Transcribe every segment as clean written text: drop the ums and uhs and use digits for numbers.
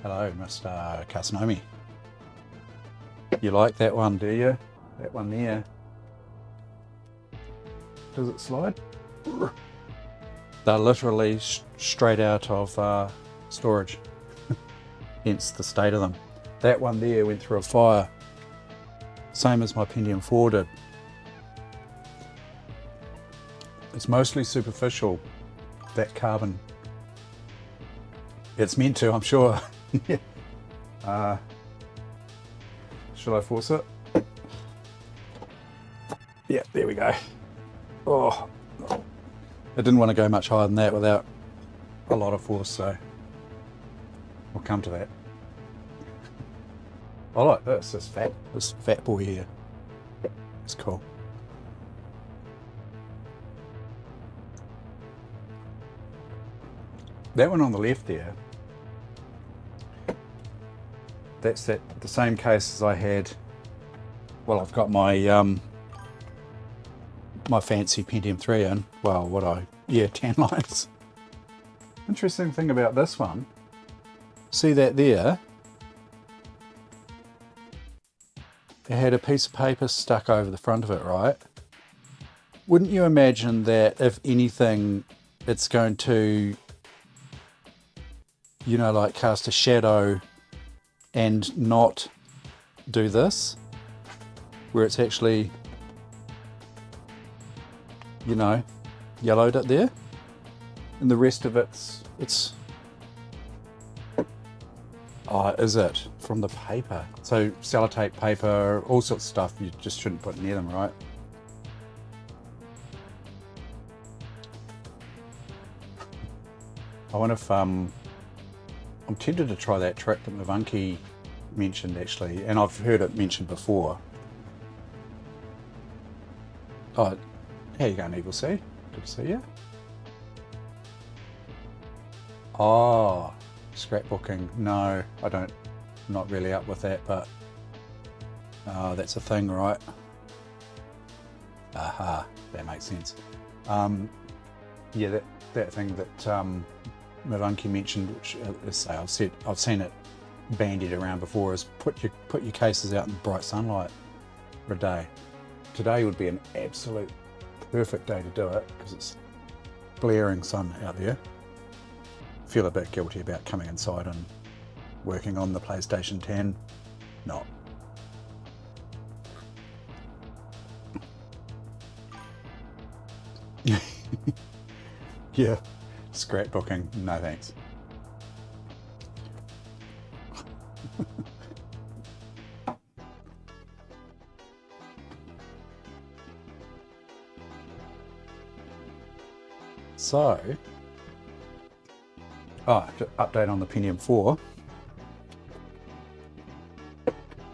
Hello, Mr. Kasnomi. You like that one, do you? That one there. Does it slide? They're literally straight out of storage, hence the state of them. That one there went through a fire, same as my Pentium 4 did. It's mostly superficial, that carbon. It's meant to, I'm sure. Shall I force it? Yeah, there we go. Oh, I didn't want to go much higher than that without a lot of force, so we'll come to that. I like this fat boy here. It's cool. That one on the left there, that's the same case as I had. Well, I've got my my fancy Pentium 3 in. Well, tan lines. Interesting thing about this one, see that there? It had a piece of paper stuck over the front of it, right? Wouldn't you imagine that if anything, it's going to, you know, like cast a shadow and not do this, where it's actually, you know, yellowed it there, and the rest of it's oh, is it from the paper? So sellotape paper, all sorts of stuff you just shouldn't put near them, right? I wonder if I'm tempted to try that trick that Mavanki mentioned actually, and I've heard it mentioned before. Oh, how you going, Evil C? Good to see you. Oh, scrapbooking. No, I don't. I'm not really up with that, but that's a thing, right? Aha, that makes sense. Yeah, that thing that Mavanki mentioned, which I've seen it bandied around before, is put your cases out in bright sunlight for a day. Today would be an absolute perfect day to do it because it's blaring sun out there. Feel a bit guilty about coming inside and working on the PlayStation 10. Not. Yeah, scrapbooking, no thanks. So, update on the Pentium 4.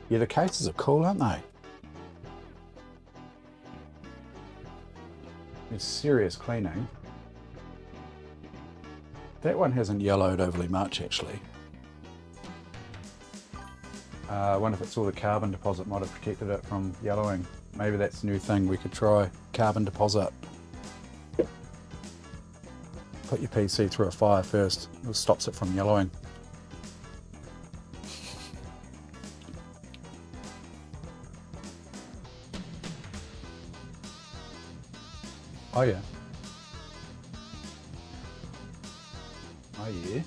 Yeah, the cases are cool, aren't they? It's serious cleaning. That one hasn't yellowed overly much, actually. I wonder if it's all the carbon deposit might have protected it from yellowing. Maybe that's a new thing we could try, carbon deposit. Put your PC through a fire first, it stops it from yellowing. Oh yeah. Oh yeah.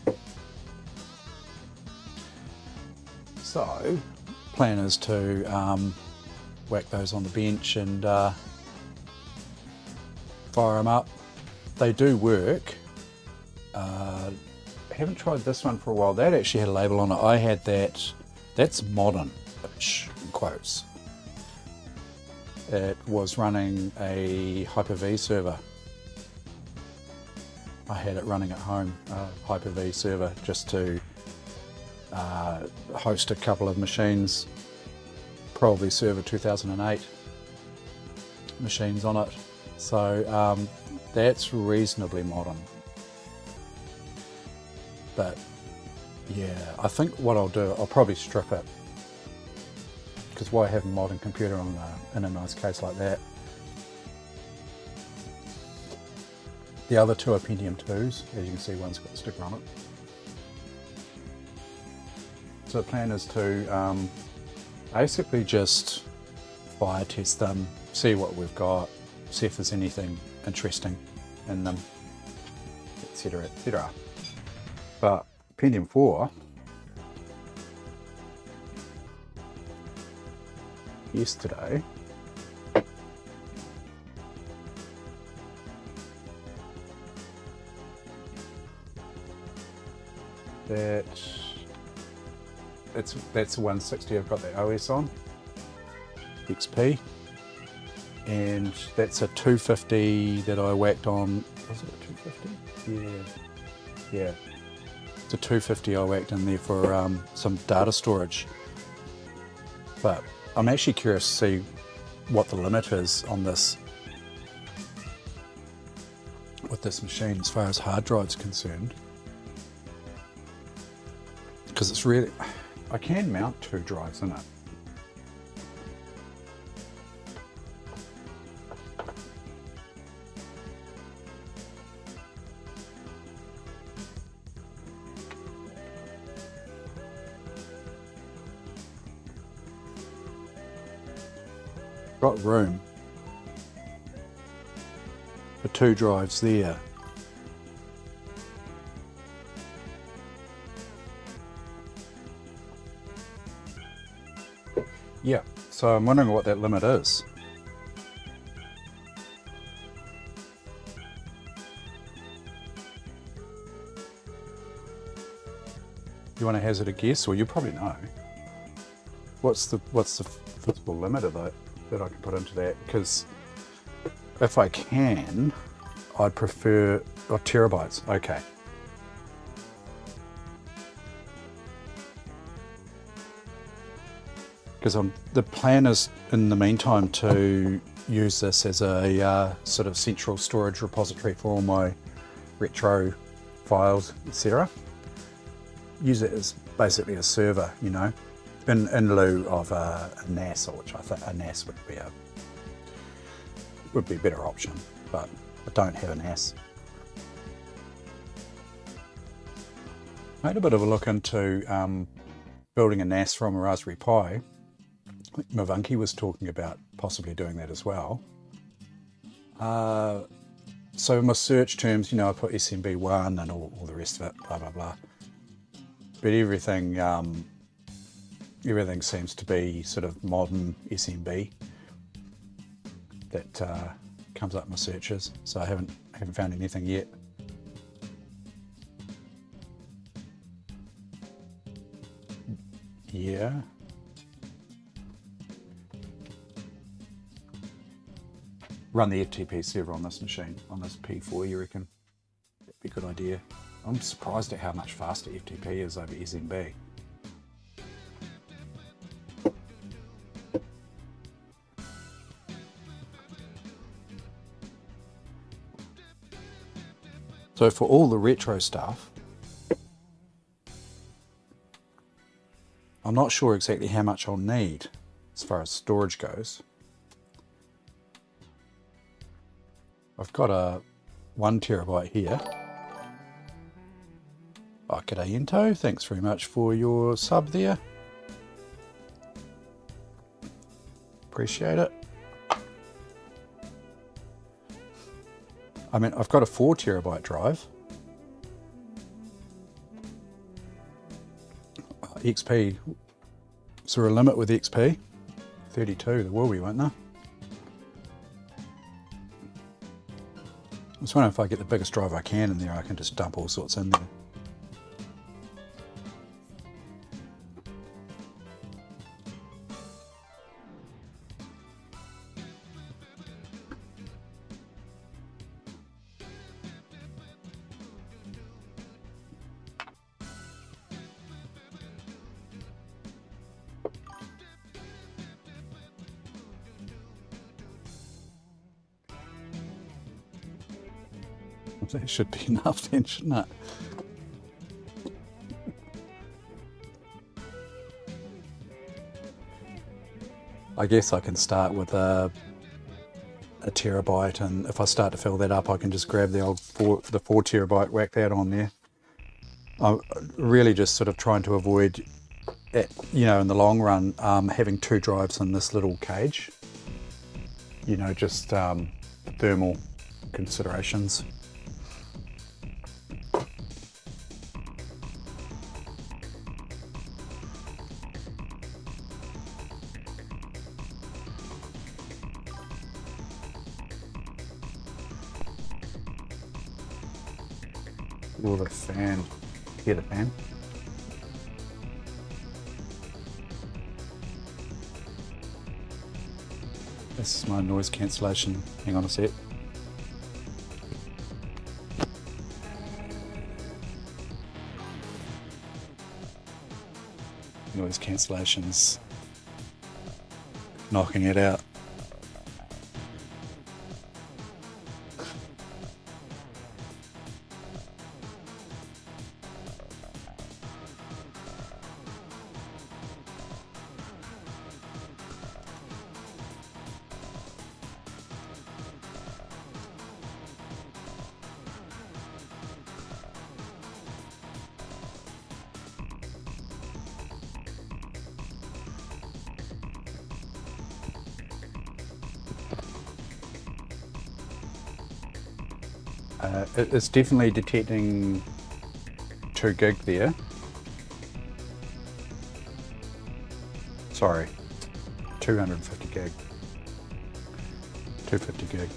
So, plan is to whack those on the bench and fire them up. They do work. I haven't tried this one for a while. That actually had a label on it. I had that. That's modern-ish, in quotes. It was running a Hyper-V server. I had it running at home, a Hyper-V server, just to host a couple of machines, probably server 2008 machines on it. So that's reasonably modern. But yeah, I think what I'll do, I'll probably strip it, because why have a modern computer on in a nice case like that? The other two are Pentium 2s, as you can see, one's got a sticker on it. So the plan is to basically just fire test them, see what we've got, see if there's anything interesting in them, etc, etc. But Pentium 4, yesterday, that's the 160 I've got the OS on, XP, and that's a 250 that I whacked on, was it a 250? Yeah, it's a 250 I whacked in there for some data storage. But I'm actually curious to see what the limit is on this, with this machine as far as hard drives concerned. Because it's really, I can mount 2 drives in it. Got room for 2 drives there. Yeah, so I'm wondering what that limit is. You want to hazard a guess, or you probably know. What's the physical limit of that I can put into that? Because if I can, I'd prefer terabytes. Okay. Because the plan is, in the meantime, to use this as a sort of central storage repository for all my retro files, etc. Use it as basically a server, you know, in lieu of a NAS, which I think a NAS would be a better option, but I don't have a NAS. I had a bit of a look into building a NAS from a Raspberry Pi. I think Mavunky was talking about possibly doing that as well. So in my search terms, you know, I put SMB1 and all the rest of it, blah, blah, blah. But everything seems to be sort of modern SMB that comes up in my searches. So I haven't found anything yet. Yeah. Run the FTP server on this machine, on this P4, you reckon? That'd be a good idea. I'm surprised at how much faster FTP is over SMB. So for all the retro stuff, I'm not sure exactly how much I'll need as far as storage goes. I've got a 1 terabyte here. Oh, g'day Yento, thanks very much for your sub there. Appreciate it. I mean, I've got a 4 terabyte drive. XP, is there a limit with XP? 32, there will be, won't there? I was wondering if I get the biggest drive I can in there, I can just dump all sorts in there. That should be enough then, shouldn't it? I guess I can start with a terabyte, and if I start to fill that up, I can just grab the old 4 terabyte, whack that on there. I'm really just sort of trying to avoid you know, in the long run, having two drives in this little cage, you know, just thermal considerations. Oh, the fan. Hear the fan? This is my noise cancellation. Hang on a sec. Noise cancellation's knocking it out. It's definitely detecting 2 gig there. Sorry, 250 gig. 250 gig.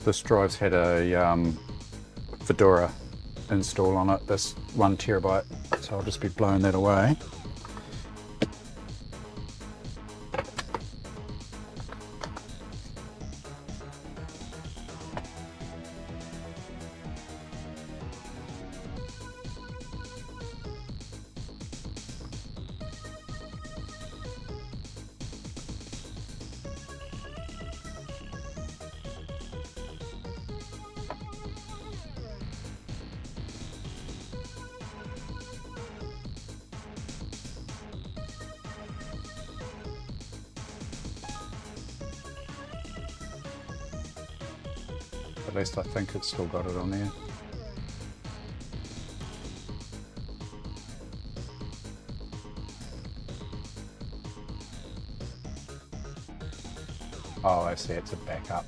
This drive's had a Fedora install on it, this 1 terabyte, so I'll just be blowing that away. At least I think it's still got it on there. Oh, I see, it's a backup.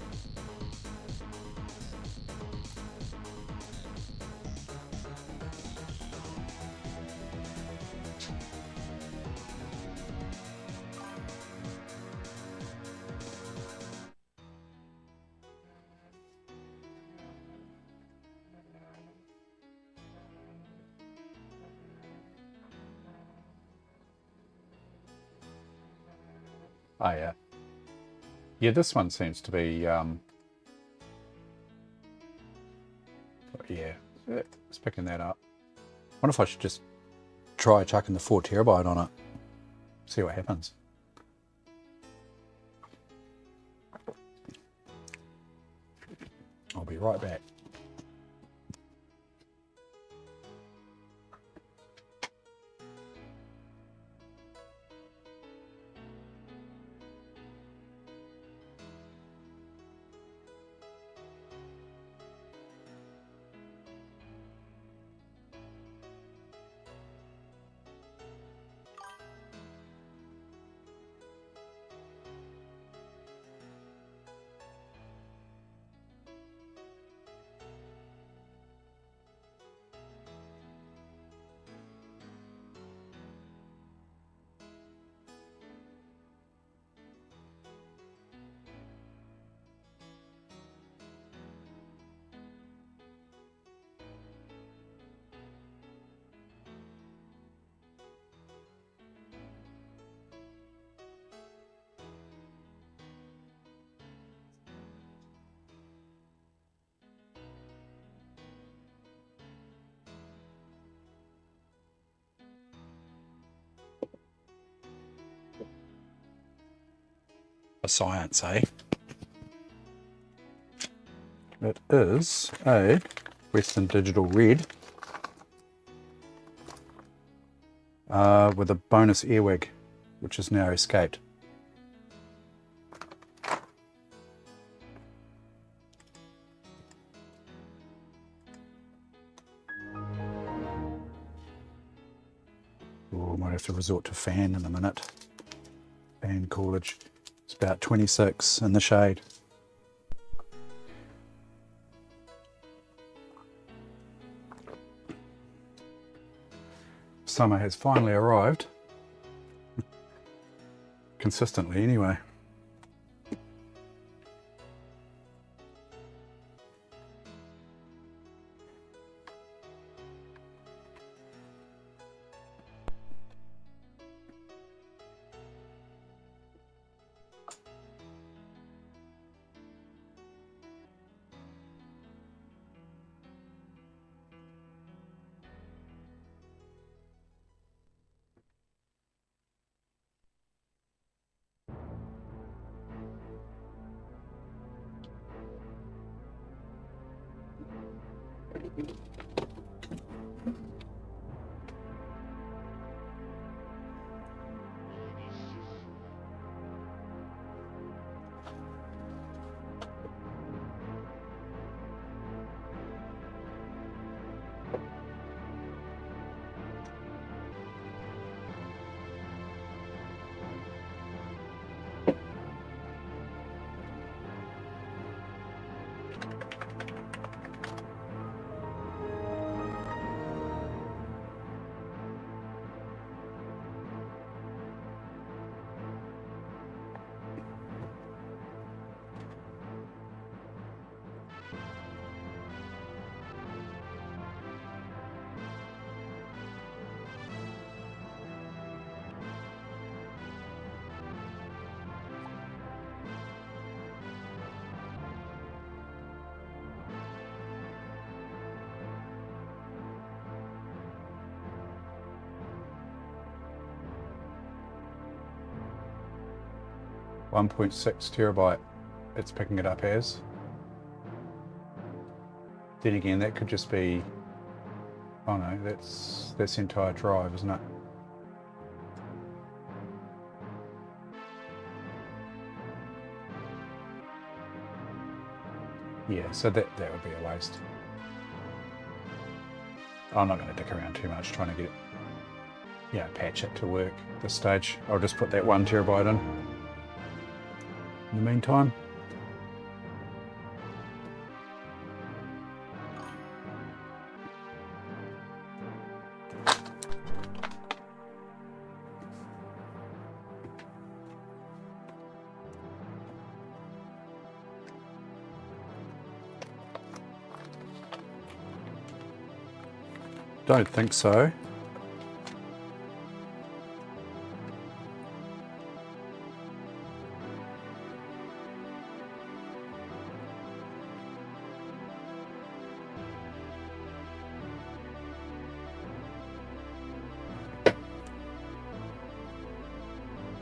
Oh yeah. Yeah, this one seems to be, yeah, it's picking that up. I wonder if I should just try chucking the 4 terabyte on it. See what happens. I'll be right back. proper science, eh? It is a Western Digital Red with a bonus earwig, which has now escaped. Oh, might have to resort to fan in a minute. Fan coolage. It's about 26 in the shade. Summer has finally arrived. Consistently, anyway. .6 terabyte it's picking it up as. Then again, that could just be, oh no, that's the entire drive, isn't it? Yeah, so that would be a waste. I'm not going to dick around too much trying to get it, patch it to work at this stage. I'll just put that 1 terabyte in the meantime. Don't think so.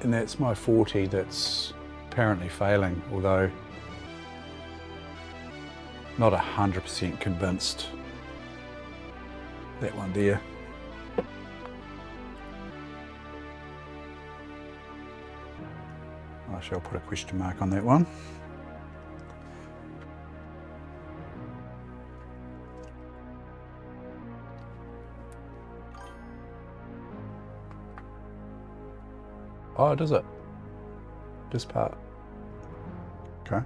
And that's my 40 that's apparently failing, although not 100% convinced. That one there. I shall put a question mark on that one. Oh, does it? This part. Okay.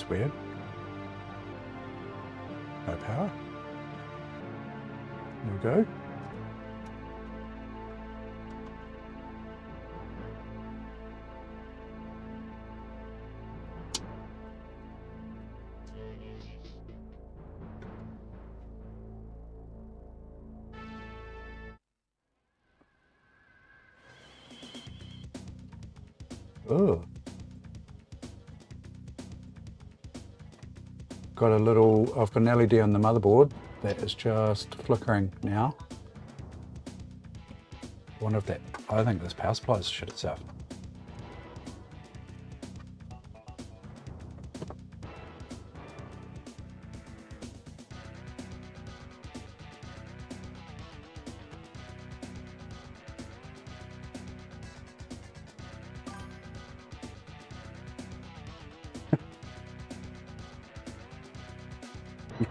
That's weird. No power. There we go. Oh. Got a little, I've got an LED on the motherboard that is just flickering now. I wonder if that, I think this power supply is shit itself.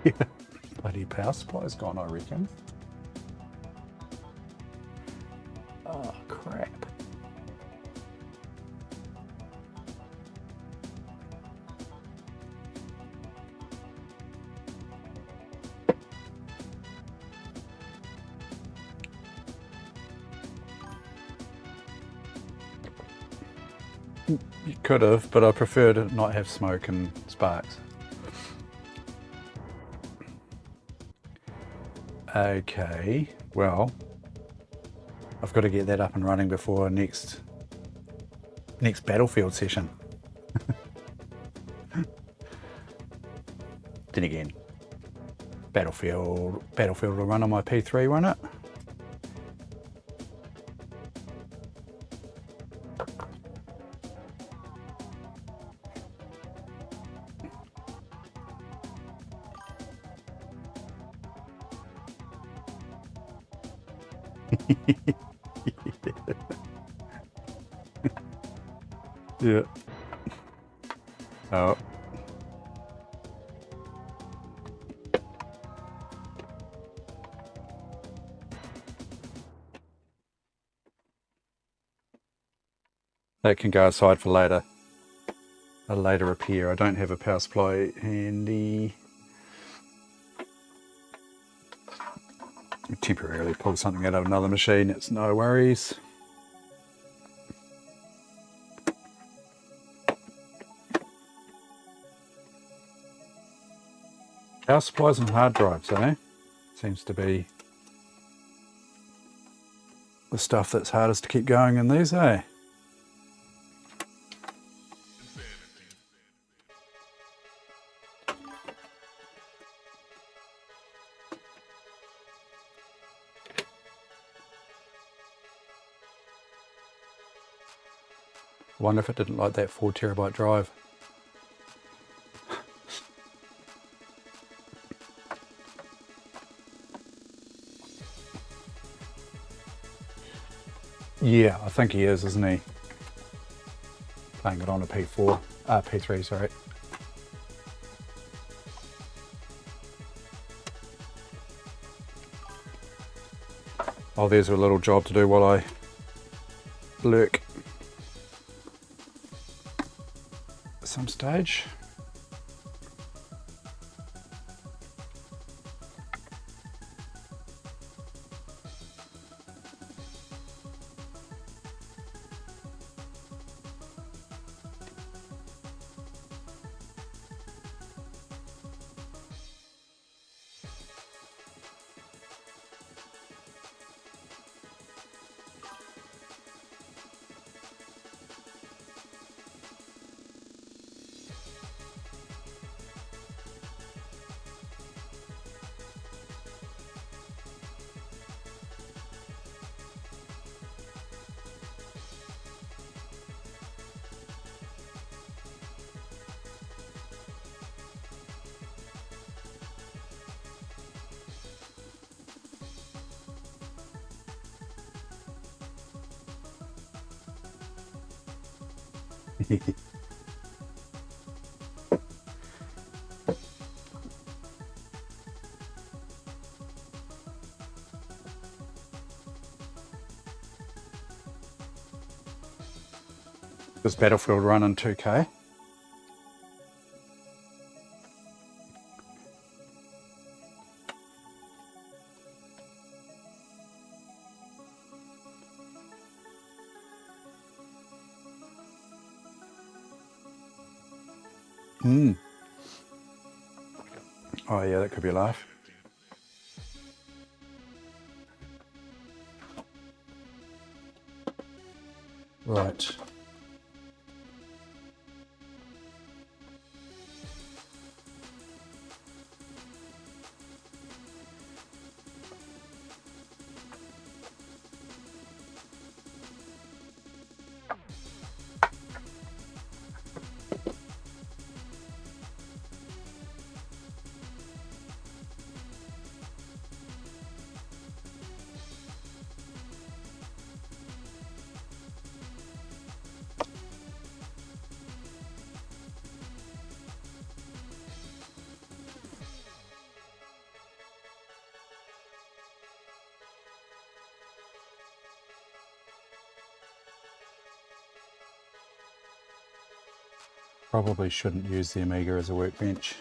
Yeah, bloody power supply's gone, I reckon. Oh, crap. You could have, but I prefer to not have smoke and sparks. Okay, well, I've got to get that up and running before next Battlefield session. Then again, Battlefield will run on my P3, won't it? Yeah. Oh. That can go aside for later. A later repair. I don't have a power supply handy. Temporarily pull something out of another machine, it's no worries. Power supplies and hard drives, eh? Seems to be the stuff that's hardest to keep going in these, eh? I wonder if it didn't like that 4 terabyte drive. Yeah, I think he is, isn't he? Playing it on a P3, sorry. Oh, there's a little job to do while I lurk at some stage. Does Battlefield run in 2K? Oh yeah, that could be a laugh. Right. Probably shouldn't use the Amiga as a workbench.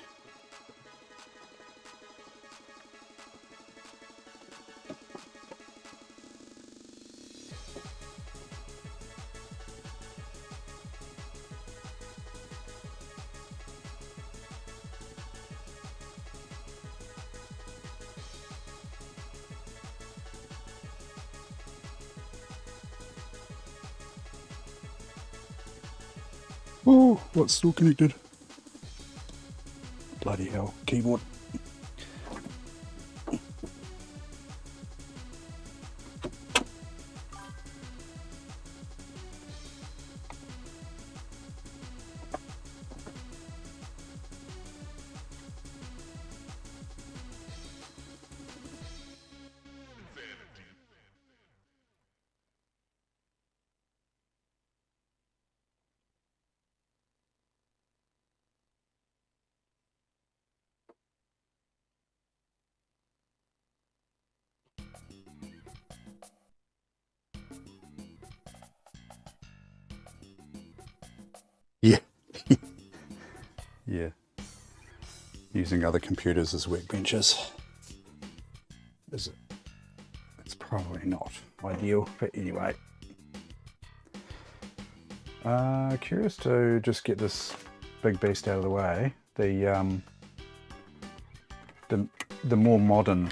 Oh, what's still connected? Bloody hell, keyboard. Yeah. Yeah. Using other computers as workbenches. Is it? It's probably not ideal, but anyway. Curious to just get this big beast out of the way. The more modern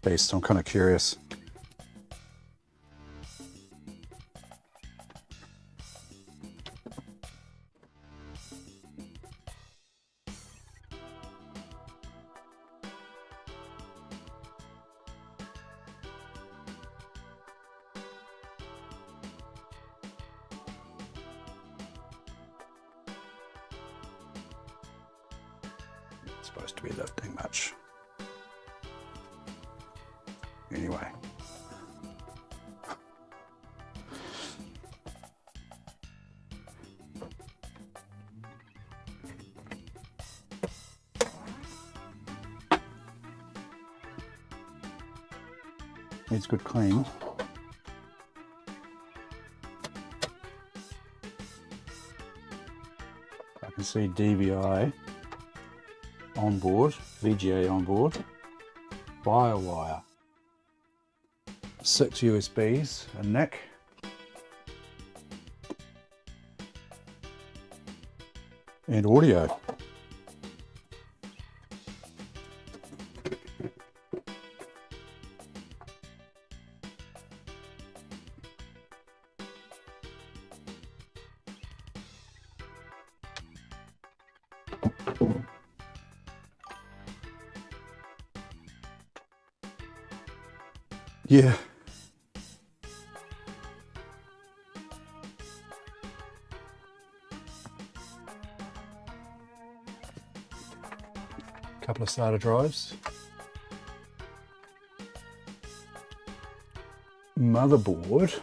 beast, I'm kind of curious. Supposed to be lifting much. Anyway. Needs good clean. I can see DVI on board, VGA on board, Firewire, 6 USBs, a NIC, and audio. Yeah. Couple of SATA drives. Motherboard.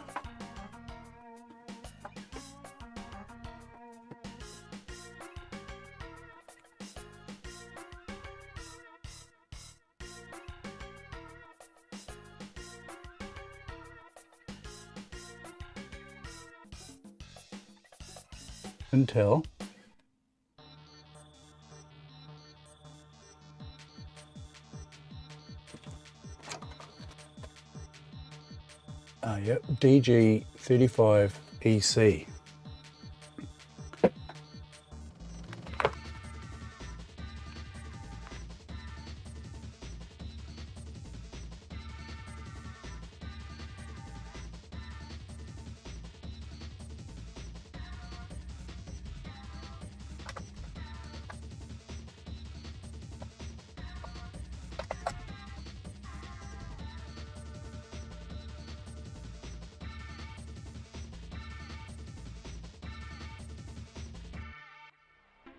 Intel. Yep, DG35EC.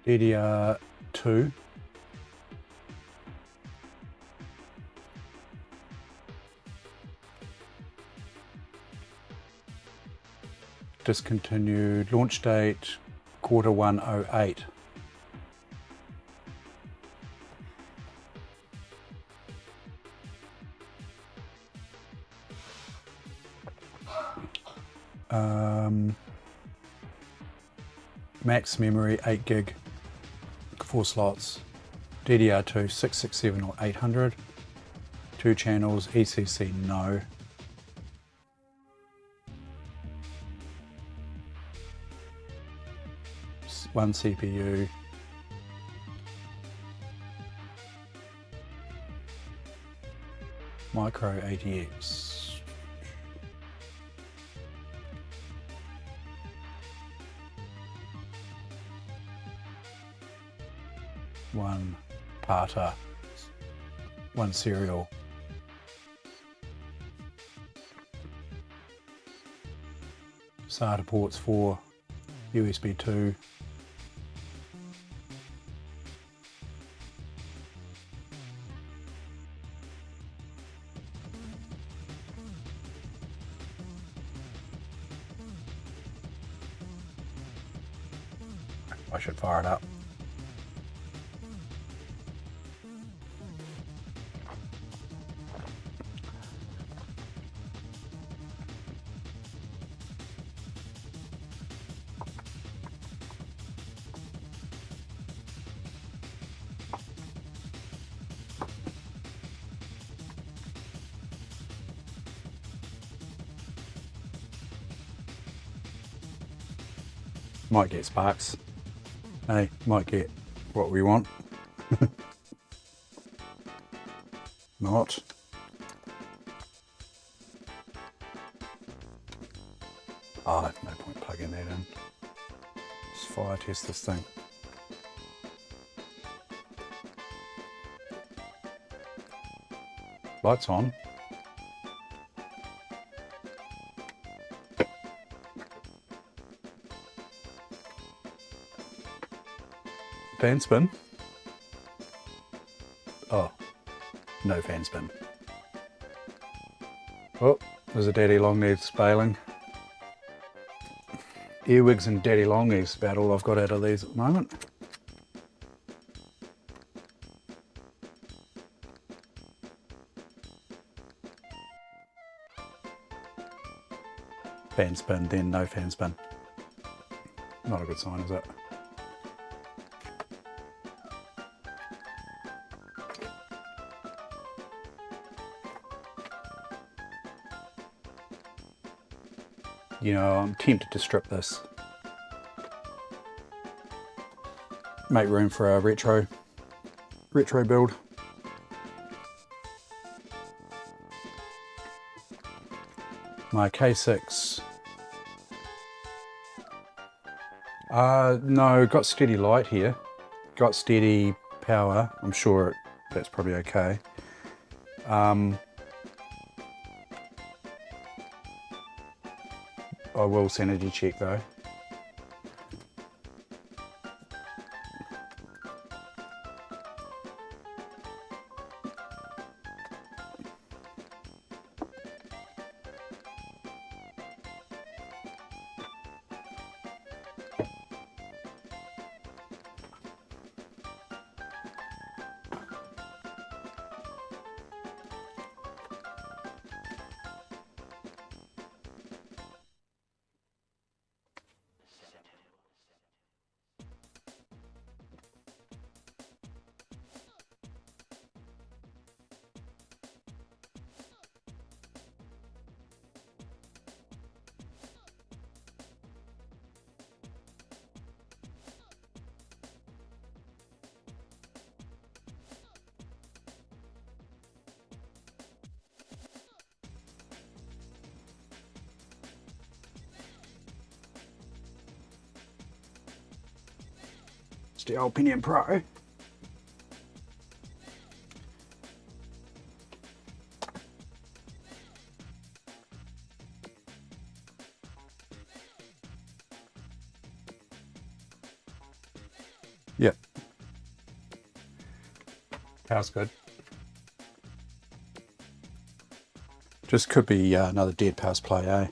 DDR2. Discontinued, launch date Q1 08. Max memory 8 gig, 4 slots, DDR2 667 or 800, 2 channels, ECC no. One CPU, micro ATX, one PATA, one serial, SATA ports 4, USB 2, I should fire it up. Might get sparks. Hey, might get what we want. Not. Ah, no point plugging that in. Let's fire test this thing. Lights on. Fan spin. Oh, no fan spin. Oh, there's a daddy long legs bailing. Earwigs and daddy long legs, about all I've got out of these at the moment. Fan spin, then no fan spin. Not a good sign, is it? You know, I'm tempted to strip this. Make room for a retro build. My K6. No, got steady light here. Got steady power. I'm sure that's probably okay. I will sanity check though. It's the old Pentium Pro. Power's good. Just could be another dead power's play, eh?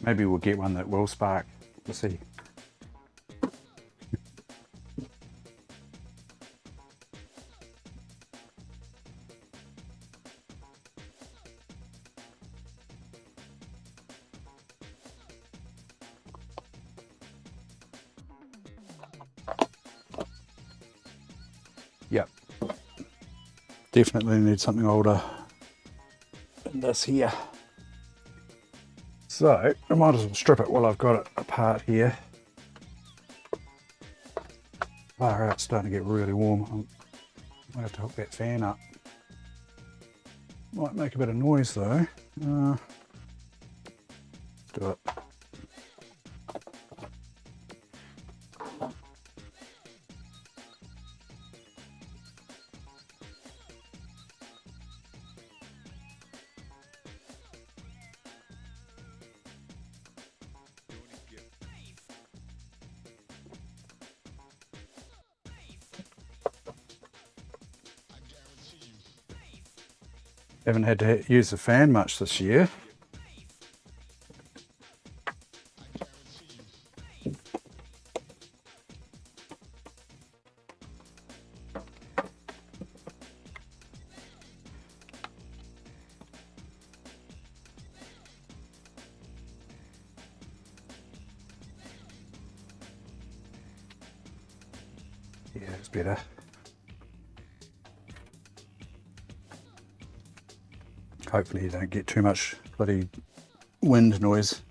Maybe we'll get one that will spark. We'll see. Yep. Definitely need something older than this here. So I might as well strip it while I've got it apart here. Far out, it's starting to get really warm. I might have to hook that fan up. Might make a bit of noise though. Let's do it. Haven't had to use the fan much this year. Yeah, it's better. Hopefully you don't get too much bloody wind noise.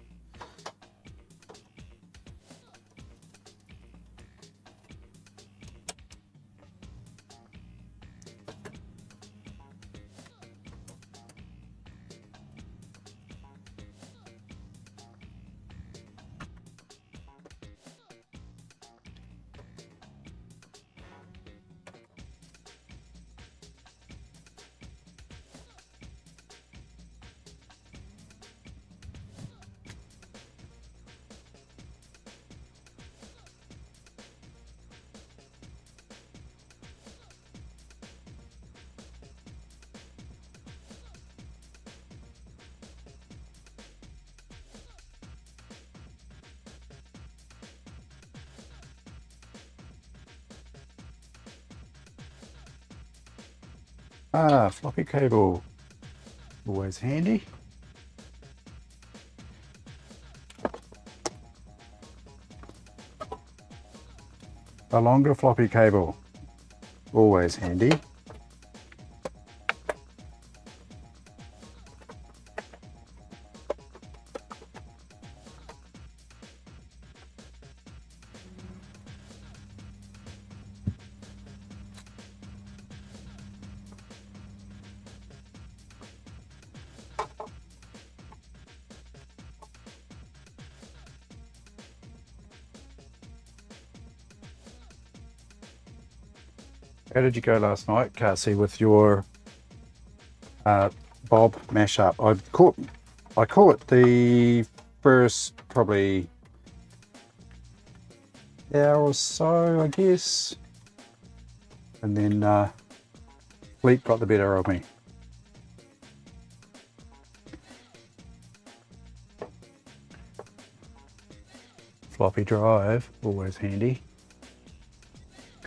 Ah, floppy cable, always handy. A longer floppy cable, always handy. How did you go last night, Cassie, with your bob mashup? I caught the first probably hour or so, I guess, and then sleep got the better of me. Floppy drive, always handy.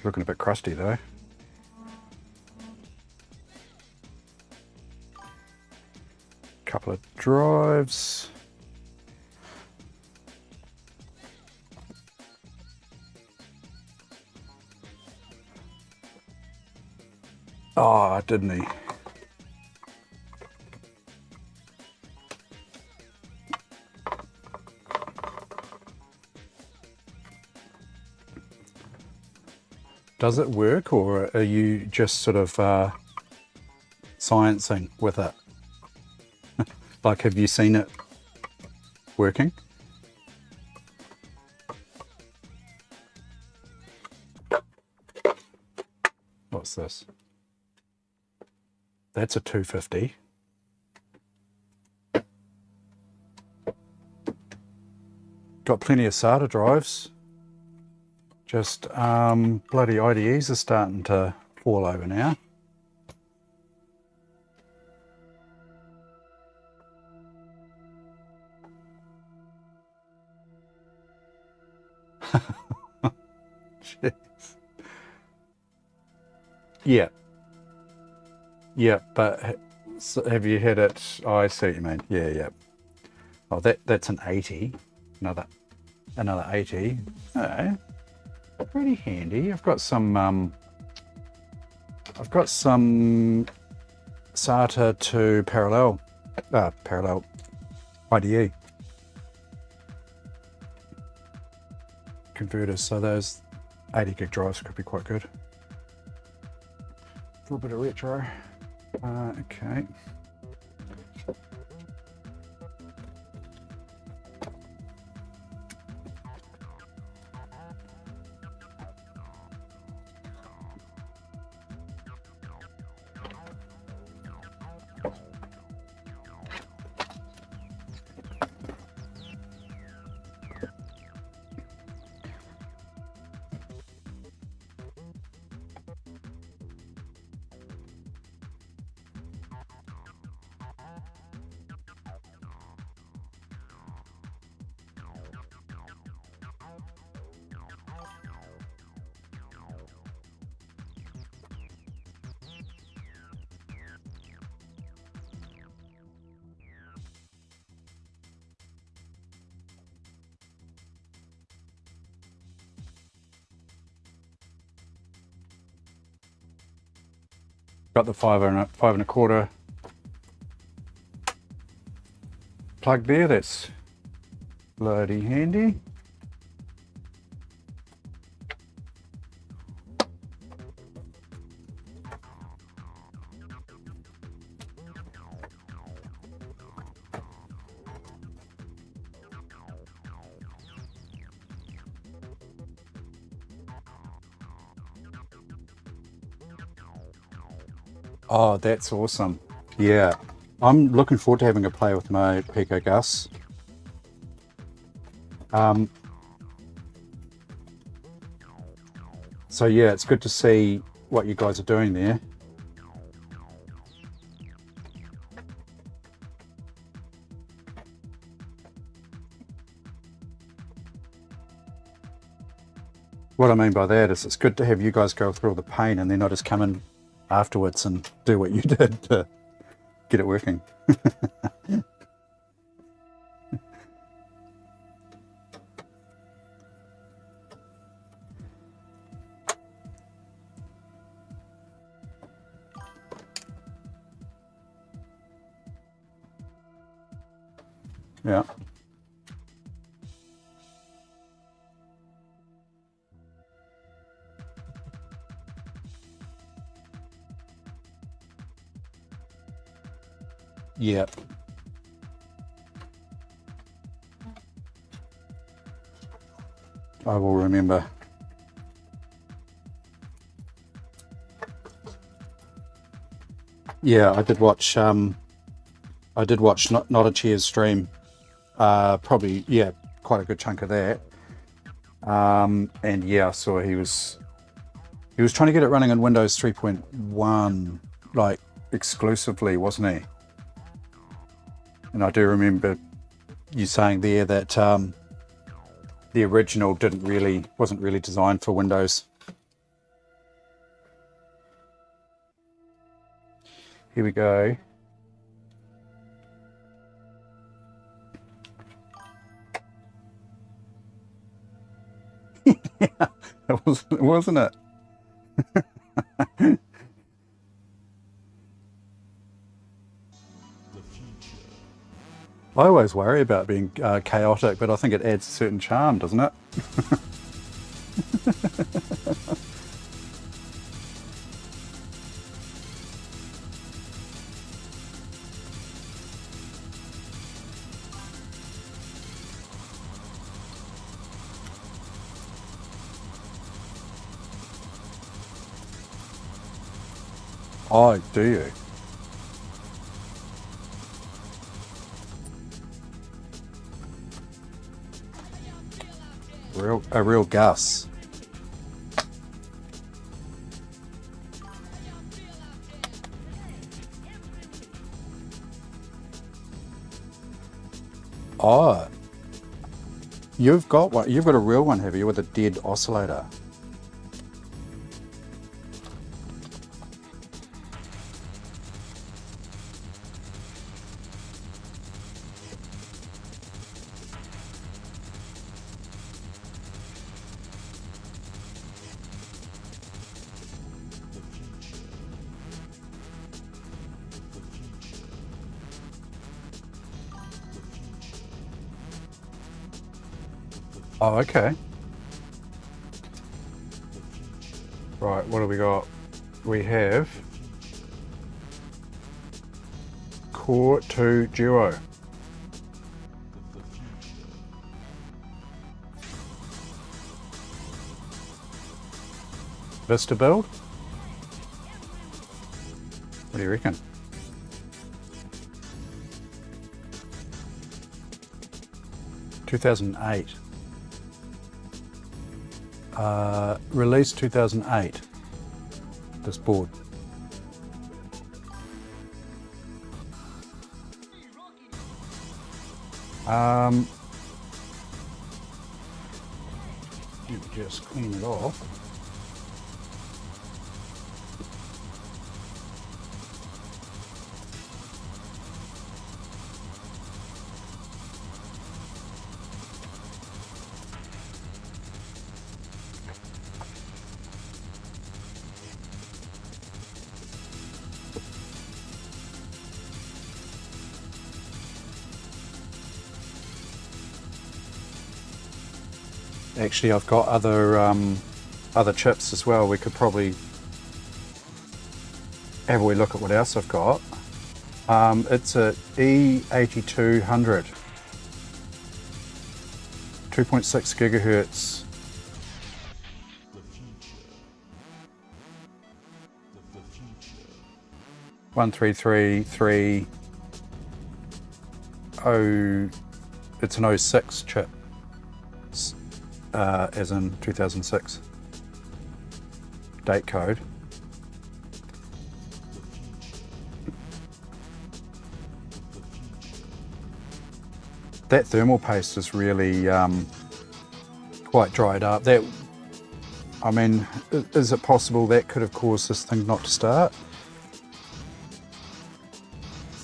Looking a bit crusty though. Couple of drives. Oh, didn't he? Does it work, or are you just sort of sciencing with it? Like, have you seen it working? What's this? That's a 250. got plenty of SATA drives. Just bloody IDEs are starting to fall over now. Jeez. Yeah. Yeah, but have you had it? Oh, I see what you mean. Yeah, yeah. Oh, that's an 80. Another 80. Oh, pretty handy. I've got some SATA to parallel IDE converters, so those 80 gig drives could be quite good for a bit of retro. Okay. Got the 5.25 plug there. That's bloody handy. Oh, that's awesome. Yeah, I'm looking forward to having a play with my Pico Gus. So yeah, it's good to see what you guys are doing there. What I mean by that is it's good to have you guys go through all the pain and then I just come in afterwards and do what you did to get it working. Yeah. Yeah. I will remember. Yeah, I did watch Not a Cheers stream. Probably, yeah, quite a good chunk of that. And yeah, I saw he was trying to get it running in Windows 3.1, like exclusively, wasn't he? And I do remember you saying there that the original wasn't really designed for Windows. Here we go. Yeah, wasn't it? I always worry about being chaotic, but I think it adds a certain charm, doesn't it? Oh, do you? A real Gus. Oh, you've got one. You've got a real one, have you, with a dead oscillator? Oh, okay. Right, what do we got? We have Core 2 Duo. Vista build? What do you reckon? (2008). Released 2008. This board. You just clean it off. Actually, I've got other chips as well. We could probably have a wee look at what else I've got. It's a E8200, 2.6 gigahertz. One 3330. It's an 06 chip. As in 2006 date code. That thermal paste is really quite dried up. That, I mean, is it possible that could have caused this thing not to start?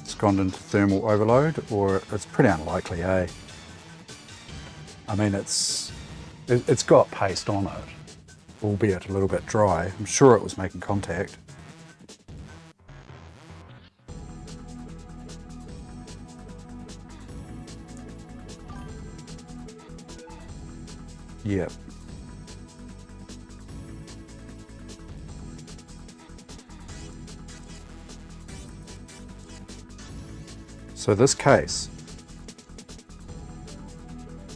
It's gone into thermal overload, or it's pretty unlikely, eh? I mean, it's got paste on it, albeit a little bit dry. I'm sure it was making contact. Yeah. So this case,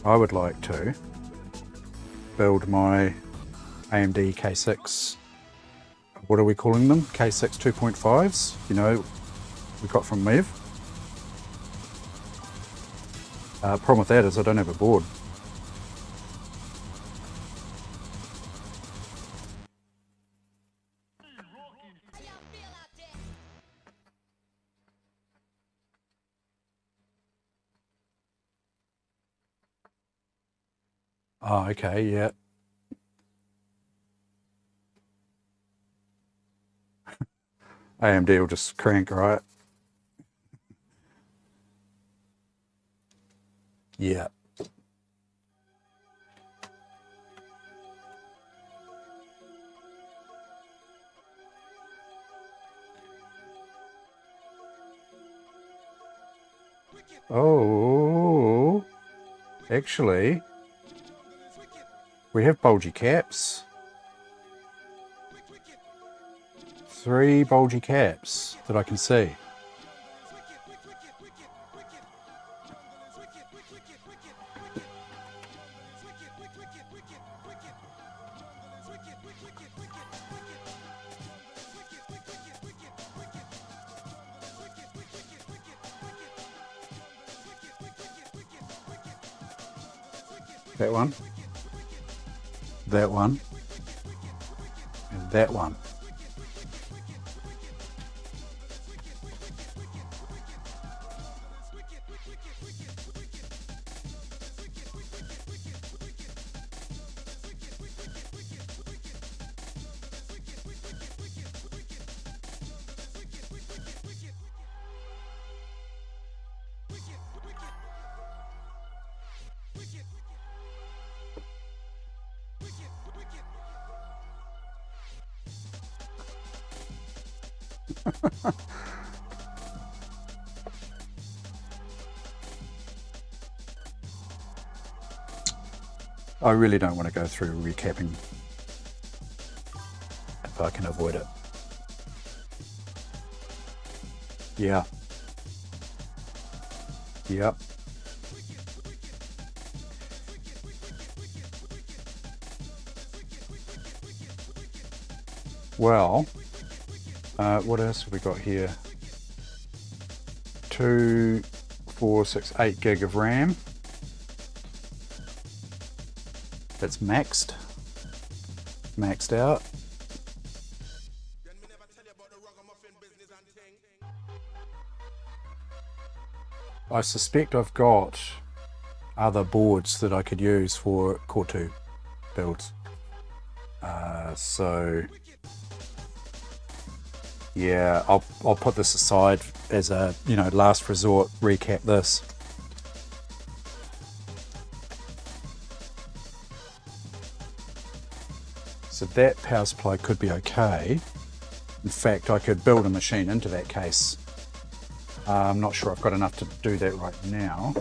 I would like to build my AMD K6, what are we calling them? K6 2.5s, you know, we got from Mev. Problem with that is I don't have a board. Oh, okay, yeah. AMD will just crank, right? Yeah. Oh, actually, we have bulgy caps. 3 bulgy caps that I can see. That one. that one, and that one. I really don't want to go through recapping if I can avoid it. Yeah. Yep. Well, what else have we got here? 2, 4, 6, 8 gig of RAM. That's maxed out. I suspect I've got other boards that I could use for Core 2 builds. So yeah, I'll put this aside as a last resort, recap this. So that power supply could be okay. In fact, I could build a machine into that case. I'm not sure I've got enough to do that right now.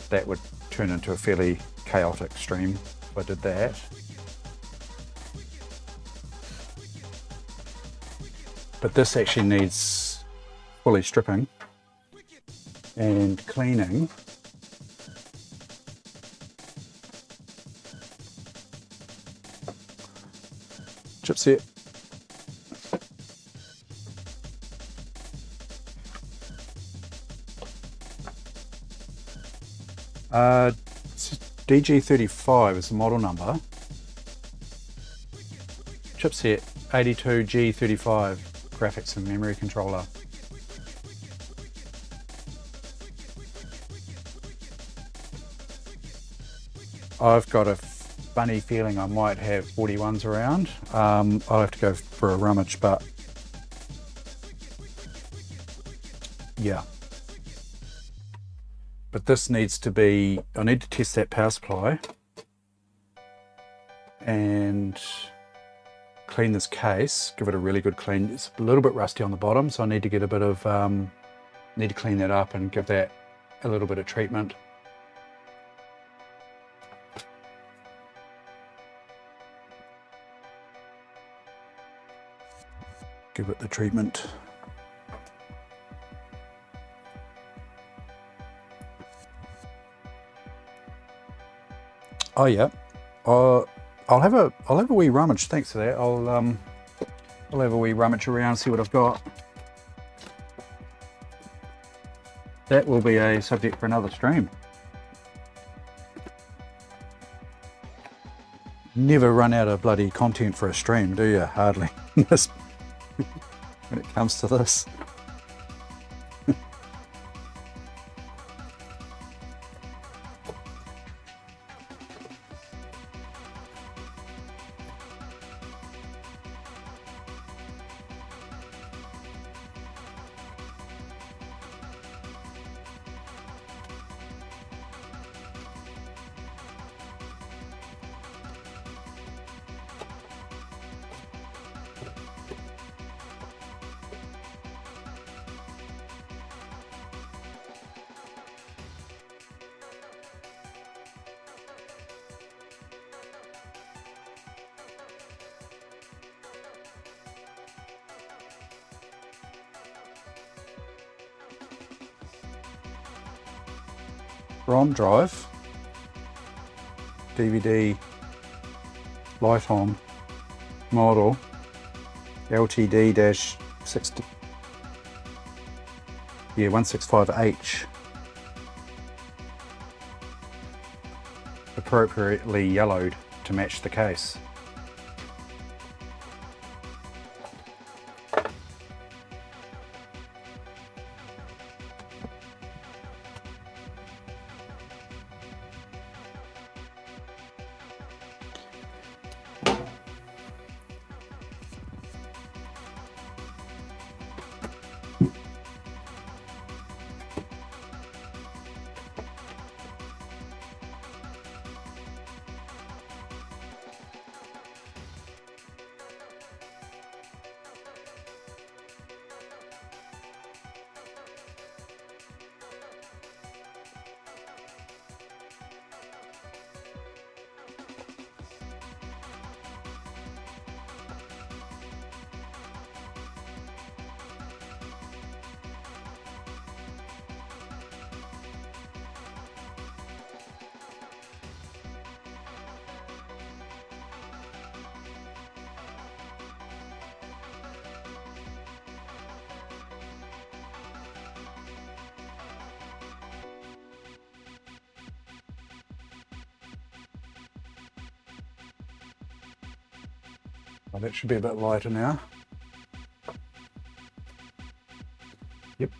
That would turn into a fairly chaotic stream if I did that. But this actually needs fully stripping and cleaning. Chipset. DG35 is the model number. Chipset 82G35, graphics and memory controller. I've got a funny feeling I might have 41s around. I'll have to go for a rummage, but yeah. But this needs to be, I need to test that power supply and clean this case, give it a really good clean. It's a little bit rusty on the bottom, so I need to get a bit of, need to clean that up and give that a little bit of treatment. Give it the treatment. Oh yeah, I'll have a wee rummage. Thanks for that. I'll have a wee rummage around, see what I've got. That will be a subject for another stream. Never run out of bloody content for a stream, do you? Hardly. When it comes to this. ROM drive, DVD, light on, model, LTD-60, yeah, 165H. appropriately yellowed to match the case. Well, that should be a bit lighter now. Yep.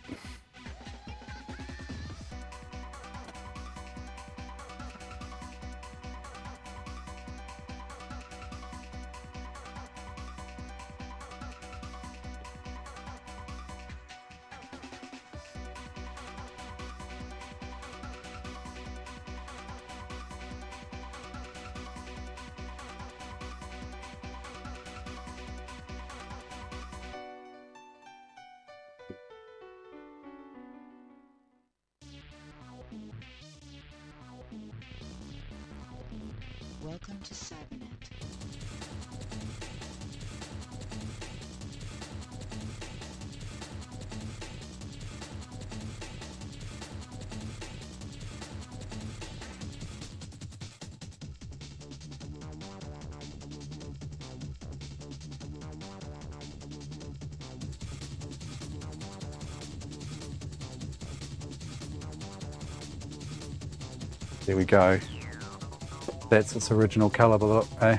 Welcome to Cybernet. There we go. That's its original colour, look, eh?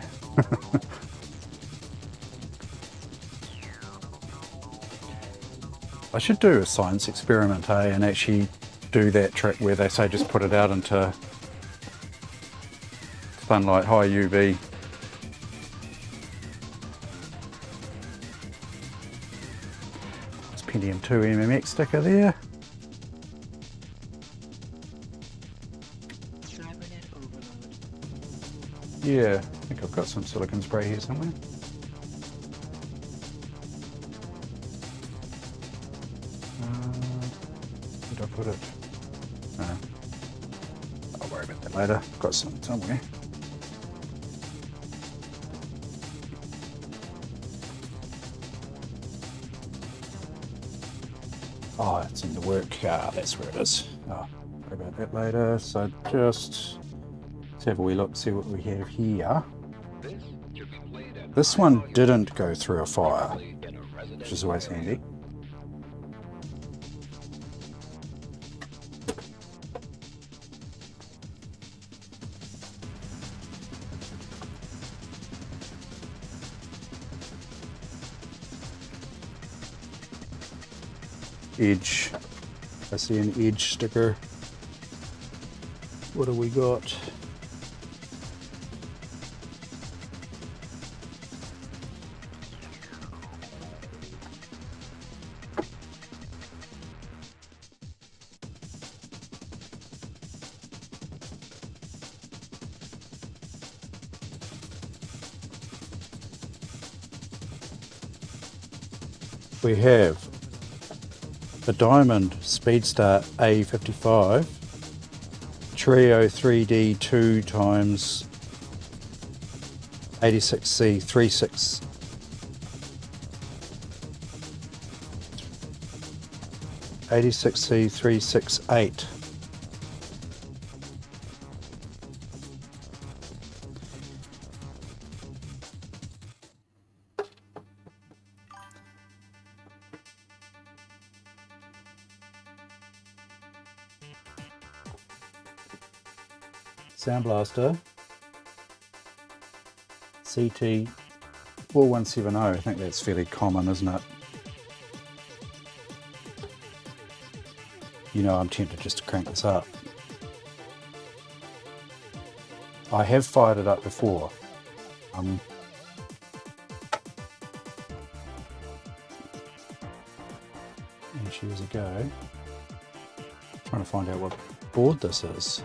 I should do a science experiment, eh, and actually do that trick where they say just put it out into sunlight, high UV. It's Pentium 2 MMX sticker there. Yeah, I think I've got some silicone spray here somewhere. Where did I put it? No. I'll worry about that later. I've got some somewhere. Oh, it's in the work. Ah, that's where it is. Oh, worry about that later. So just let's have a wee look, see what we have here. This one didn't go through a fire, which is always handy. Edge. I see an edge sticker. What do we got? We have a Diamond Speedstar A55 Trio 3D 2 times 86C 36 86C 368. Sound Blaster CT 4170. I think that's fairly common, isn't it? You know, I'm tempted just to crank this up. I have fired it up before. And years ago. Trying to find out what board this is.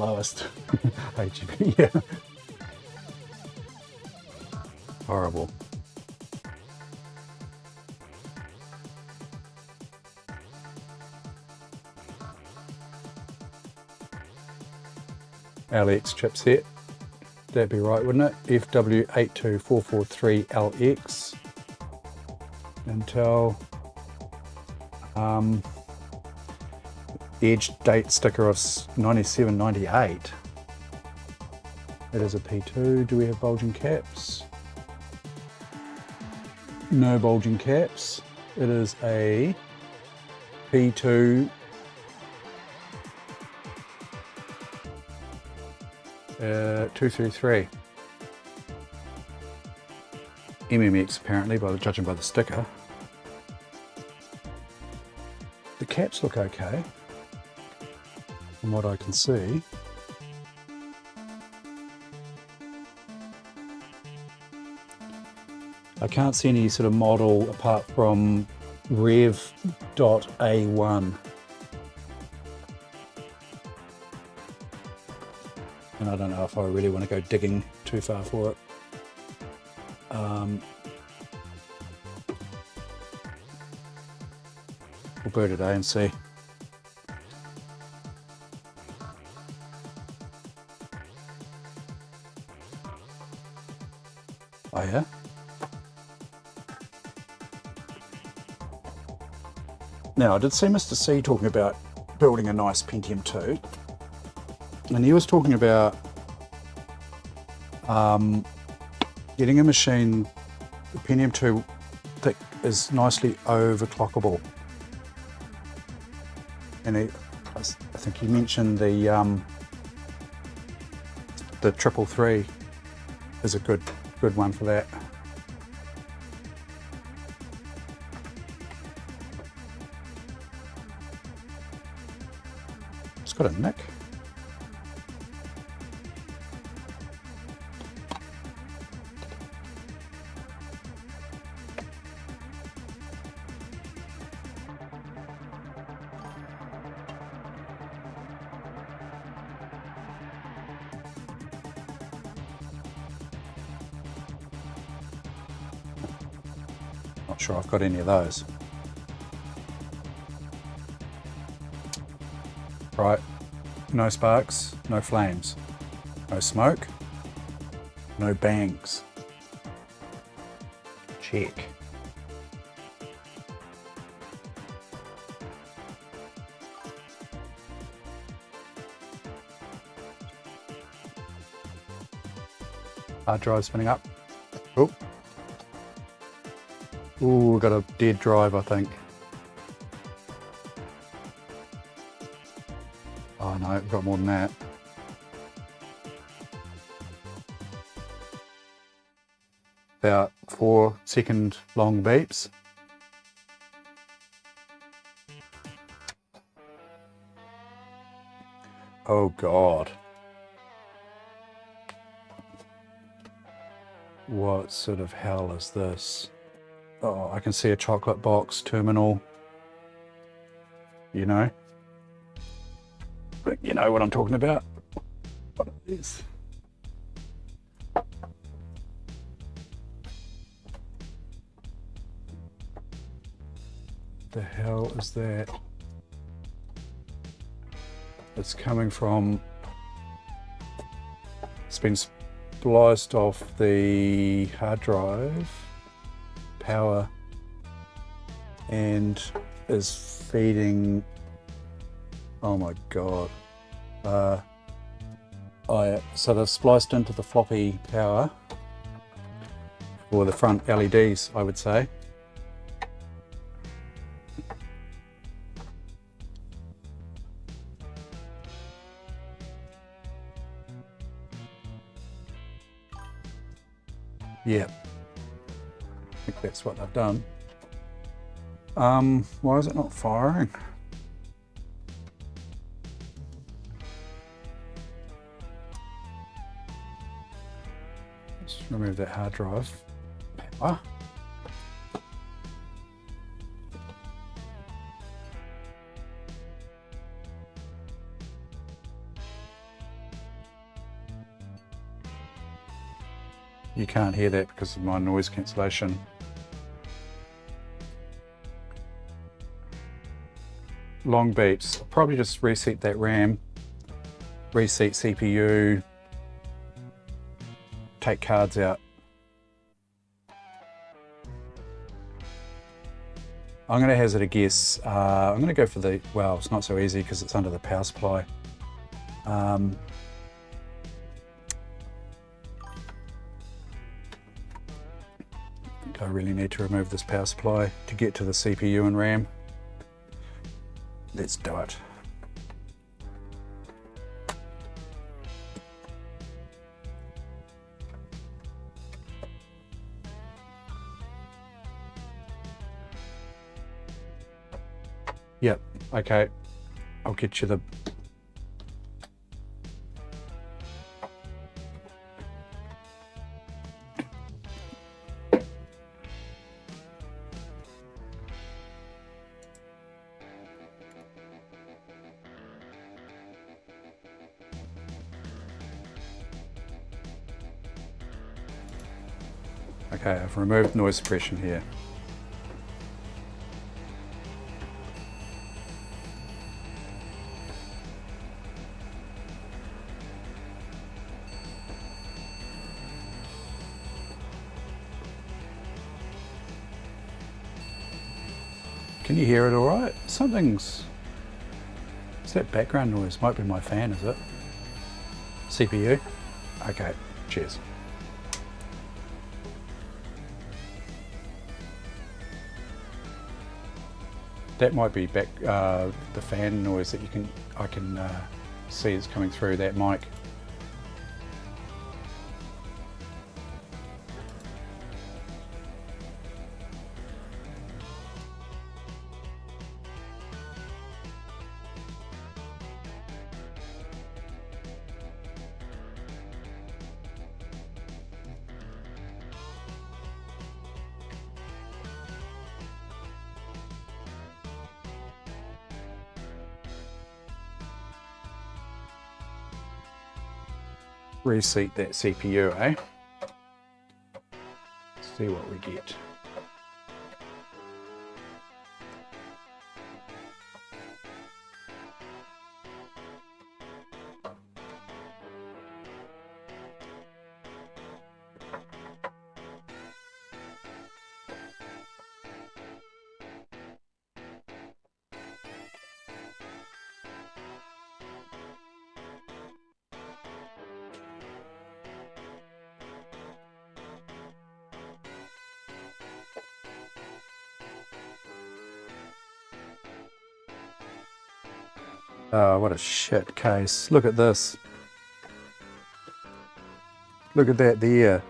Lowest HGP, yeah. Horrible. LX chipset, that'd be right, wouldn't it? FW82443LX. Intel. Edge date sticker of 9798. It is a P2. Do we have bulging caps? No bulging caps. It is a P2 233. MMX apparently, judging by the sticker. The caps look okay. From what I can see. I can't see any sort of model apart from Rev.A1. And I don't know if I really want to go digging too far for it. We'll boot it A and see. Oh yeah? Now I did see Mr. C talking about building a nice Pentium 2, and he was talking about getting a machine, the Pentium 2, that is nicely overclockable. And I think he mentioned the 333 is a good one for that. It's got a nick. Not sure I've got any of those. Right, no sparks, no flames, no smoke, no bangs. Check. Hard drive spinning up. Oh. Ooh, we've got a dead drive, I think. Oh no, we've got more than that. About 4-second long beeps. Oh God. What sort of hell is this? Oh, I can see a chocolate box terminal. You know? You know what I'm talking about. What it is. The hell is that? It's coming from, it's been spliced off the hard drive power and is feeding, oh my god. So they've spliced into the floppy power for the front LEDs, I would say. Yeah, I think that's what they've done. Why is it not firing? Let's remove that hard drive power. You can't hear that because of my noise cancellation. Long beats. I'll probably just reset that RAM, reset CPU, take cards out. I'm going to hazard a guess. I'm going to go for the, well, it's not so easy because it's under the power supply. I really need to remove this power supply to get to the CPU and RAM. Let's do it. Yep, okay. I'll get you the... Okay, I've removed noise suppression here. Can you hear it all right? Something's... Is that background noise? Might be my fan, is it? CPU? Okay, cheers. That might be back the fan noise that I can see is coming through that mic. Reseat that CPU, eh? See what we get. Oh, what a shit case. Look at this. Look at that there.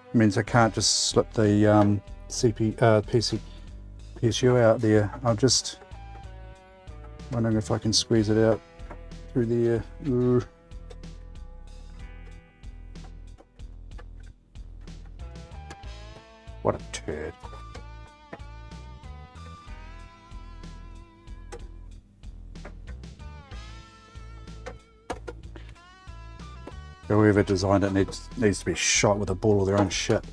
It means I can't just slip the PSU out there. I'm just wondering if I can squeeze it out through there. Ooh. What a turd. Whoever designed it needs to be shot with a ball of their own shit.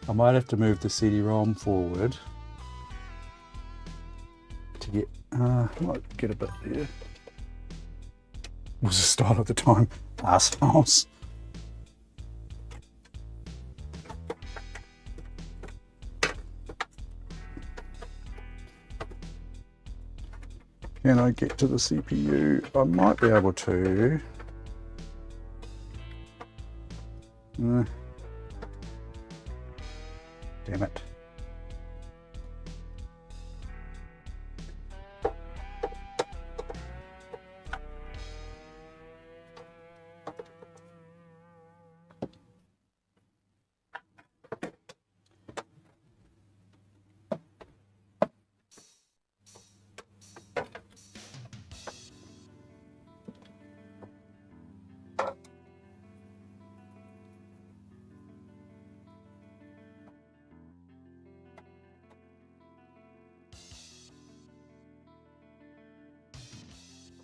I might have to move the CD-ROM forward to get, might get a bit there. Was the style at the time, arseholes. Can I get to the CPU? I might be able to. Damn it.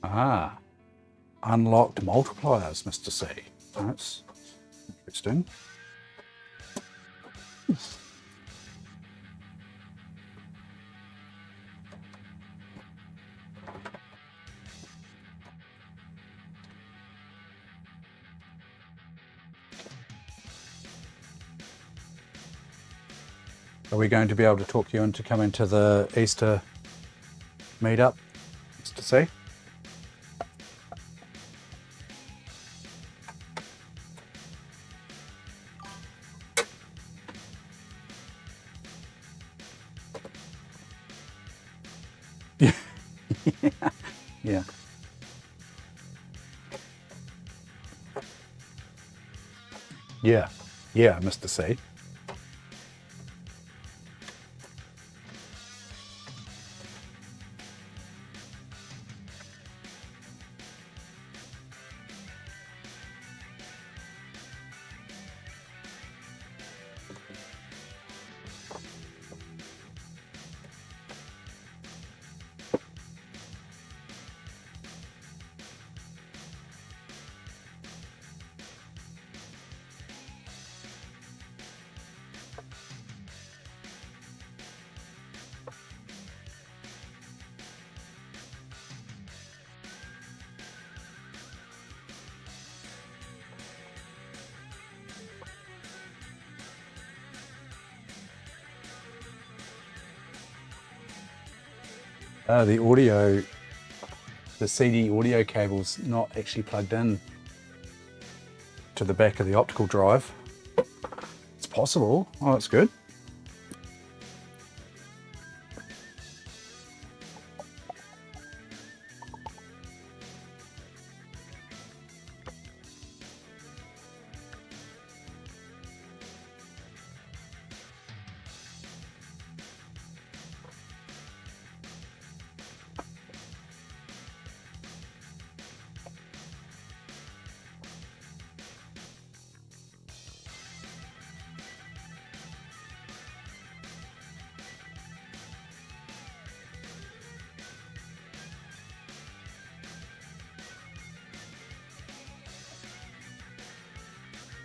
Ah, unlocked multipliers, Mr. C. That's interesting. Are we going to be able to talk you into coming to the Easter meetup, Mr. C? Yeah. Yeah. Yeah, Mr. C. The CD audio cable's not actually plugged in to the back of the optical drive. It's possible. Oh, that's good.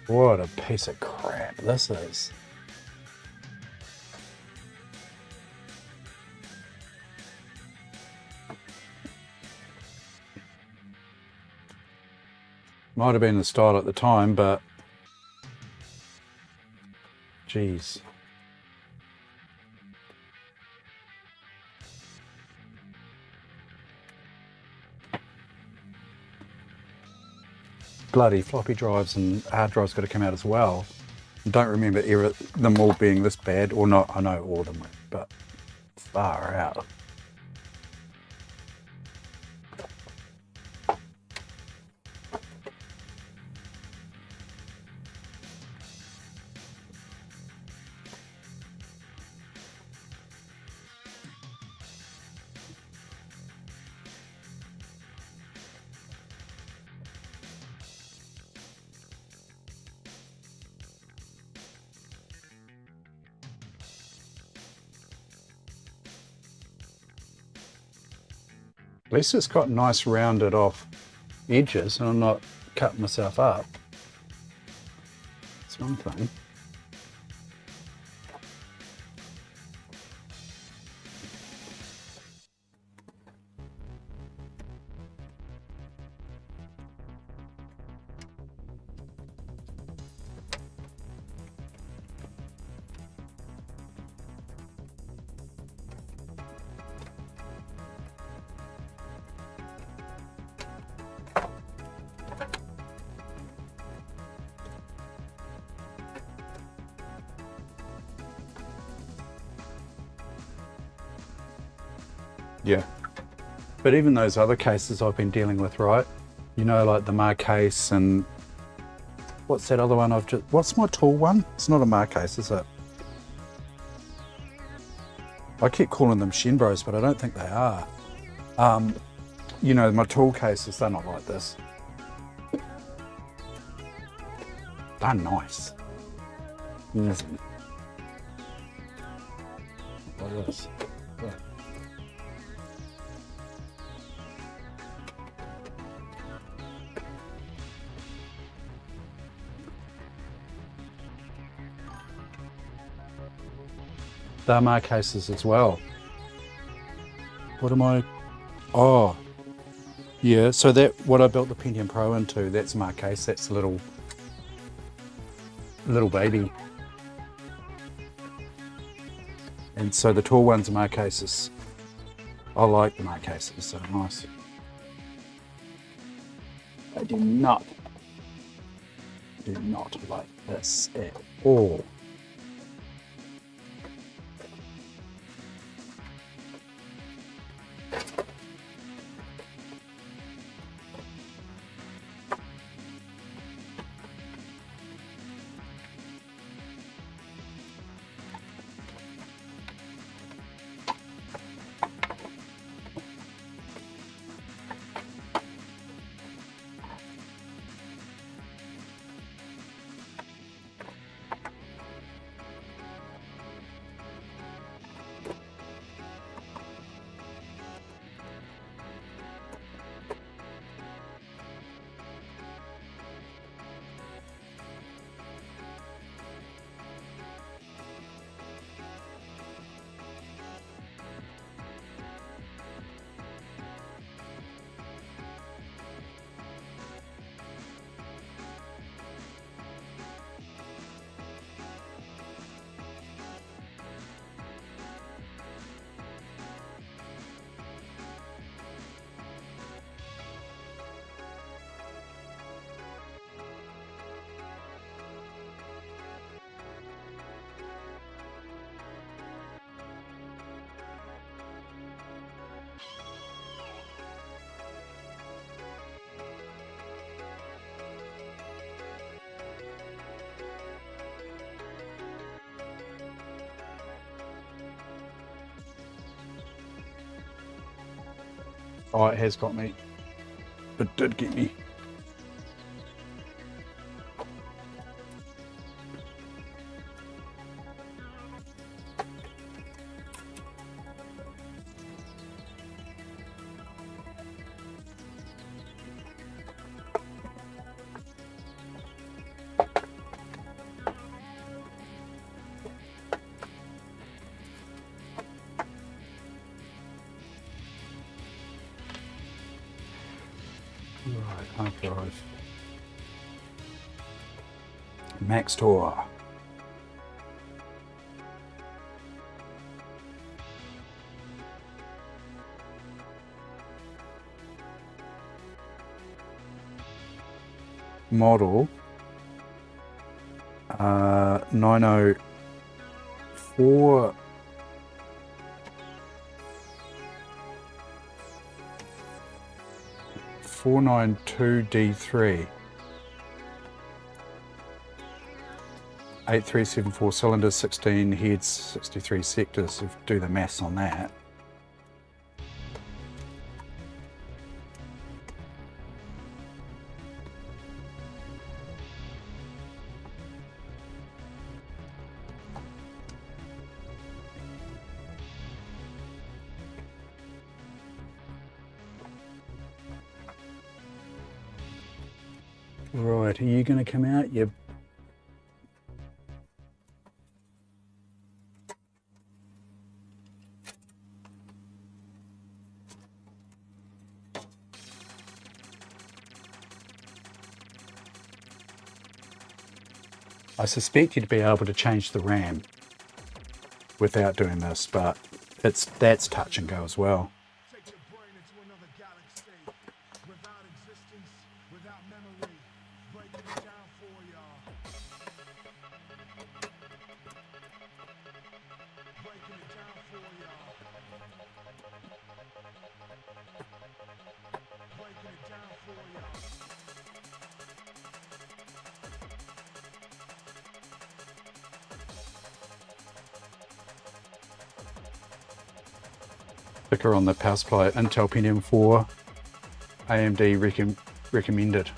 What a piece of crap this is. Might have been the style at the time, but geez. Bloody floppy drives and hard drives got to come out as well. I don't remember them all being this bad, or not. I know all of them, but far out. At least it's got nice rounded off edges and I'm not cutting myself up. That's one thing. But even those other cases I've been dealing with, right? You know, like the Mar case and what's that other one I've just, what's my tool one? It's not a Mar case, is it? I keep calling them Shinbros, but I don't think they are. You know, my tool cases, they're not like this. They're nice. Listen. Like this. Yeah. They're my cases as well. What am I? Oh, yeah. So that what I built the Pentium Pro into, that's my case. That's a little baby. And so the tall ones are my cases. I like the my cases. They're nice. I do not like this at all. Oh, it has got me. It did get me. Right, half drive. Max Tour. Model 904 492D3 8374 cylinders, 16 heads, 63 sectors. If you do the maths on that. Right, are you going to come out? You. I suspect you'd be able to change the RAM without doing this, but that's touch and go as well. Take your brain into another galaxy, without existence, without memory, breaking it down for y'all. Breaking it down for y'all. sticker on the power supply, Intel Pentium 4, AMD recommended.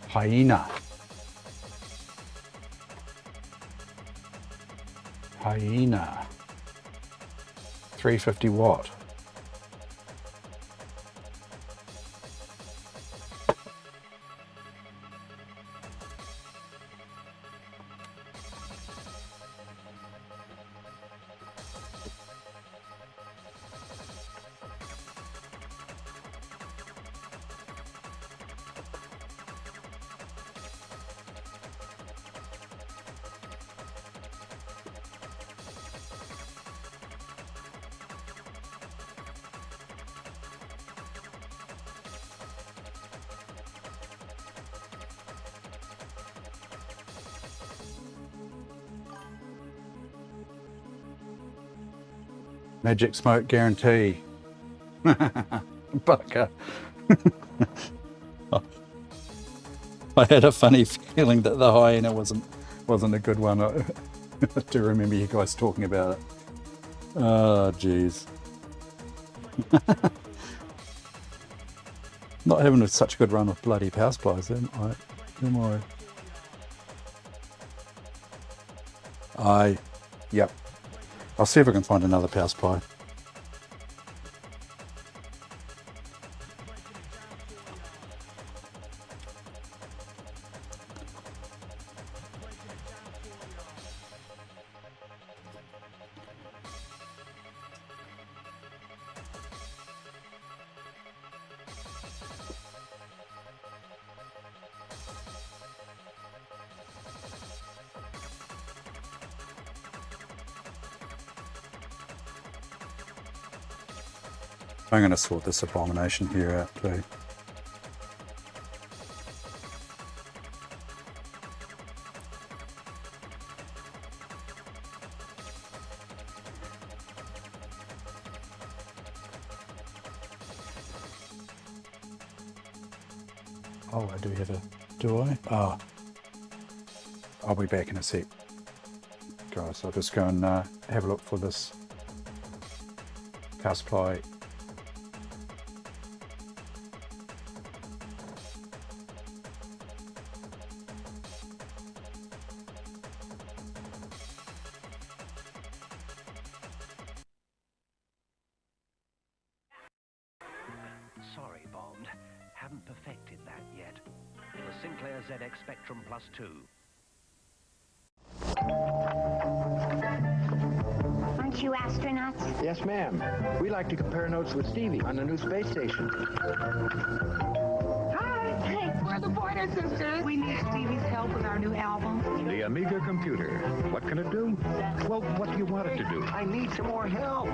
Hyena. 350 watt. Magic smoke guarantee. Bucker. I had a funny feeling that the hyena wasn't a good one. I do remember you guys talking about it. Oh, jeez. Not having such a good run with bloody power supplies, am I? Yep. I'll see if I can find another power supply. I'm going to sort this abomination here out too. Oh, I do have a... do I? Ah. I'll be back in a sec. Guys, I'll just go and have a look for this power supply. Sorry, Bond. Haven't perfected that yet. The Sinclair ZX Spectrum Plus 2. Aren't you astronauts? Yes, ma'am. We like to compare notes with Stevie on the new space station. Hi. Hey, we're the Pointer Sisters. We need Stevie's help with our new album. The Amiga computer. What can it do? Well, what do you want it to do? I need some more help.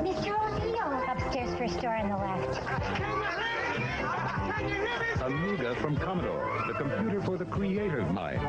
Mr. O'Neill. Upstairs first door on the left. Amiga from Commodore. The computer for the creative mind.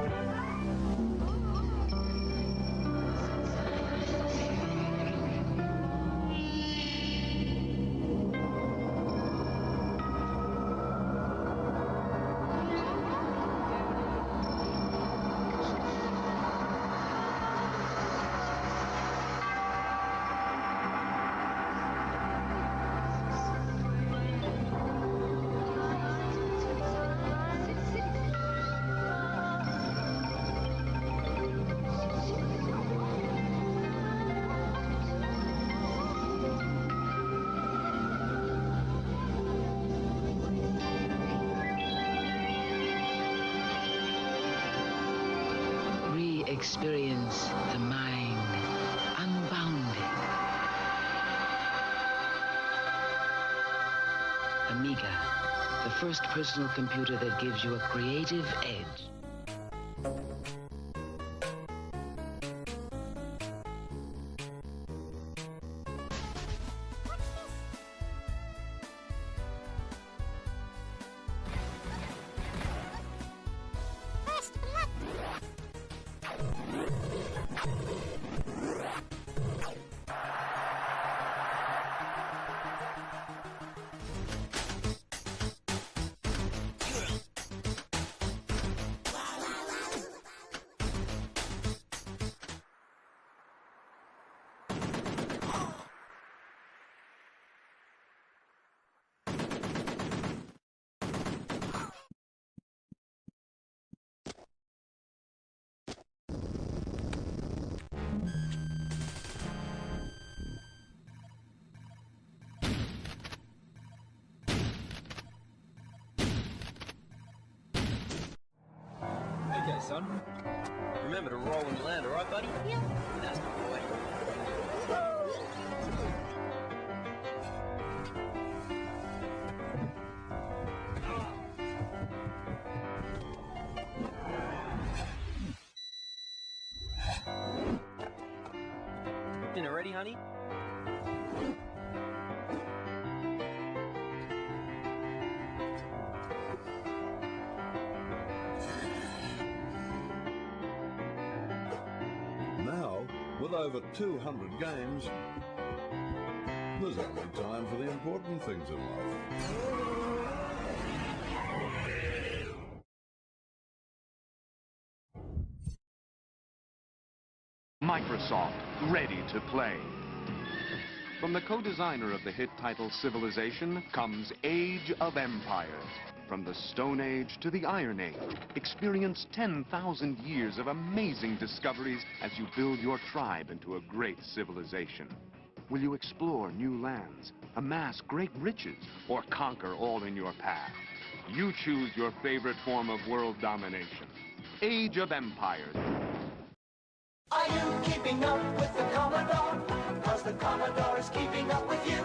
Experience the mind unbounded. Amiga, the first personal computer that gives you a creative edge. son. Remember to roll when you land, all right, buddy? Yeah. That's the boy. Dinner ready, honey? Now, with over 200 games, there's only time for the important things in life. Microsoft, ready to play. From the co-designer of the hit title Civilization comes Age of Empires. From the Stone Age to the Iron Age, experience 10,000 years of amazing discoveries as you build your tribe into a great civilization. Will you explore new lands, amass great riches, or conquer all in your path? You choose your favorite form of world domination. Age of Empires. Are you keeping up with the Commodore? Because the Commodore is keeping up with you.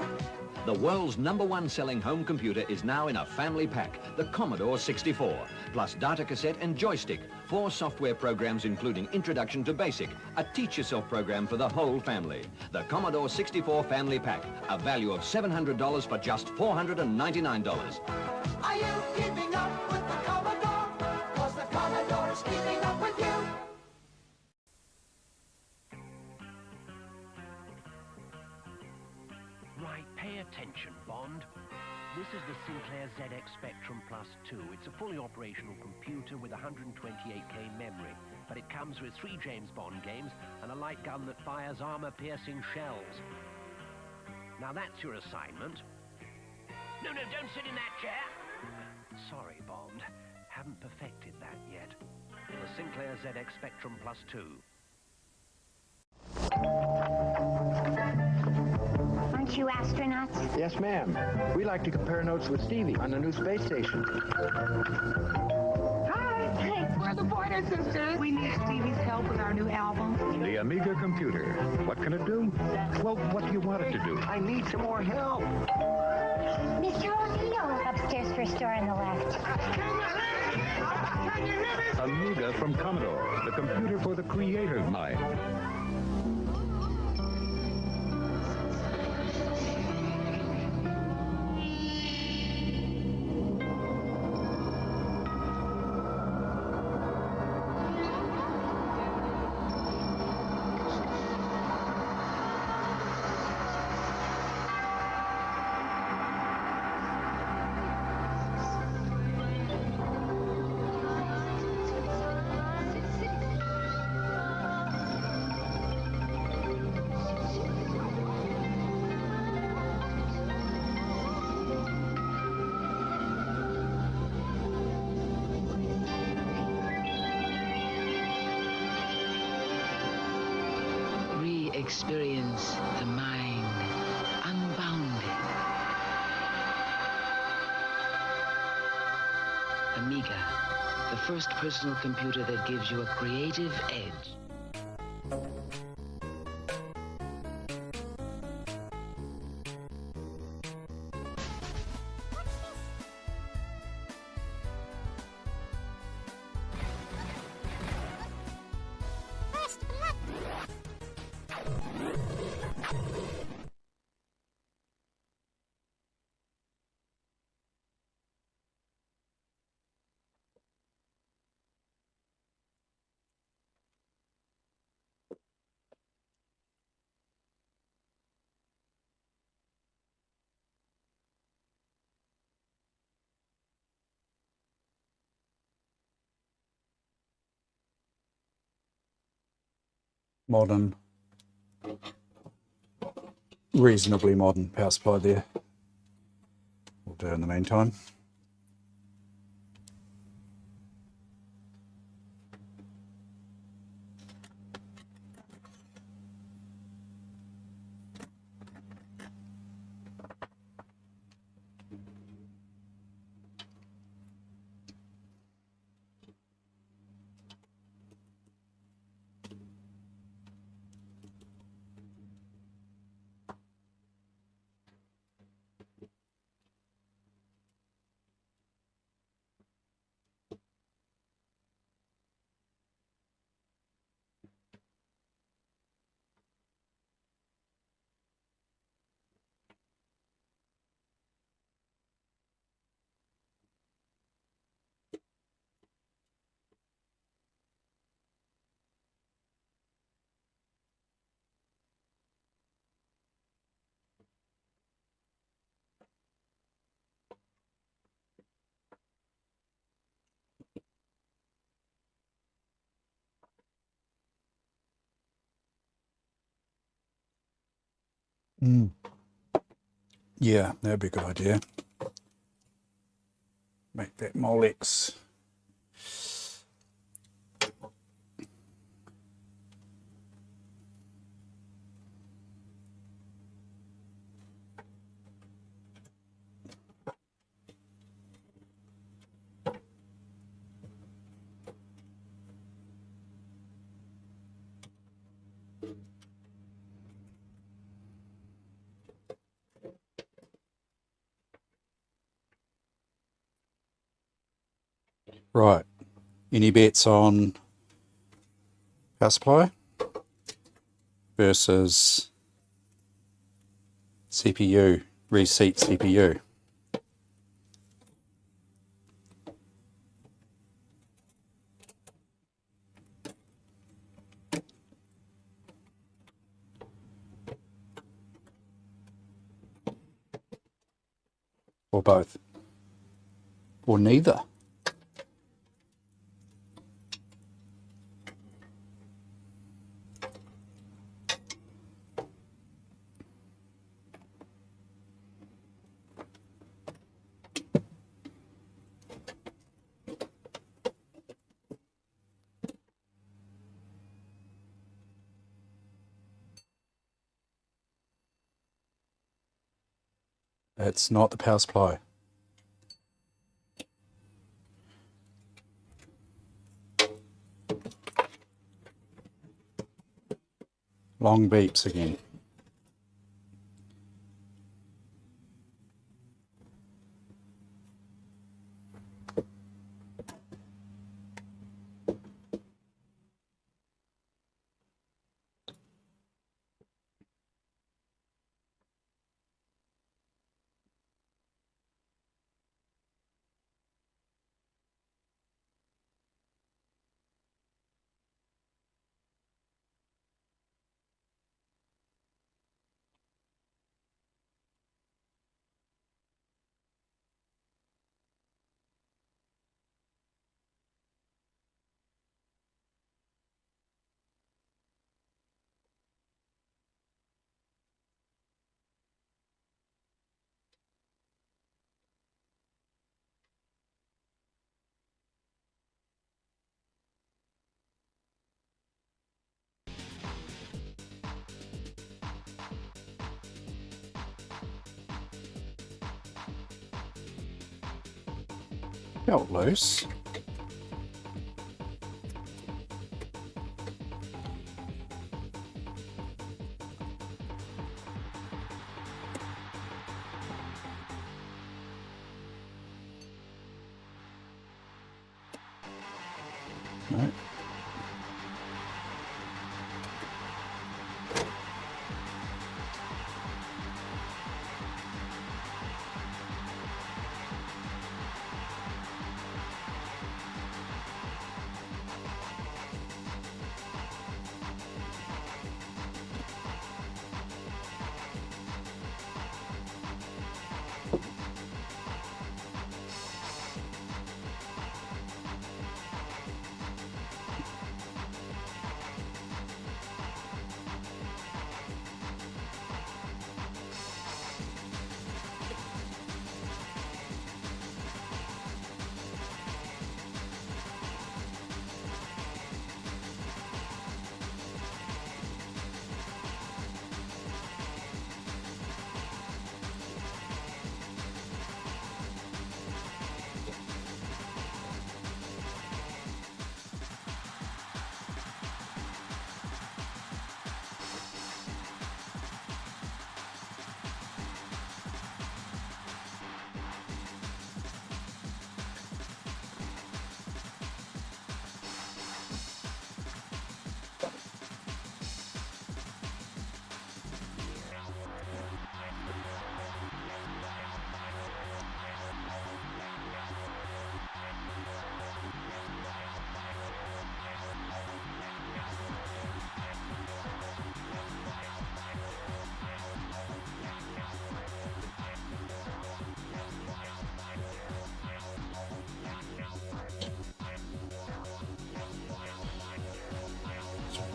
The world's #1 selling home computer is now in a family pack, the Commodore 64, plus data cassette and joystick, 4 software programs including Introduction to Basic, a teach-yourself program for the whole family. The Commodore 64 Family Pack, a value of $700 for just $499. Are you keeping up with the Commodore? Because the Commodore is keeping up with you. Right, pay attention, Bond. This is the Sinclair ZX Spectrum Plus 2. It's a fully operational computer with 128K memory, but it comes with 3 James Bond games and a light gun that fires armor-piercing shells. Now that's your assignment. No, don't sit in that chair. Sorry, Bond. Haven't perfected that yet. The Sinclair ZX Spectrum Plus 2. Aren't you astronauts? Yes, ma'am. We like to compare notes with Stevie on the new space station. Hi, we're the Pointer Sisters. We need Stevie's help with our new album. The Amiga computer. What can it do? Well, what do you want it to do? I need some more help. Mr. O'Neill, upstairs for a store on the left. Amiga from Commodore, the computer for the creative mind. Experience the mind unbounded. Amiga, the first personal computer that gives you a creative edge. Modern, reasonably modern power supply there. We'll do in the meantime. Yeah, that'd be a good idea. Make that Molex. Right. Any bets on power supply versus CPU, reseat CPU? Or both? Or neither? It's not the power supply. Long beeps again. Felt loose. No.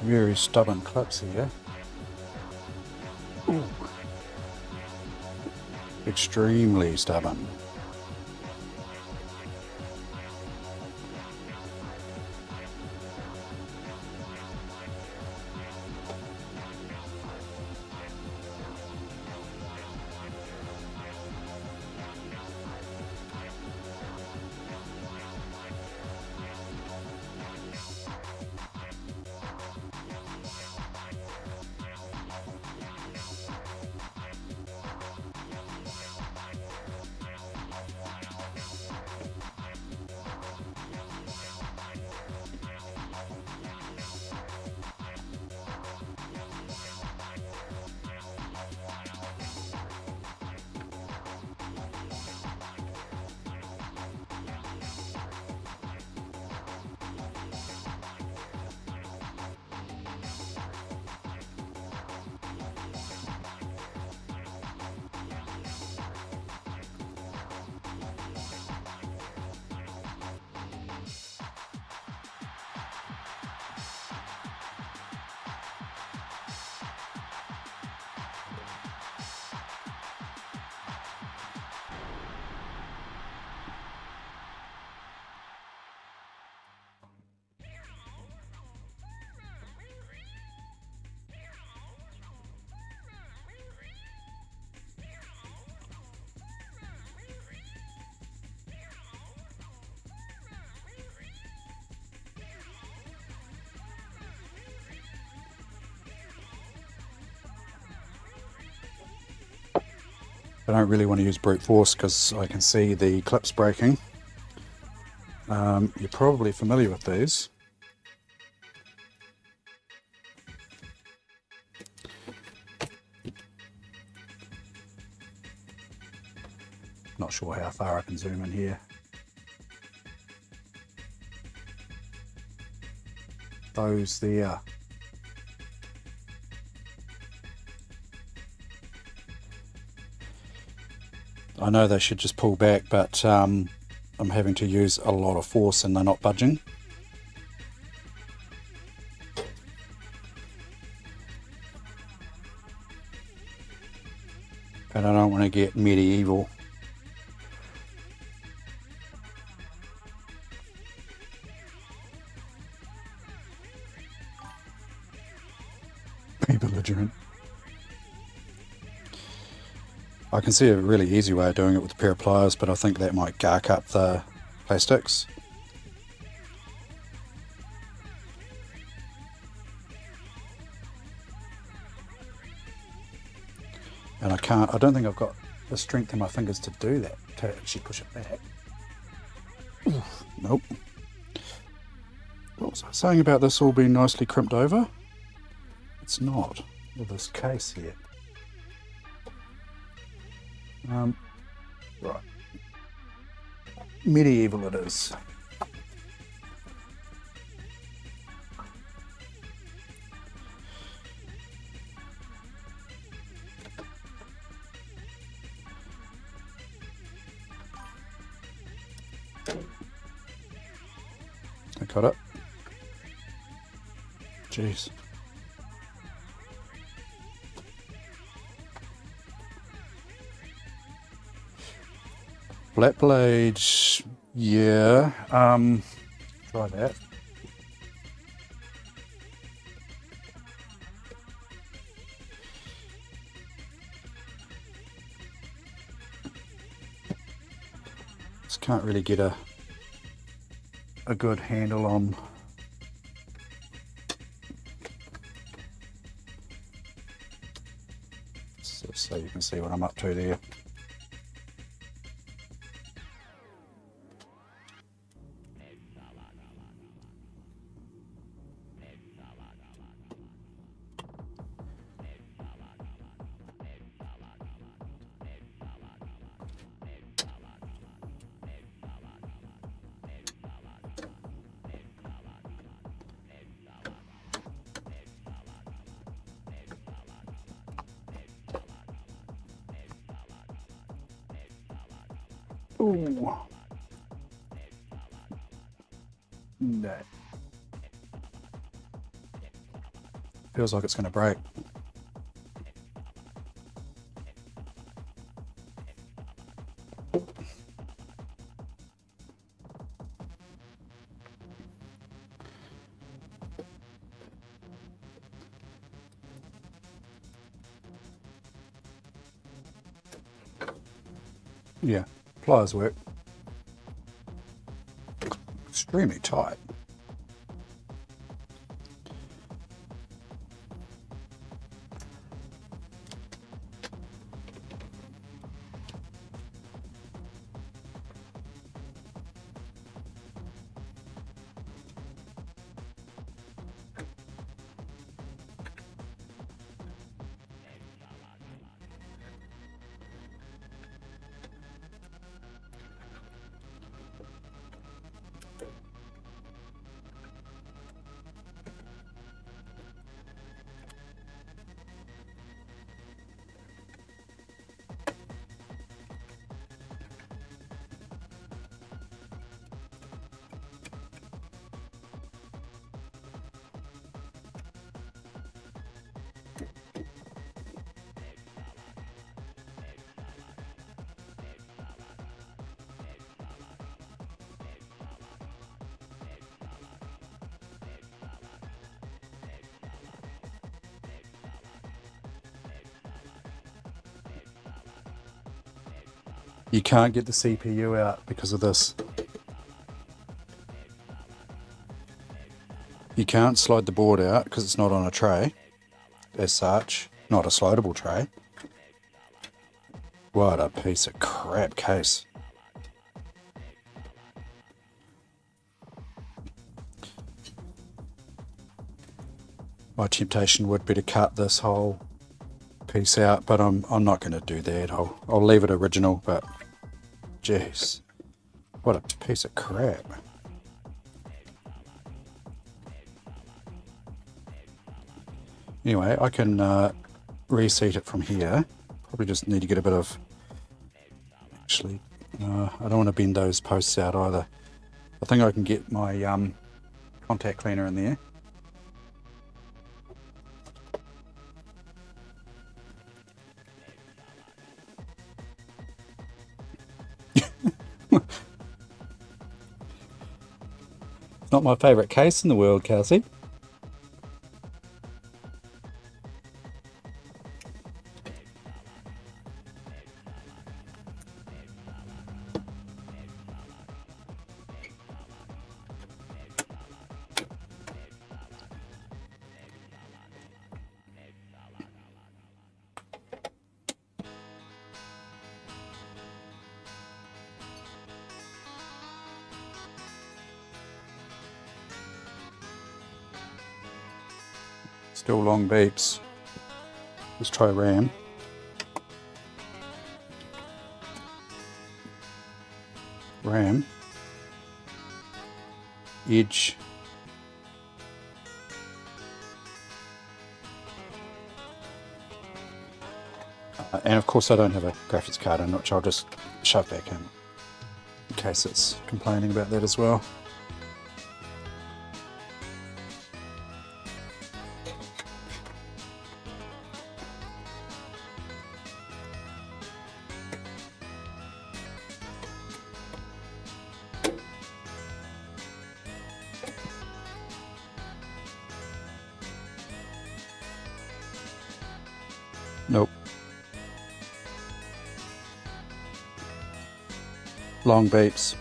Very stubborn clips here. Ooh. Extremely stubborn. I don't really want to use brute force because I can see the clips breaking. You're probably familiar with these. Not sure how far I can zoom in here. Those there. I know they should just pull back, but I'm having to use a lot of force and they're not budging. And I don't want to get medieval. Be belligerent. I can see a really easy way of doing it with a pair of pliers, but I think that might gark up the plastics. And I don't think I've got the strength in my fingers to do that, to actually push it back. Oof, nope. What was I saying about this all being nicely crimped over? It's not, with this case here. Right. Medieval it is. I got it. Jeez. Flat blades, yeah. Try that. Just can't really get a good handle on so you can see what I'm up to there. Ooh. No. Feels like it's going to break. Yeah, pliers work. Extremely tight. You can't get the CPU out because of this. You can't slide the board out because it's not on a tray as such, not a slidable tray. What a piece of crap case. My temptation would be to cut this whole piece out, but I'm not going to do that. I'll leave it original, but jeez, what a piece of crap. Anyway, I can reseat it from here. Probably just need to get a bit of, actually, I don't want to bend those posts out either. I think I can get my contact cleaner in there. Not my favourite case in the world, Kelsey. Still long beeps. Let's try RAM. RAM. Edge. And of course I don't have a graphics card in, which I'll just shove back in case it's complaining about that as well. Nope. Long beeps.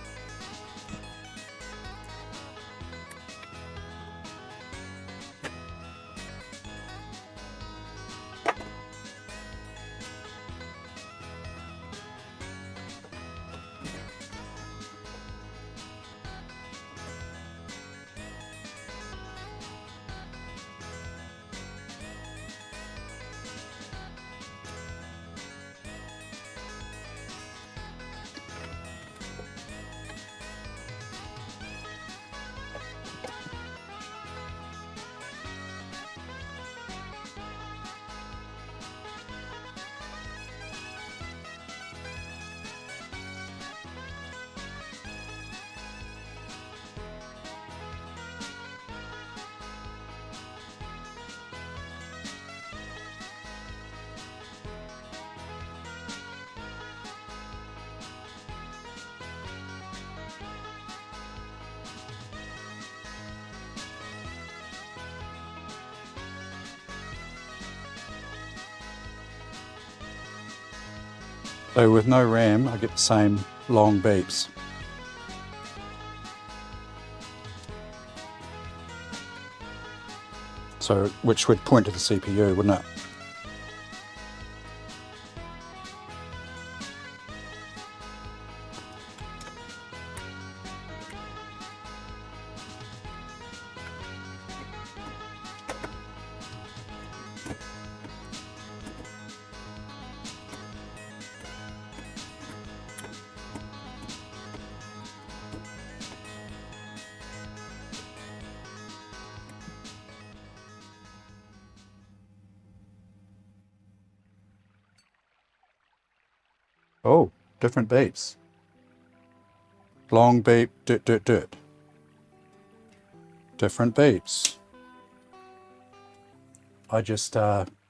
So with no RAM, I get the same long beeps. So, which would point to the CPU, wouldn't it? Oh, different beeps. Long beep, dirt, dirt, dirt. Different beeps. I just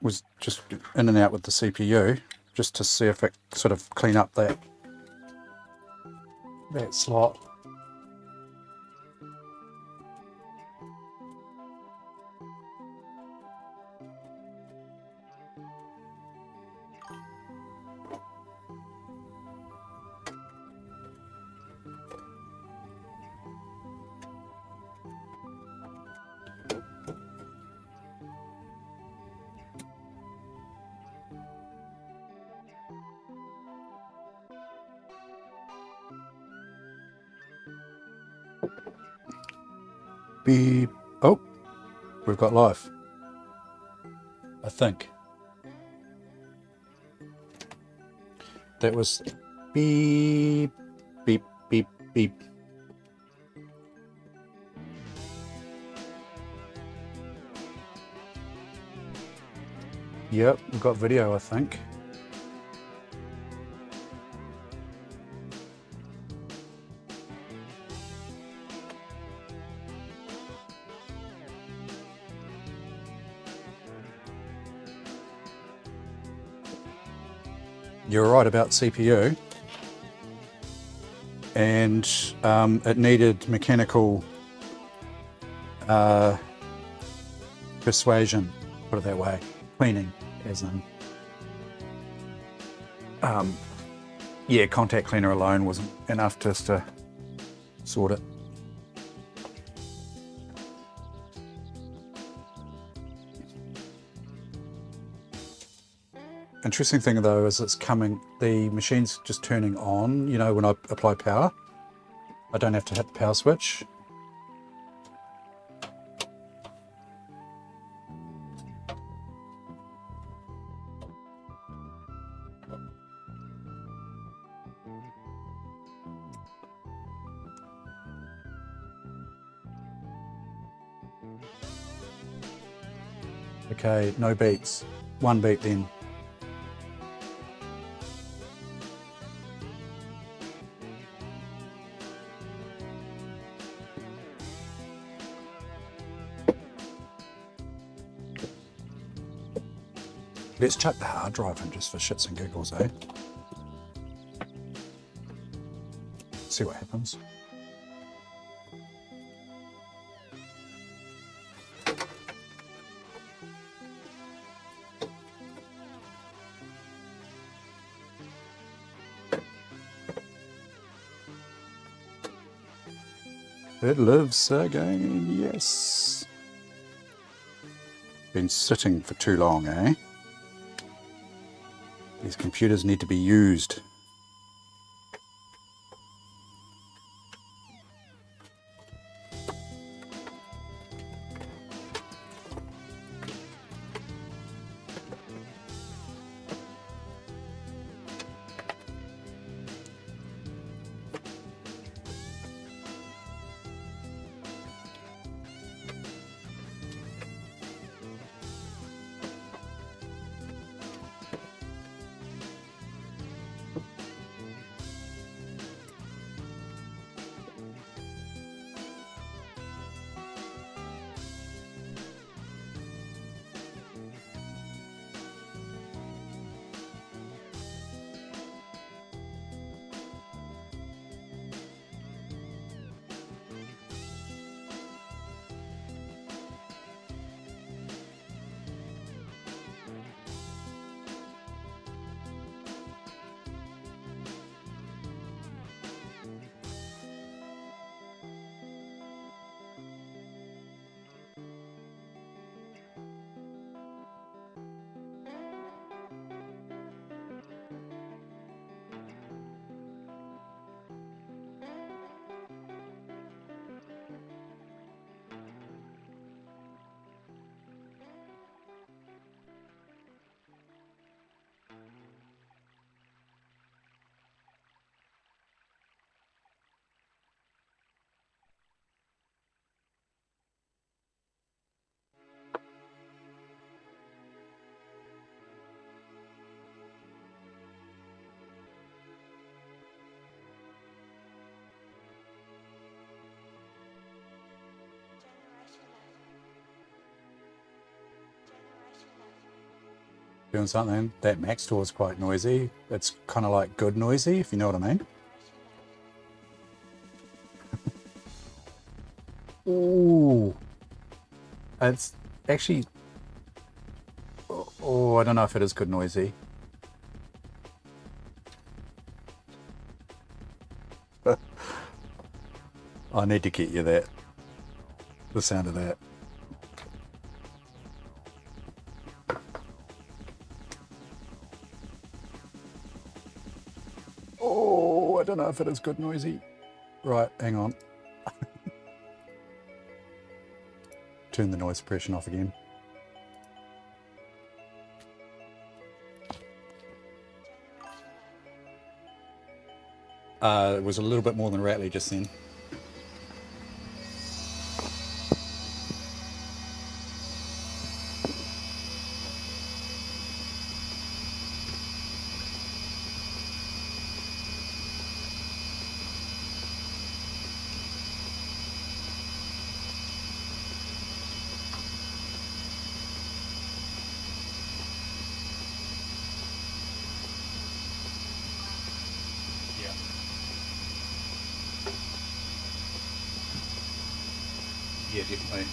was just in and out with the CPU just to see if it sort of clean up that slot. Beep. Oh, we've got life. I think. That was beep, beep, beep, beep. Yep, we've got video, I think. You're right about CPU, and it needed mechanical persuasion, put it that way, cleaning, as in, yeah, contact cleaner alone wasn't enough just to sort it. Interesting thing though is it's coming, the machine's just turning on, you know, when I apply power. I don't have to hit the power switch. Okay, no beeps. One beep then. Let's chuck the hard drive in just for shits and giggles, eh? See what happens. It lives again, yes. Been sitting for too long, eh? These computers need to be used. doing something. That Max tour is quite noisy. It's kind of like good noisy, if you know what I mean. Ooh. It's actually... Oh, I don't know if it is good noisy. I need to get you that. The sound of that. Oh, I don't know if it is good noisy. Right, hang on. Turn the noise suppression off again. It was a little bit more than rattly just then. Yeah, definitely.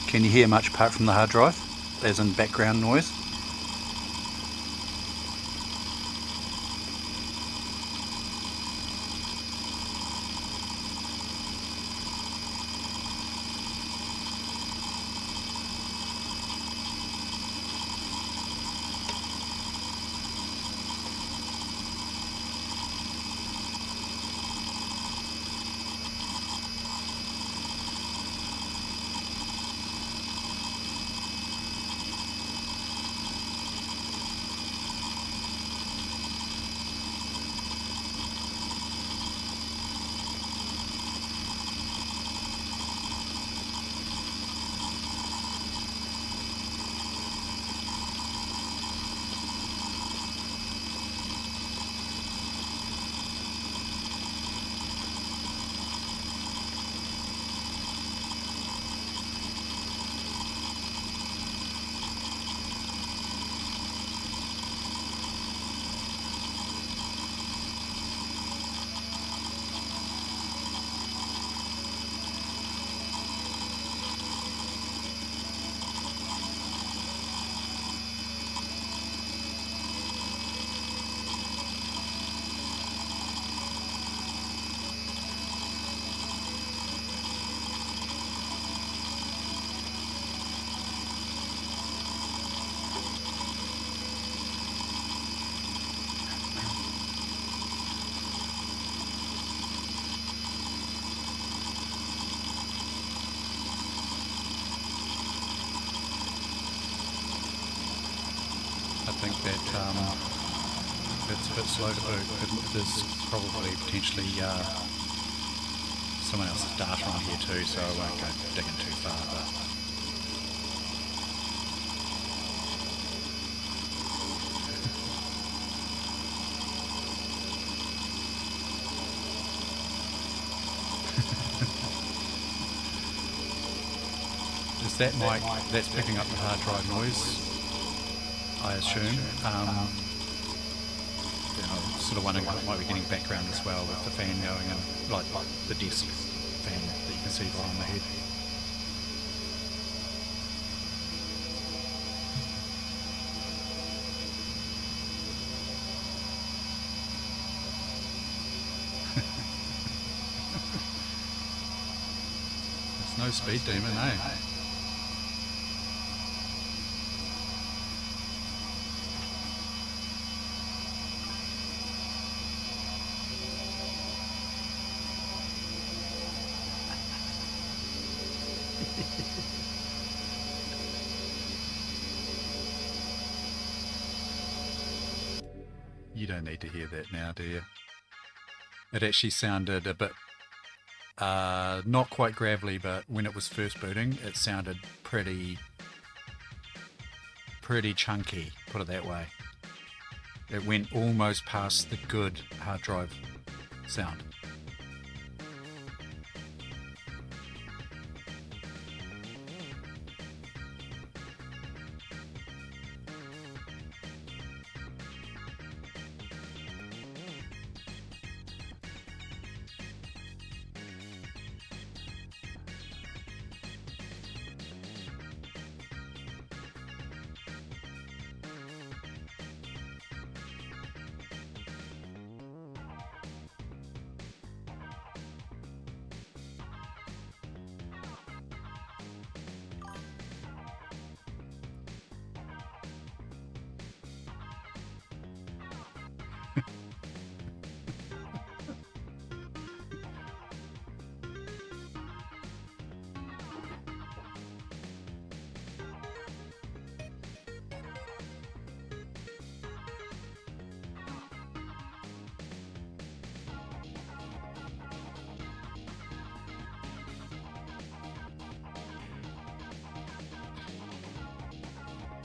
Can you hear much apart from the hard drive, as in background noise? it's a bit slow to boot. There's probably potentially someone else's data on here too, so I won't go digging too far. But is that mic that's picking up the hard drive noise, I assume. Sort of wondering if it might be getting background as well with the fan going and like the desk fan that you can see behind my head. There's no speed demon, eh? You don't need to hear that now, do you? It actually sounded a bit, not quite gravelly, but when it was first booting, it sounded pretty chunky, put it that way. It went almost past the good hard drive sound.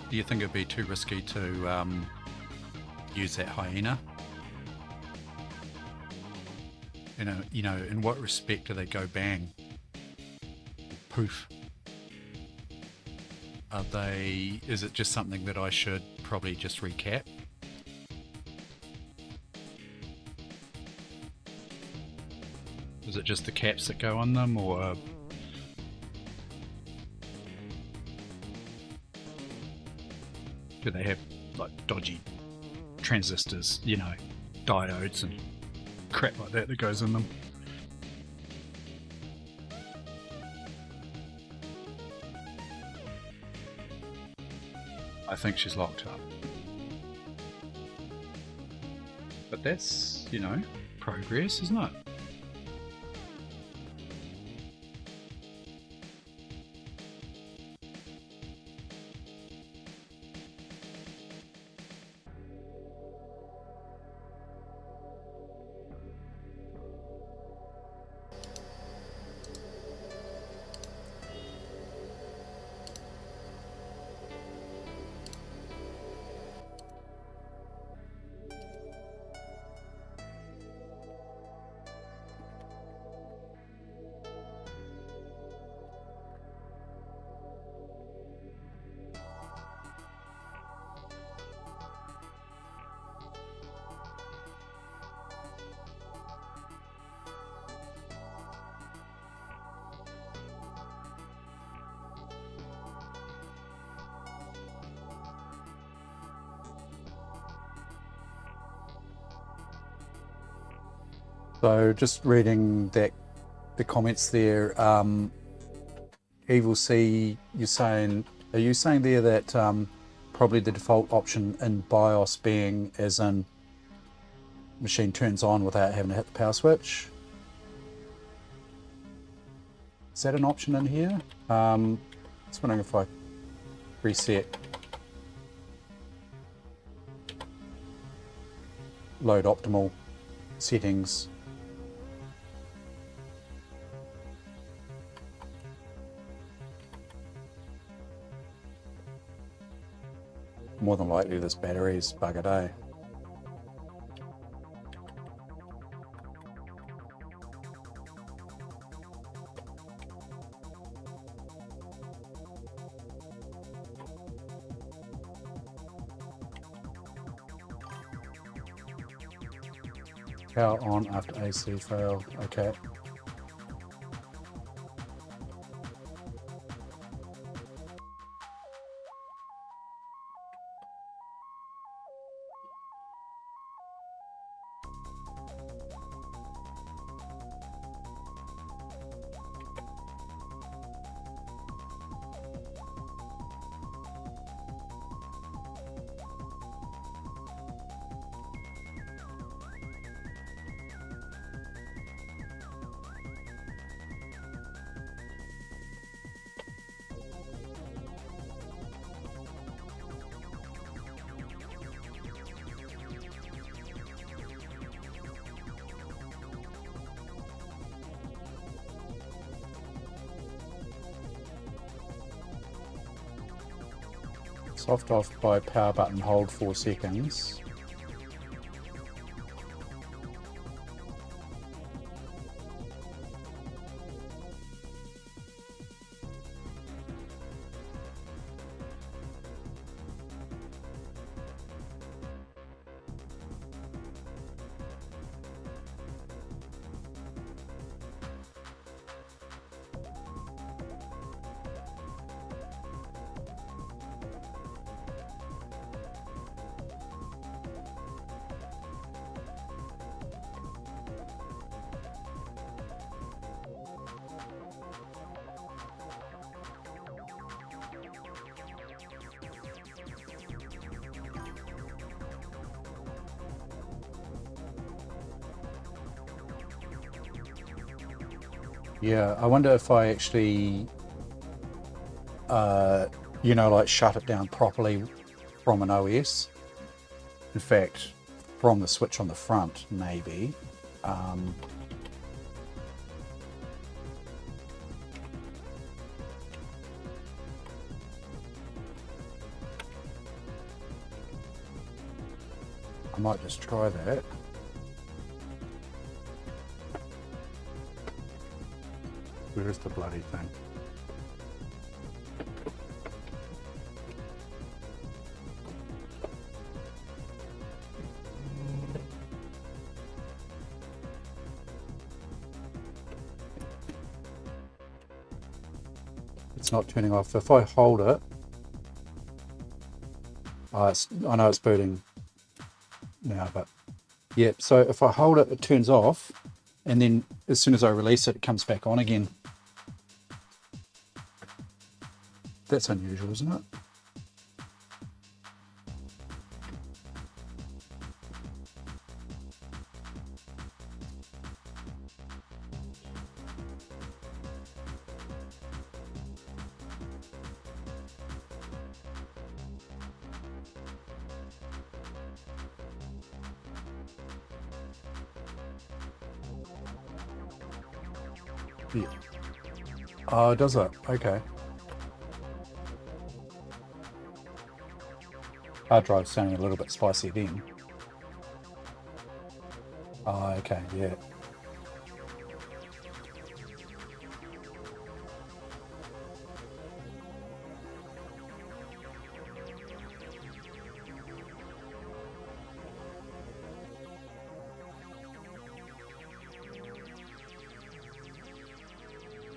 Do you think it'd be too risky to use that hyena? You know, in what respect do they go bang? Poof. Are they? Is it just something that I should probably just recap? Is it just the caps that go on them, or? Do they have like dodgy transistors, you know, diodes and crap like that goes in them? I think she's locked up. But that's, you know, progress, isn't it? So just reading that, the comments there, Evil C, are you saying there that probably the default option in BIOS being as in machine turns on without having to hit the power switch? Is that an option in here? Just wondering if I reset. load optimal settings. More than likely this battery's buggered, eh? Power on after AC fail. Okay. Soft off by power button, hold 4 seconds. Yeah, I wonder if I actually, you know, like shut it down properly from an OS. In fact, from the switch on the front, maybe. I might just try that. Where's the bloody thing? It's not turning off. If I hold it, I know it's booting now, but yeah, so if I hold it, it turns off, and then as soon as I release it, it comes back on again. That's unusual, isn't it? Yeah. Oh, does it? Okay. Hard drive sounding a little bit spicy then. Oh, okay, yeah.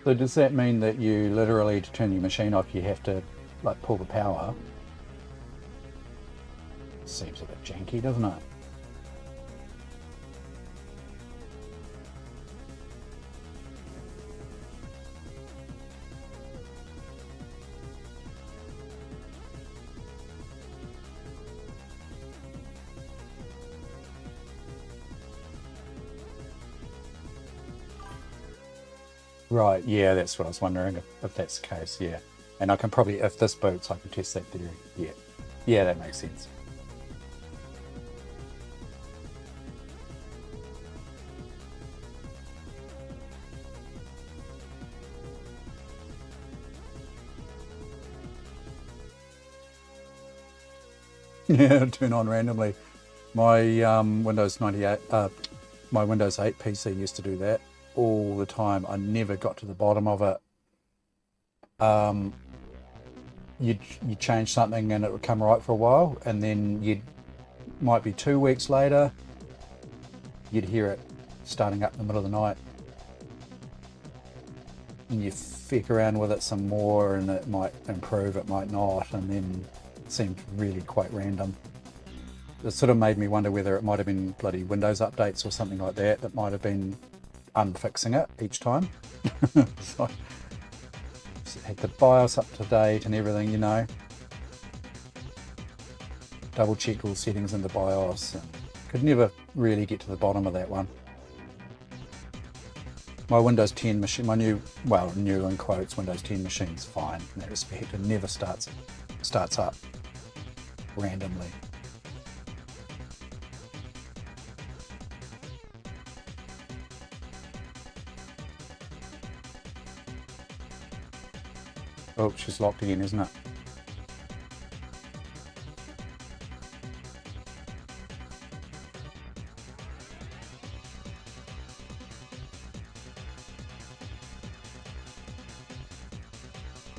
So does that mean that you literally, to turn your machine off, you have to like pull the power? Seems a bit janky, doesn't it? Right, yeah, that's what I was wondering, if that's the case, yeah. And I can probably, if this boots, I can test that theory, yeah. Yeah, that makes sense. Yeah, turn on randomly. My Windows 98, my Windows 8 PC used to do that all the time. I never got to the bottom of it. You change something and it would come right for a while, and then might be 2 weeks later, you'd hear it starting up in the middle of the night. And you feck around with it some more and it might improve, it might not, and then it seemed really quite random. It sort of made me wonder whether it might have been bloody Windows updates or something like that that might have been unfixing it each time. So, had the BIOS up to date and everything, you know. Double checked all settings in the BIOS. Could never really get to the bottom of that one. My Windows 10 machine, my new in quotes, Windows 10 machine's fine in that respect. It never starts up randomly. Oh, she's locked again, isn't it?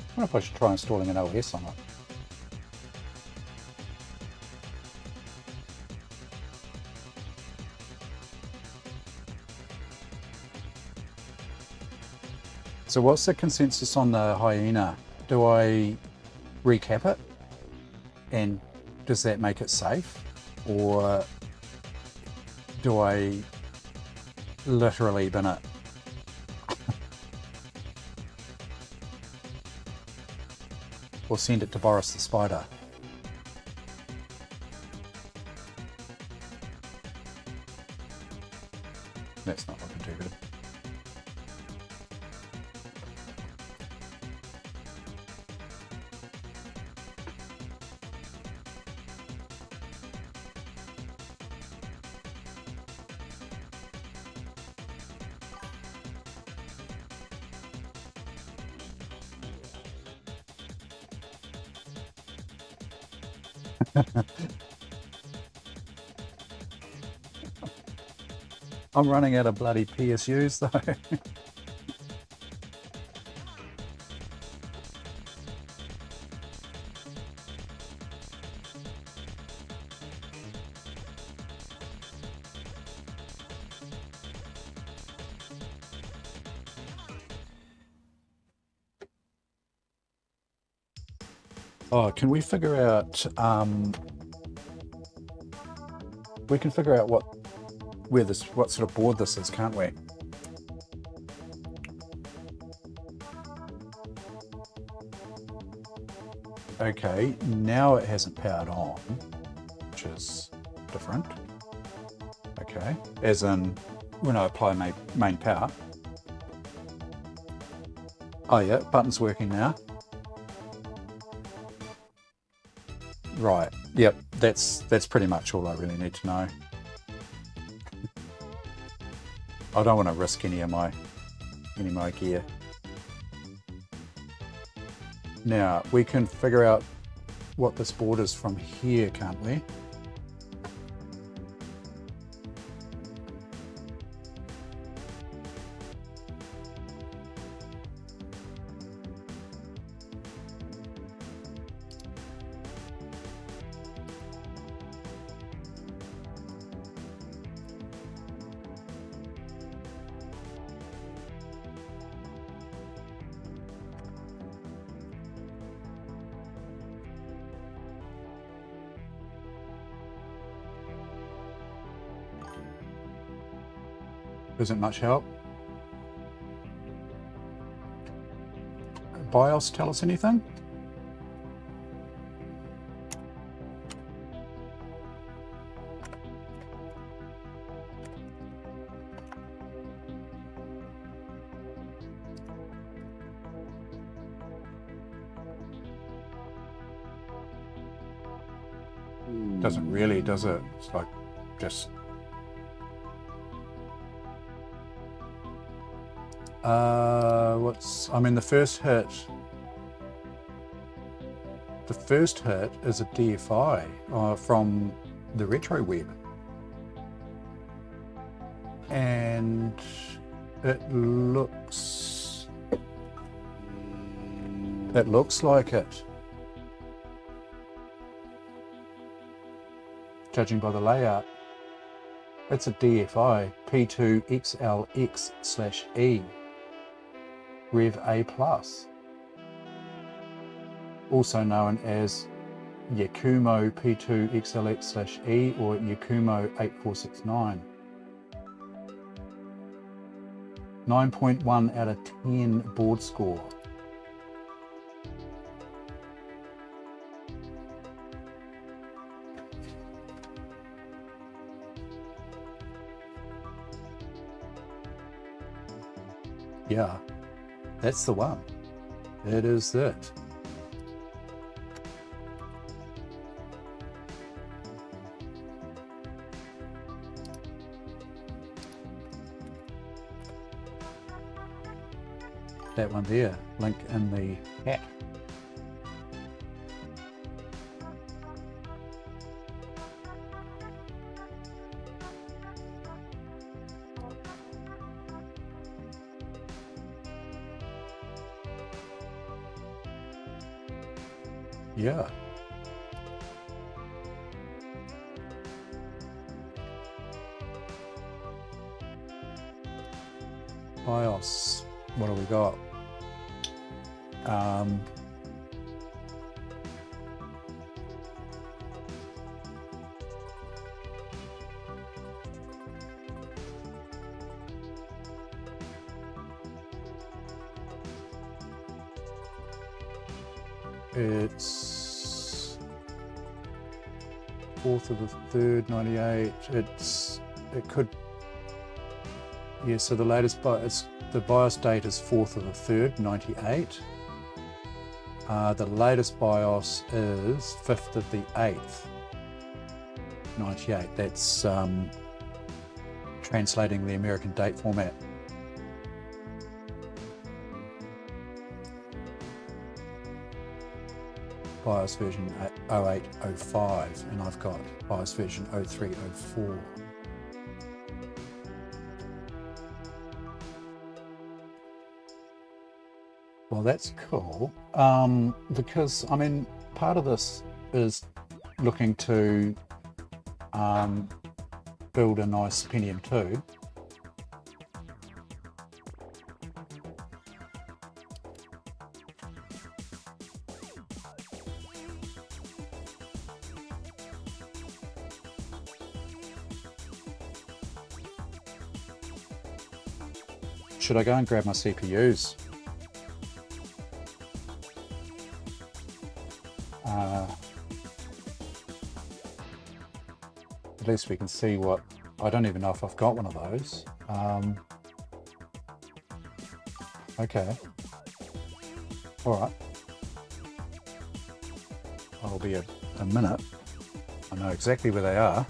I wonder if I should try installing an OS on it. So what's the consensus on the Hyena? Do I recap it? And does that make it safe? Or do I literally bin it? Or send it to Boris the Spider? That's not looking too good. I'm running out of bloody PSUs though. Oh, can we figure out, we can figure out what sort of board this is, can't we? Okay, now it hasn't powered on, which is different. Okay, as in when I apply main power. Oh yeah, button's working now. Right, yep, that's pretty much all I really need to know. I don't want to risk any of my gear. Now, we can figure out what this board is from here, can't we? Isn't much help. BIOS tell us anything? Doesn't really, does it? It's like just I mean, the first hit the first hit is a DFI from the retro web, and it looks like it, judging by the layout. It's a DFI P2XLX/E Rev A+, also known as Yakumo P2XLX/E or Yakumo 8469. 9.1 out of 10 board score. Yeah, that's the one. It is it. That one there, link in the hat. Yeah. BIOS. What do we got? It's 4th of the 3rd, 98. It could, yeah, so the latest the BIOS date is 4th of the 3rd, 98. The latest BIOS is 5th of the 8th, 98. That's translating the American date format. BIOS version 0805, and I've got BIOS version 0304. Well, that's cool, because I mean, part of this is looking to build a nice Pentium 2. Should I go and grab my CPUs? At least we can see what, I don't even know if I've got one of those. Okay. All right. I'll be a minute. I know exactly where they are.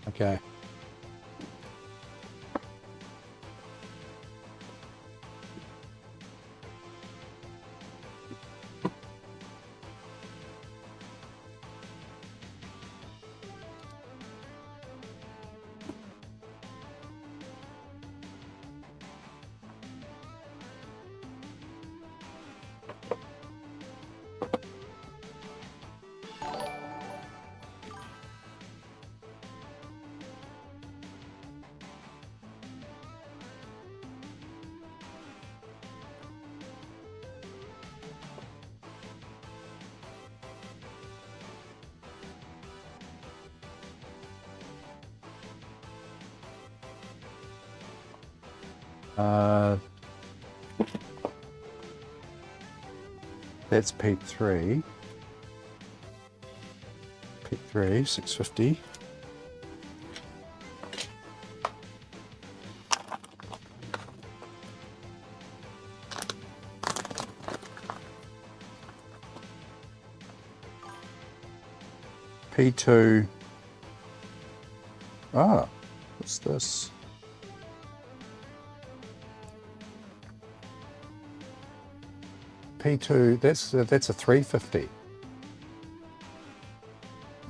Okay. That's P3. P3, 650. P2. Ah, what's this? P2, that's a 350.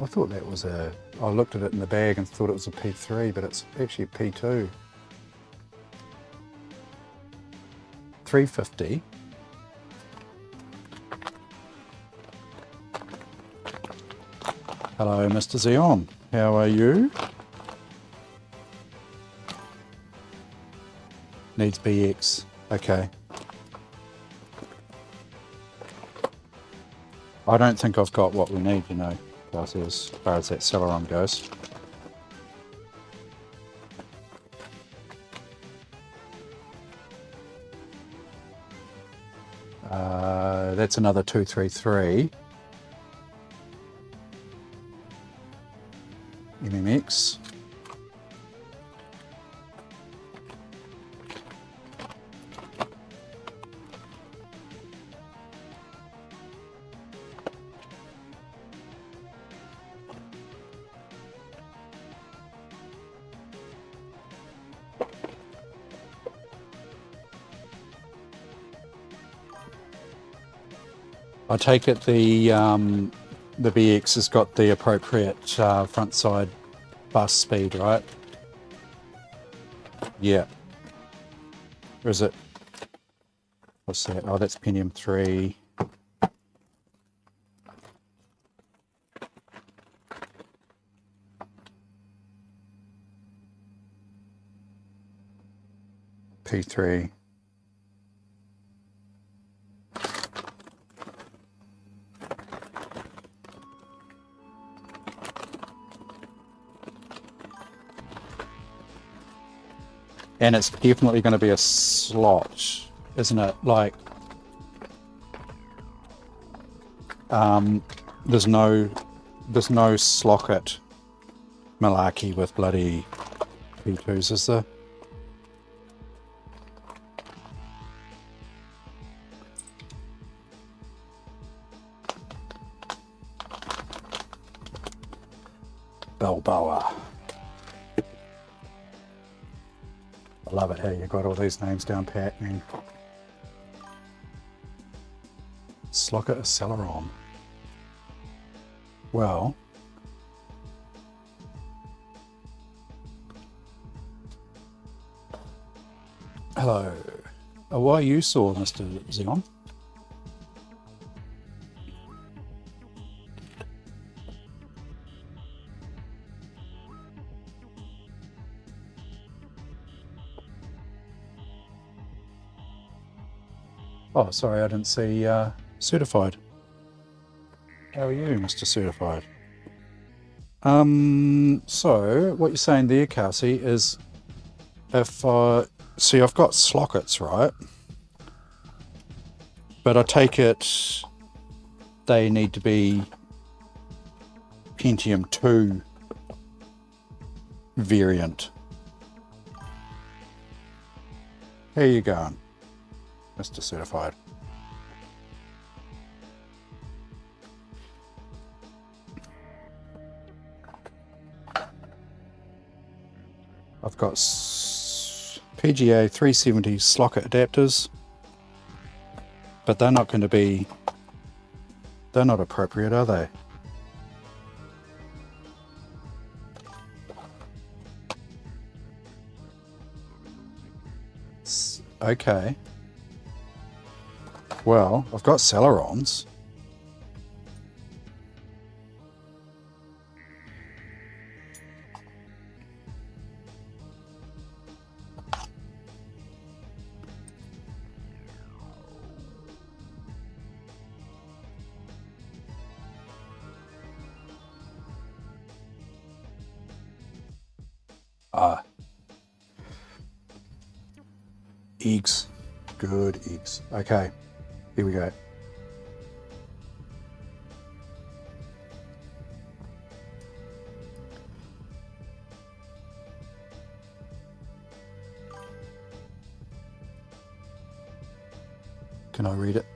I thought that was I looked at it in the bag and thought it was a P3, but it's actually a P2. 350. Hello, Mr. Xeon. How are you? Needs BX. Okay. I don't think I've got what we need, you know, as far as that Celeron goes. That's another 233. MMX. I take it the BX has got the appropriate front side bus speed, right? Yeah. Or is it? What's that? Oh, that's Pentium 3. P3. And it's definitely going to be a slot, isn't it? Like, there's no slocket malarkey with bloody P2s, is there? Balboa. I love it how you got all these names down pat, man. Slocket Acceleron. Well, hello. Why you saw, Mr. Xeon? Oh, sorry, I didn't see Certified. How are you, Mr. Certified? So, what you're saying there, Cassie, is if see, I've got slockets, right? But I take it they need to be Pentium 2 variant. How you going, Mr. Certified? I've got PGA 370 slocket adapters, but they're not going to be, they're not appropriate, are they? Okay. Well, I've got Celerons. Eggs. Good eggs. Okay, here we go. Can I read it?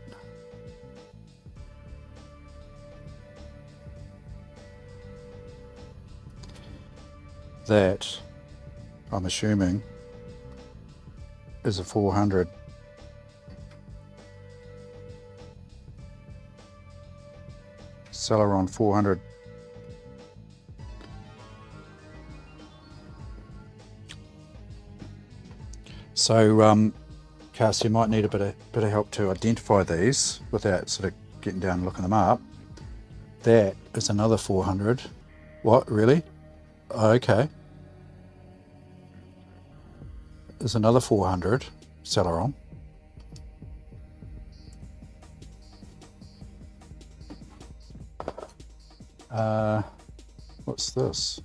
That, I'm assuming, is a 400. Celeron 400. So, Cass, you might need a bit of help to identify these without sort of getting down and looking them up. That is another 400. What, really? Oh, okay. There's another 400 Celeron. What's this?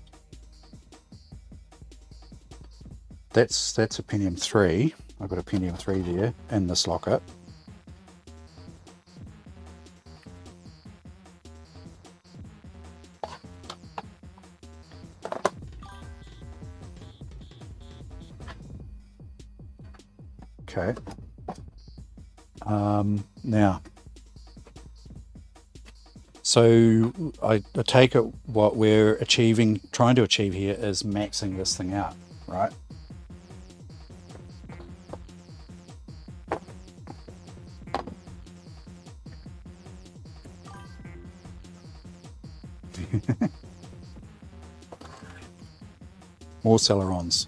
That's a Pentium 3. I've got a Pentium 3 there in this locket. Okay. Now, so I take it what we're trying to achieve here is maxing this thing out, right? More Celerons.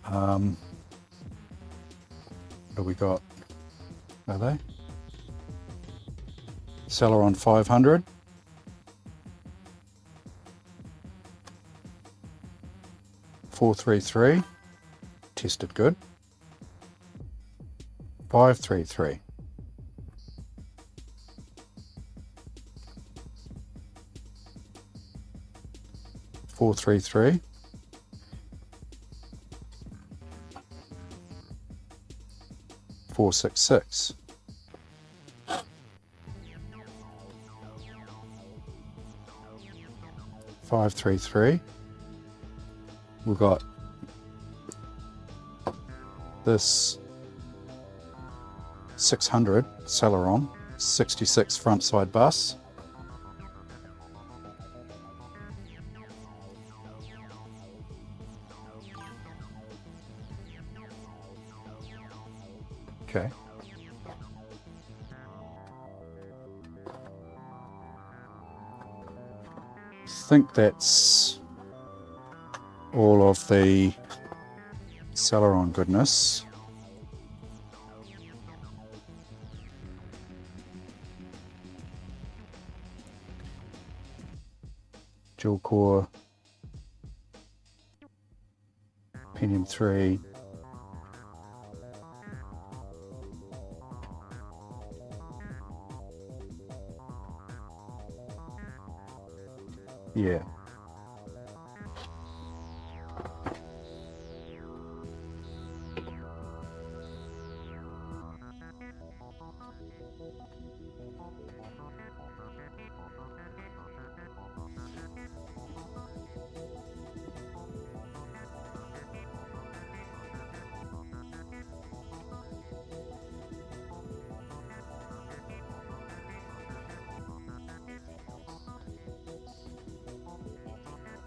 What do we got? Are they? Celeron 500. .433. Tested good. 533. .433. 466. 533. We've got this 600 Celeron 66 front side bus. Okay. I think that's all of the Celeron goodness. Dual core, Pentium 3. Yeah.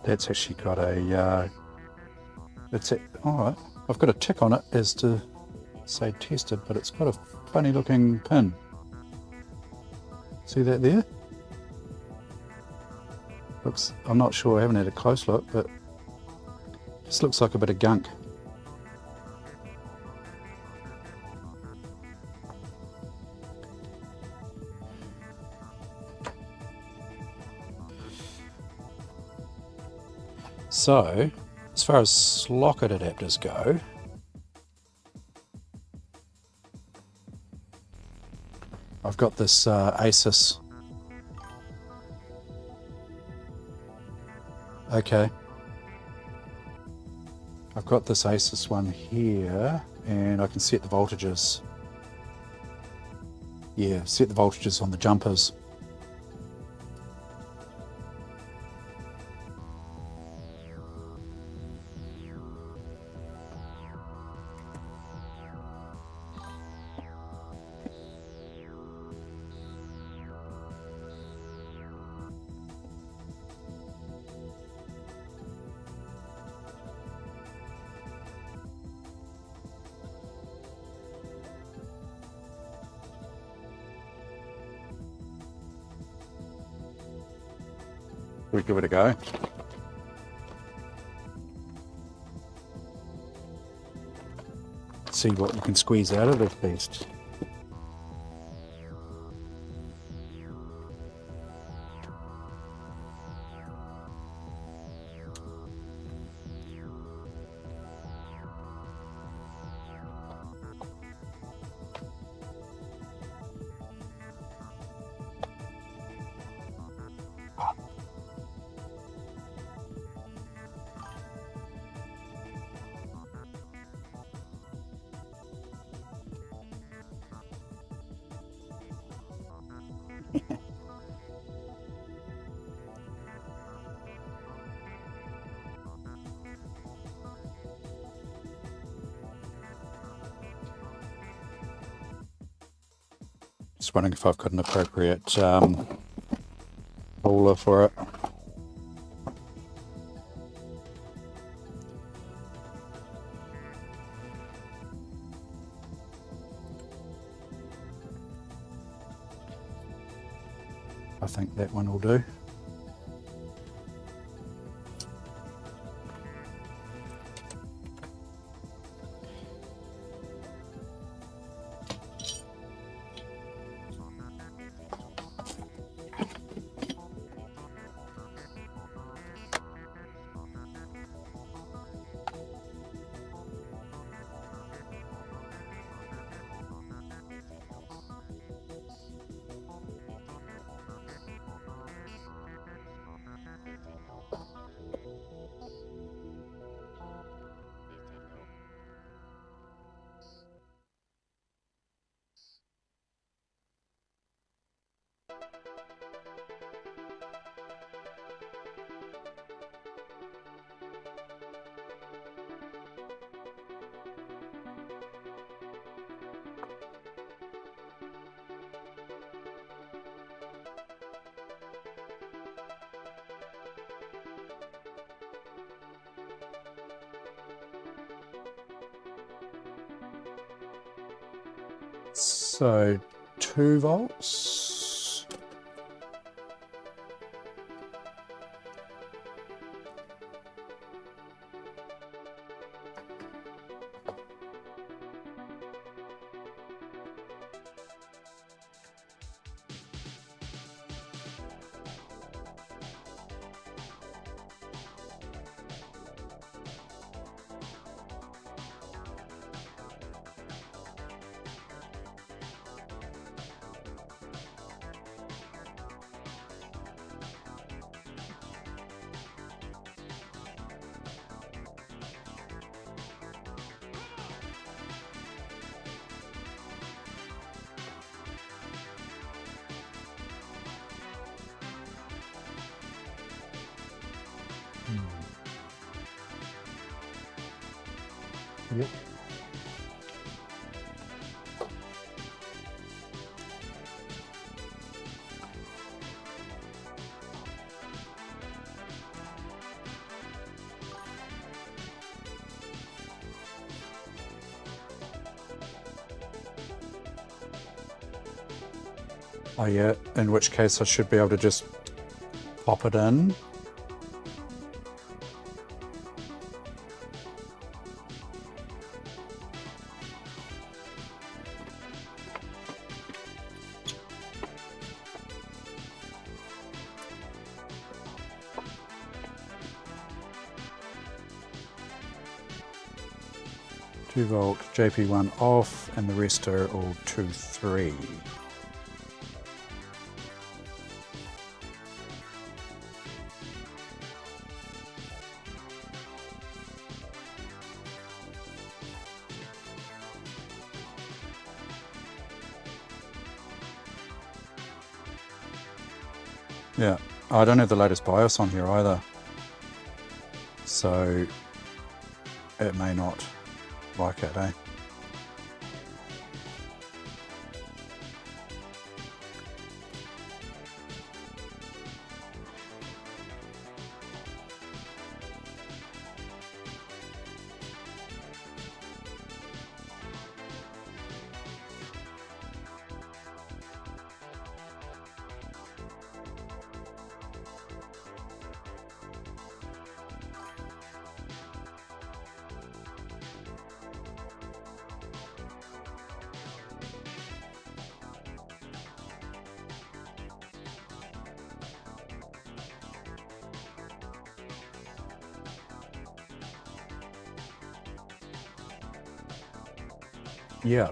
That's actually got a It's it. All right. I've got a tick on it as to say tested, but it's got a funny looking pin. See that there? Looks, I'm not sure, I haven't had a close look, but just looks like a bit of gunk. So, as far as slocket adapters go, I've got this Asus. Okay. I've got this Asus one here, and I can set the voltages. Yeah, set the voltages on the jumpers. We give it a go. See what you can squeeze out of this beast. Just wondering if I've got an appropriate holder for it. I think that one will do. So 2 volts. Yep. Oh yeah, in which case I should be able to just pop it in. Volt JP1 off, and the rest are all 2-3. Yeah, I don't have the latest BIOS on here either, so it may not like it, eh? Yeah.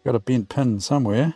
Got a bent pin somewhere.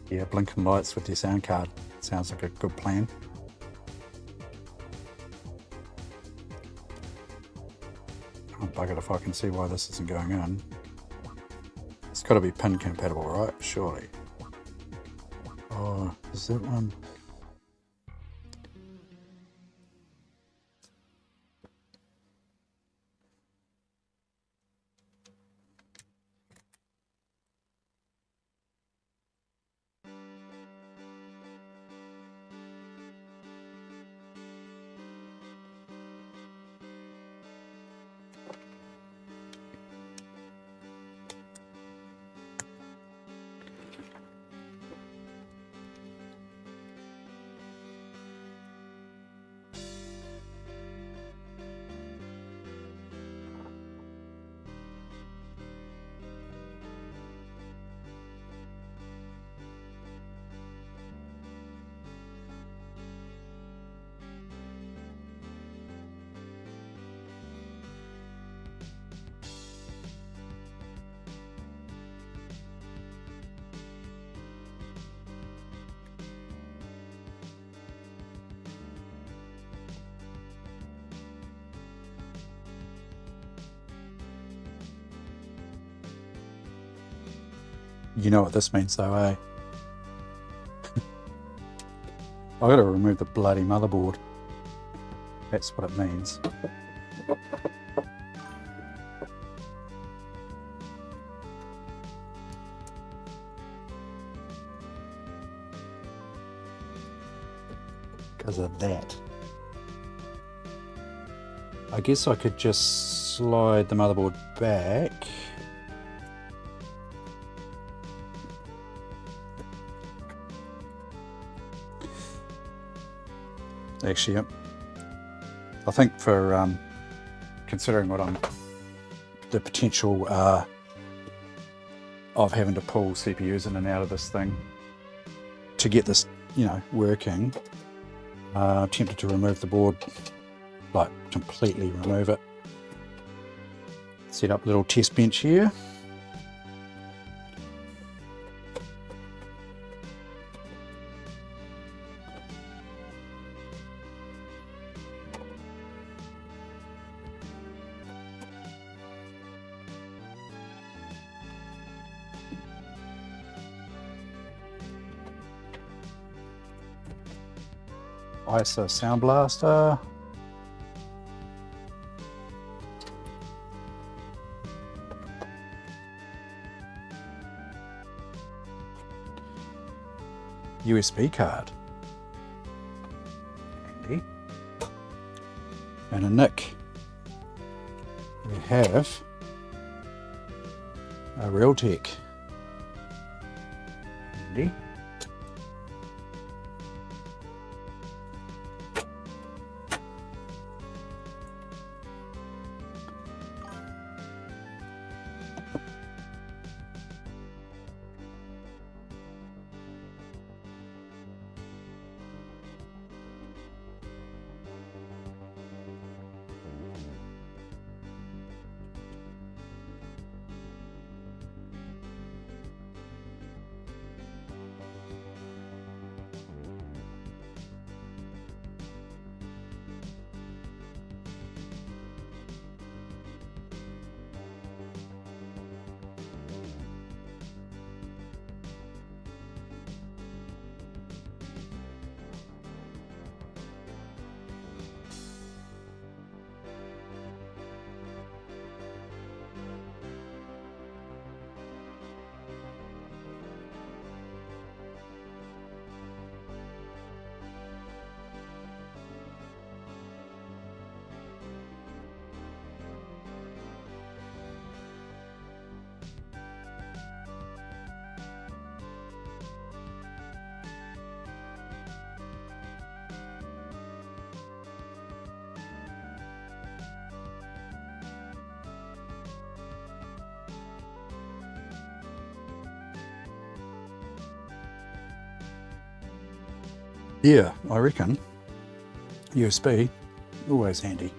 Yeah, blinking lights with your sound card. Sounds like a good plan. if I can see why this isn't going in. It's got to be pin compatible, right? Surely. Oh, is that one? You know what this means though, eh? I gotta remove the bloody motherboard. That's what it means. Because of that. I guess I could just slide the motherboard back. Actually, yep. I think for considering what the potential of having to pull CPUs in and out of this thing to get this, you know, working, I'm tempted to remove the board, like completely remove it. Set up a little test bench here. ISO Sound Blaster. USB card. Handy. And a NIC. We have a Realtek. Handy. Yeah, I reckon USB, always handy.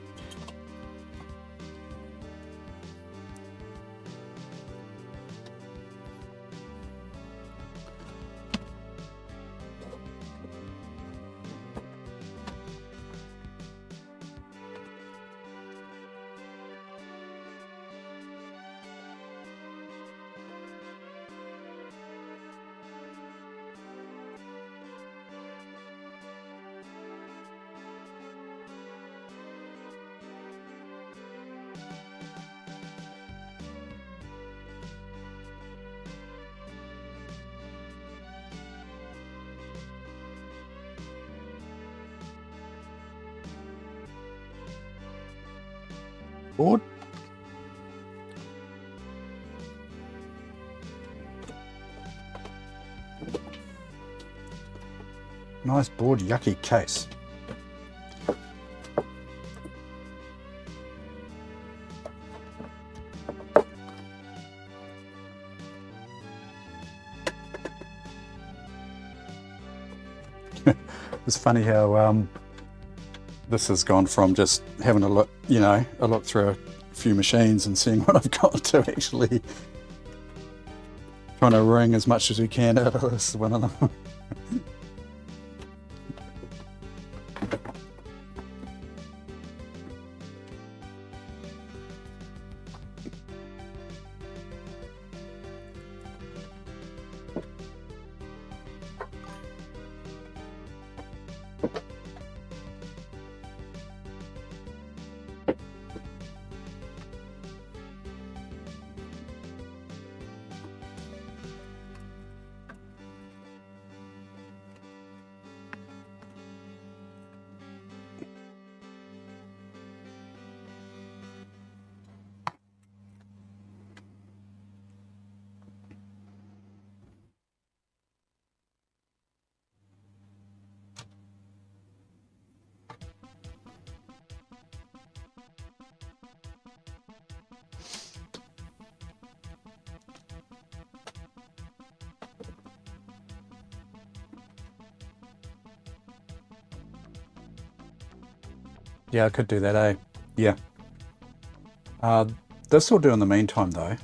board. Nice board, yucky case. It's funny how this has gone from just having a look, you know, a look through a few machines and seeing what I've got to actually trying to wring as much as we can out of this one of them. Yeah, I could do that, eh? Yeah. This will do in the meantime, though.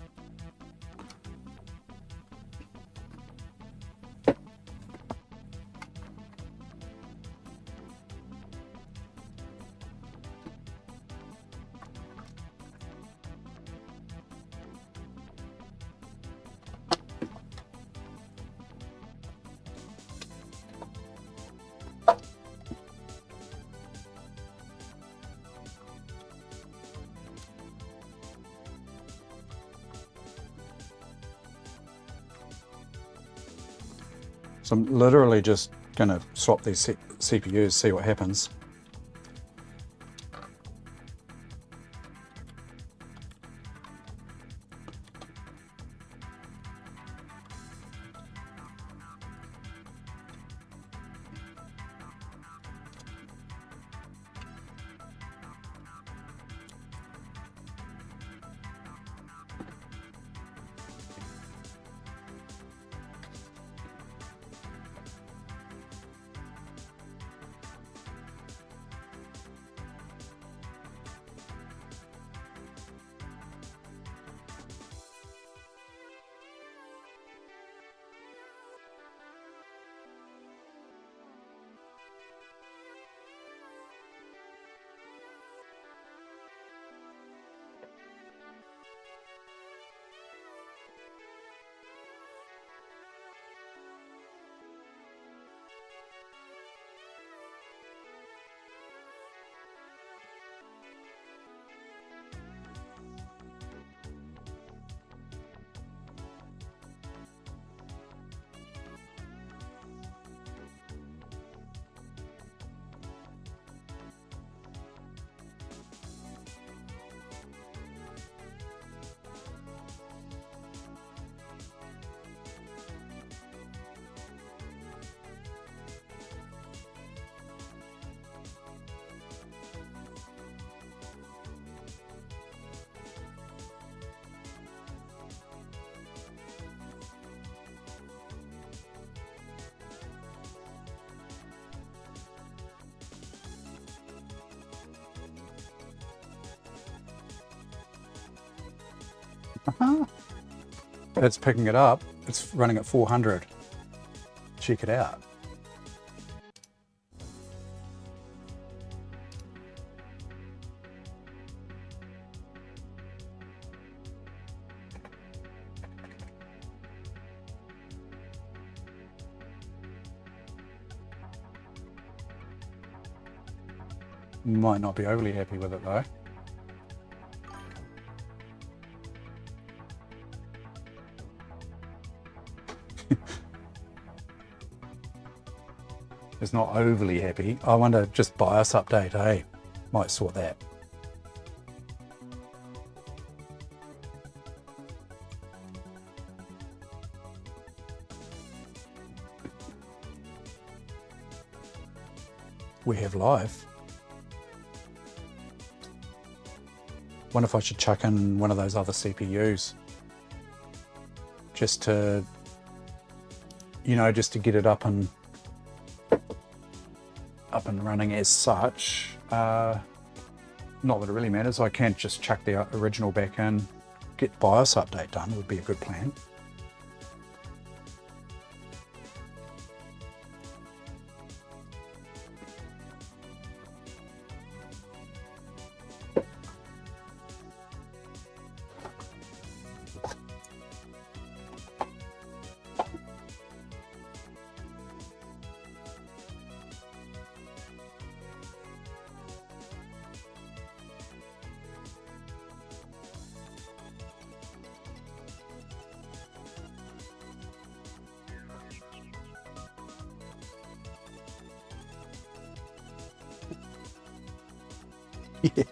So I'm literally just going to swap these CPUs, see what happens. It's picking it up. It's running at 400. Check it out. Might not be overly happy with it though. It's not overly happy. I wonder, just BIOS update, eh? Might sort that. we have live. Wonder if I should chuck in one of those other CPUs just to, you know, just to get it up and running as such. Not that it really matters. I can just chuck the original back in, get BIOS update done. Would be a good plan. Yeah.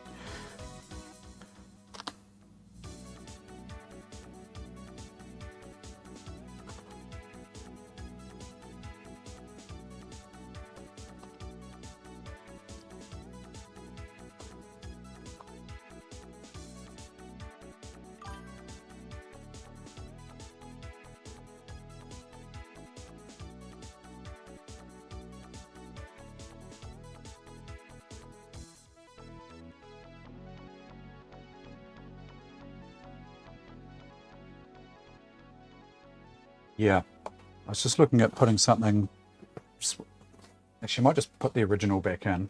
Yeah, I was just looking at putting something, actually I might just put the original back in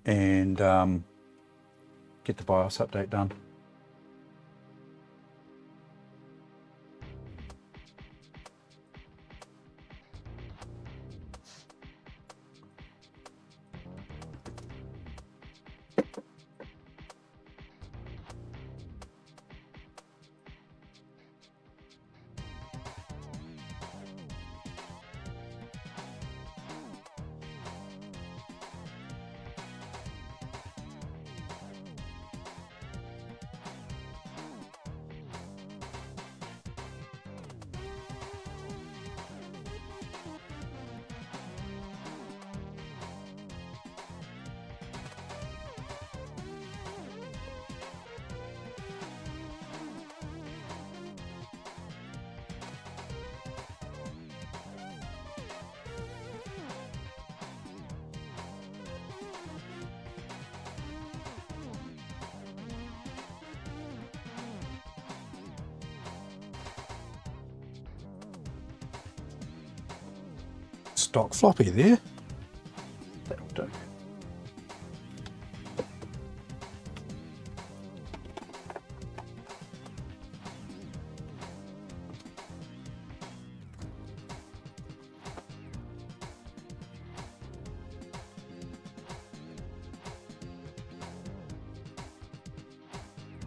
and get the BIOS update done. Stock floppy there. That'll do.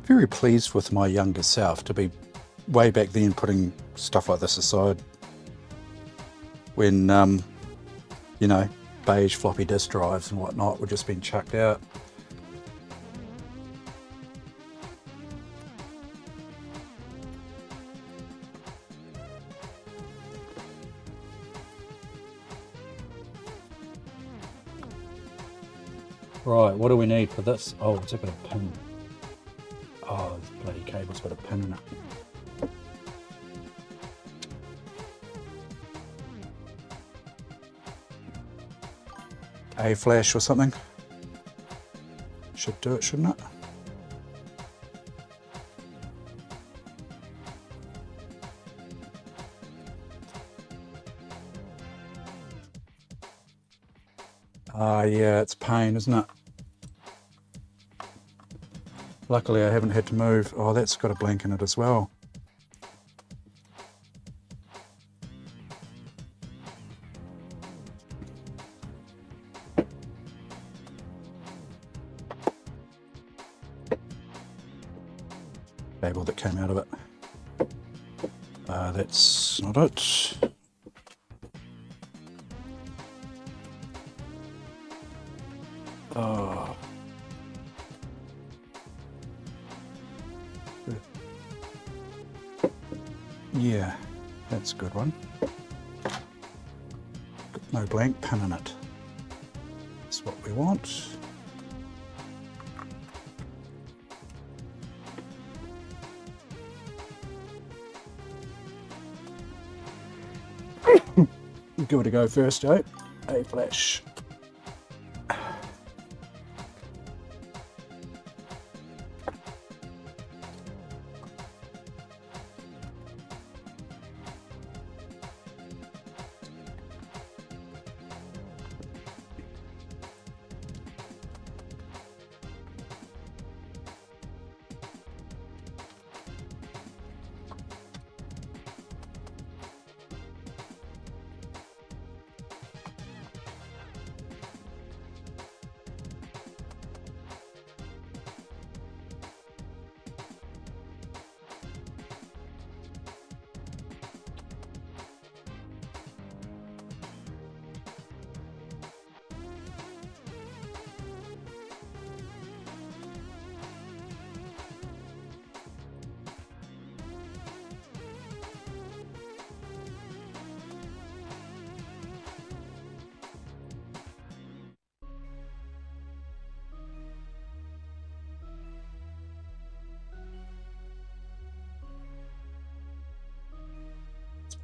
Very pleased with my younger self to be way back then putting stuff like this aside when you know, beige floppy disk drives and whatnot were just being chucked out. Right, what do we need for this? Oh, it's a bit of pin. Oh, this bloody cable's got a pin in it. A flash or something. Should do it, shouldn't it? Yeah, it's pain, isn't it? Luckily I haven't had to move. Oh, that's got a blank in it as well. Cable that came out of it. That's not it. Oh. Yeah, that's a good one. No blank pin in it. That's what we want. Give it a go first, eh? A flash.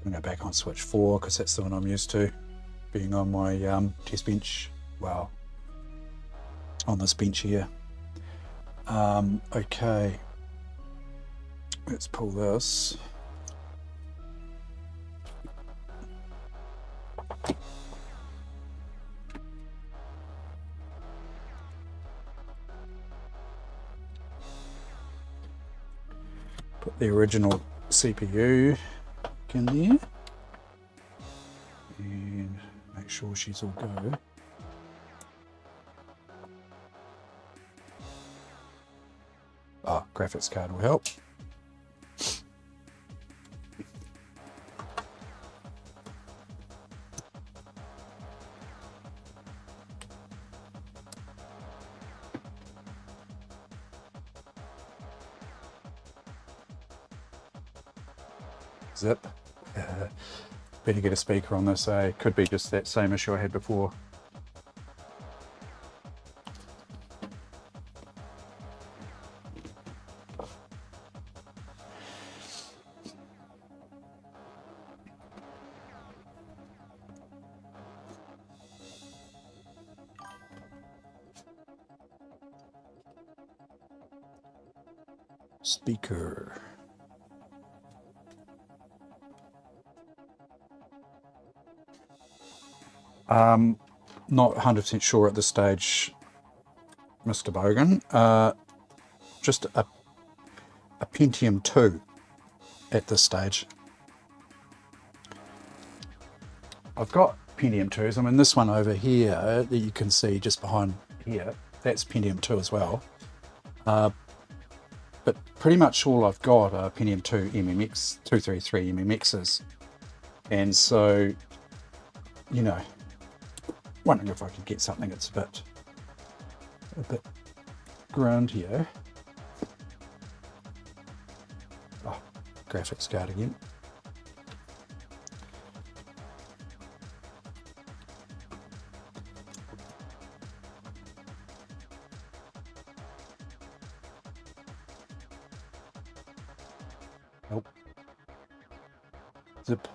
I'm going to go back on switch 4 because that's the one I'm used to, being on my test bench, well, on this bench here. Okay, let's pull this. Put the original CPU in there and make sure she's all go. Oh, graphics card will help. Zip. Better get a speaker on this, eh? Could be just that same issue I had before. Speaker. Not 100% sure at this stage, Mr. Bogan. Just a Pentium 2 at this stage. I've got Pentium 2s. I mean, this one over here that you can see just behind here, that's Pentium 2 as well. But pretty much all I've got are Pentium 2 MMX, 233 MMXs. And so, you know, wondering if I could get something that's a bit ground here. Oh, graphics card again. Nope. Zip.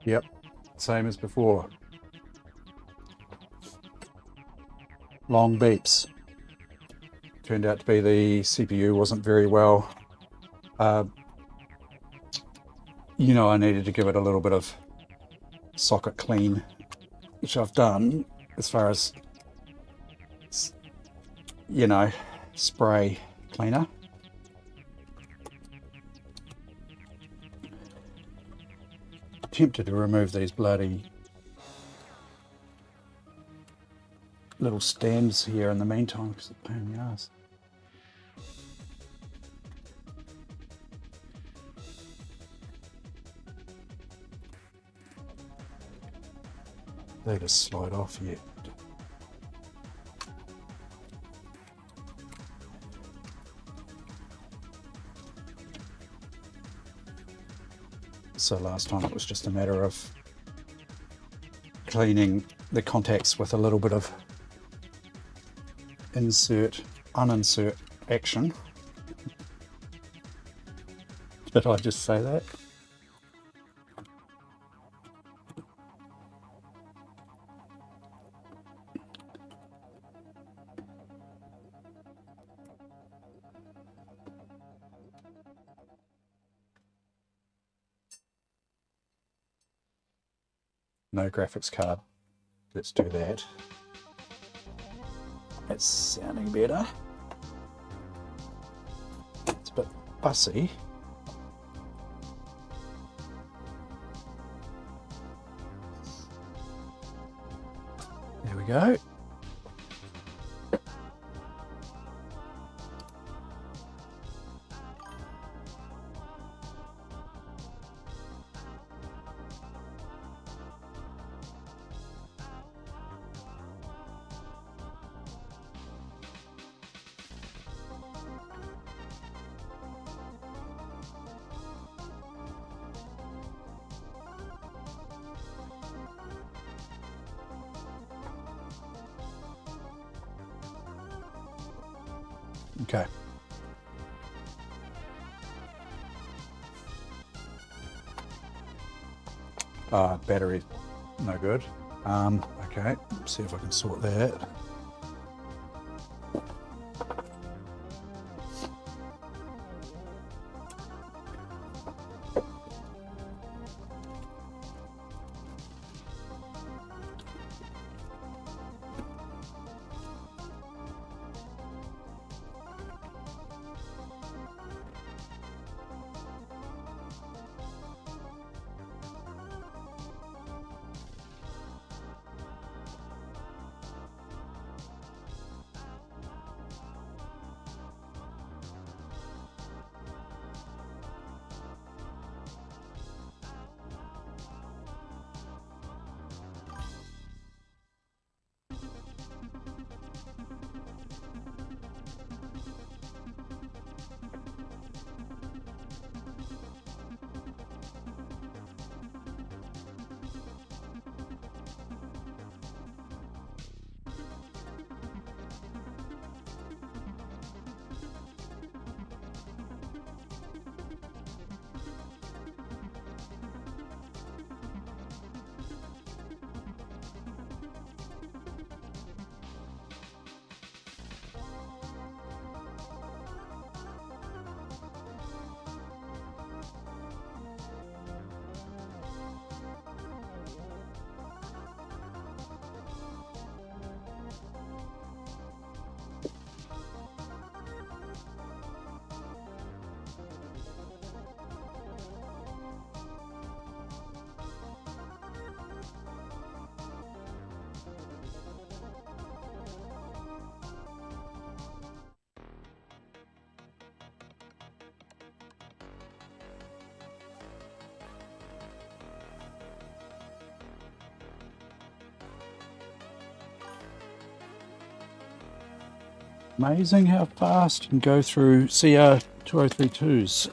Yep, same as before. Long beeps. Turned out to be the CPU wasn't very well. You know, I needed to give it a little bit of socket clean, which I've done as far as, you know, spray cleaner. Tempted to remove these bloody little stands here in the meantime because it's a pain in the ass. They just slide off yet. So last time it was just a matter of cleaning the contacts with a little bit of insert, uninsert action. Did I just say that? No graphics card. Let's do that. That's sounding better. It's a bit fussy. There we go. Okay. Battery, no good. Okay, see if I can sort that. Amazing how fast you can go through CR2032s.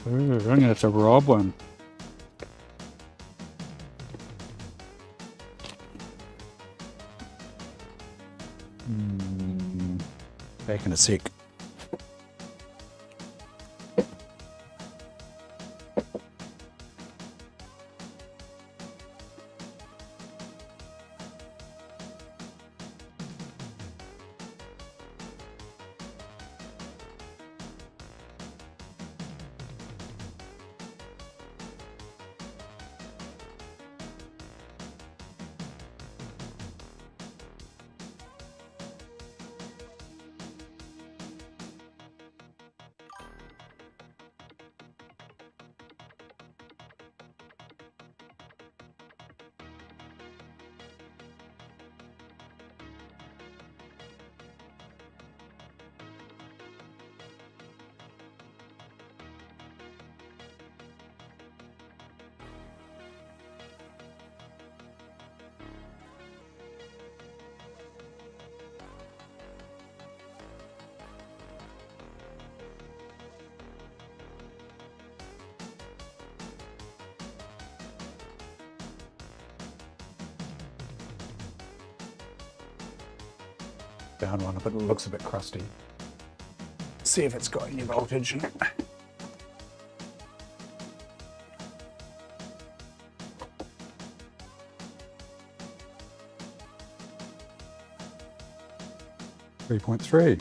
Ooh, I'm gonna have to rob one. back in a sec. Down one, but it looks a bit crusty. See if it's got any voltage in it. .3.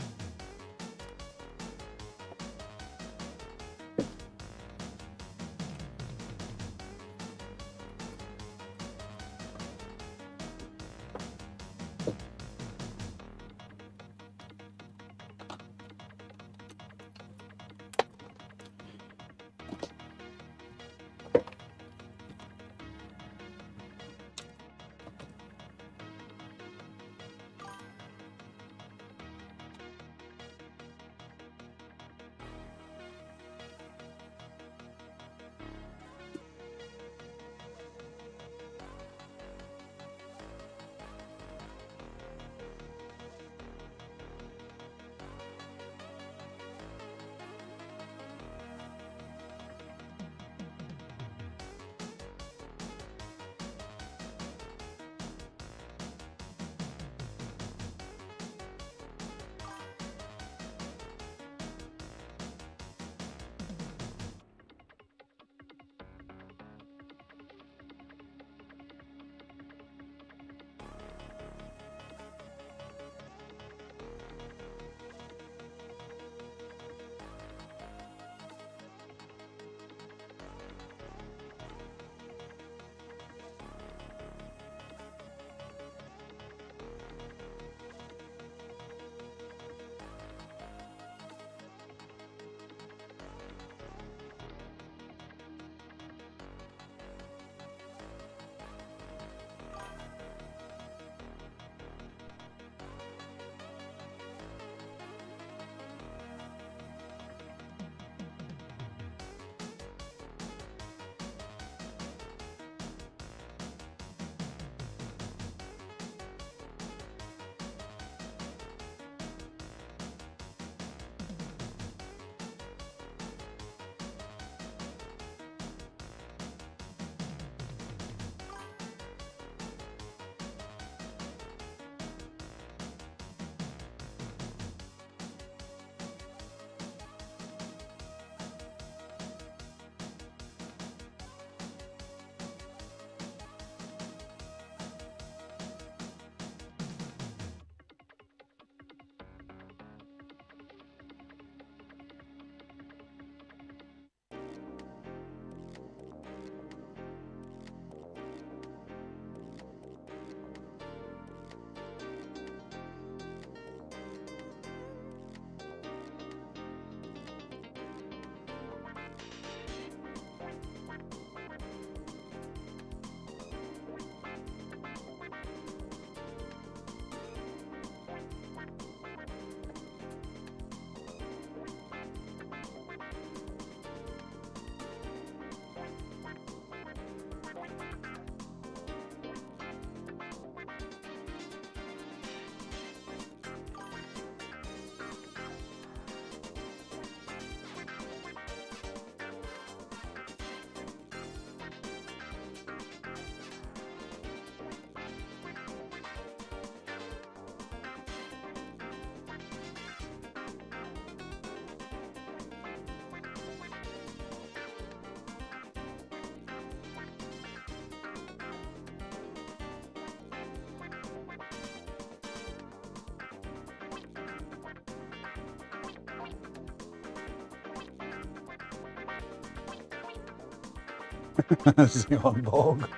Xeon Bog.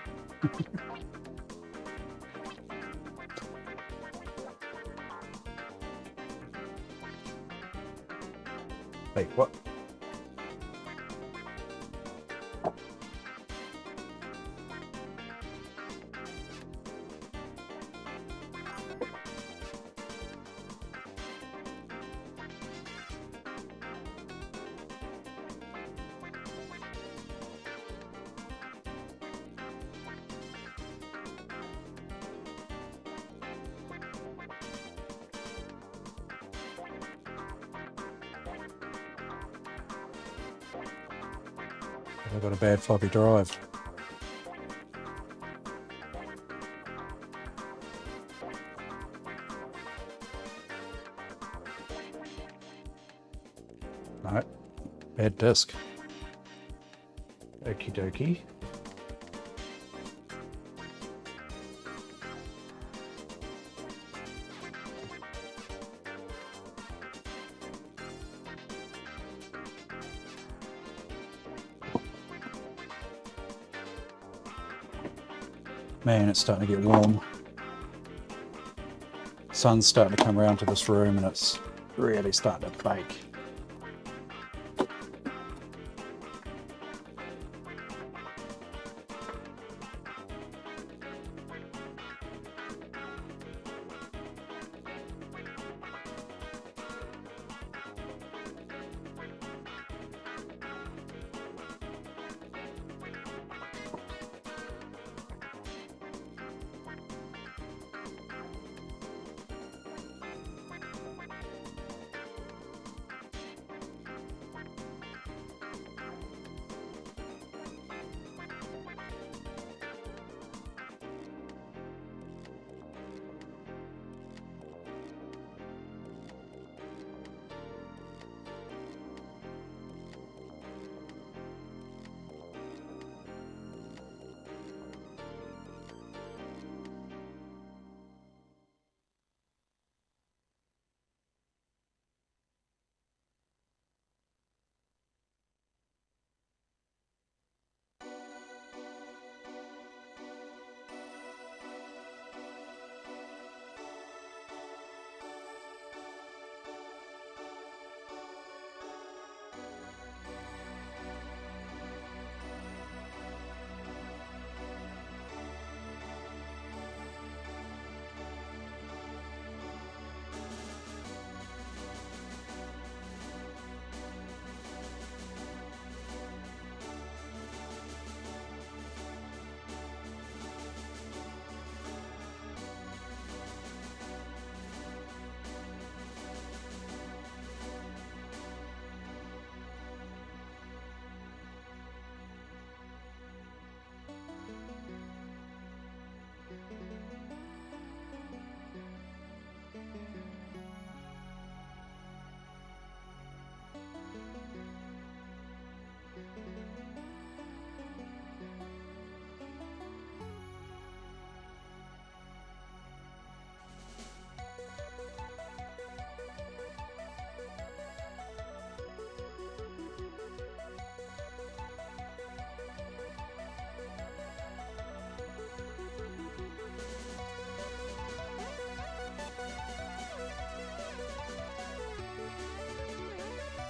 Wait, what? I've got a bad floppy drive. No, bad disk. Okie dokie. Man, it's starting to get warm. Sun's starting to come around to this room and it's really starting to bake.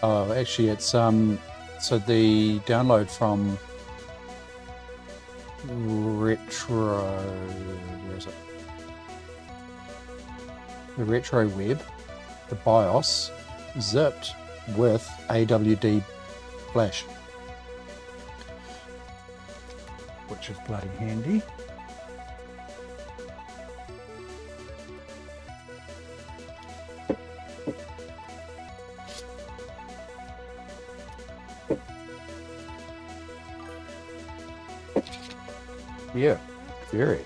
Oh, actually, it's so the download from Retro, where is it? The Retro Web, the BIOS, zipped with AWD flash, which is bloody handy. Yeah, very.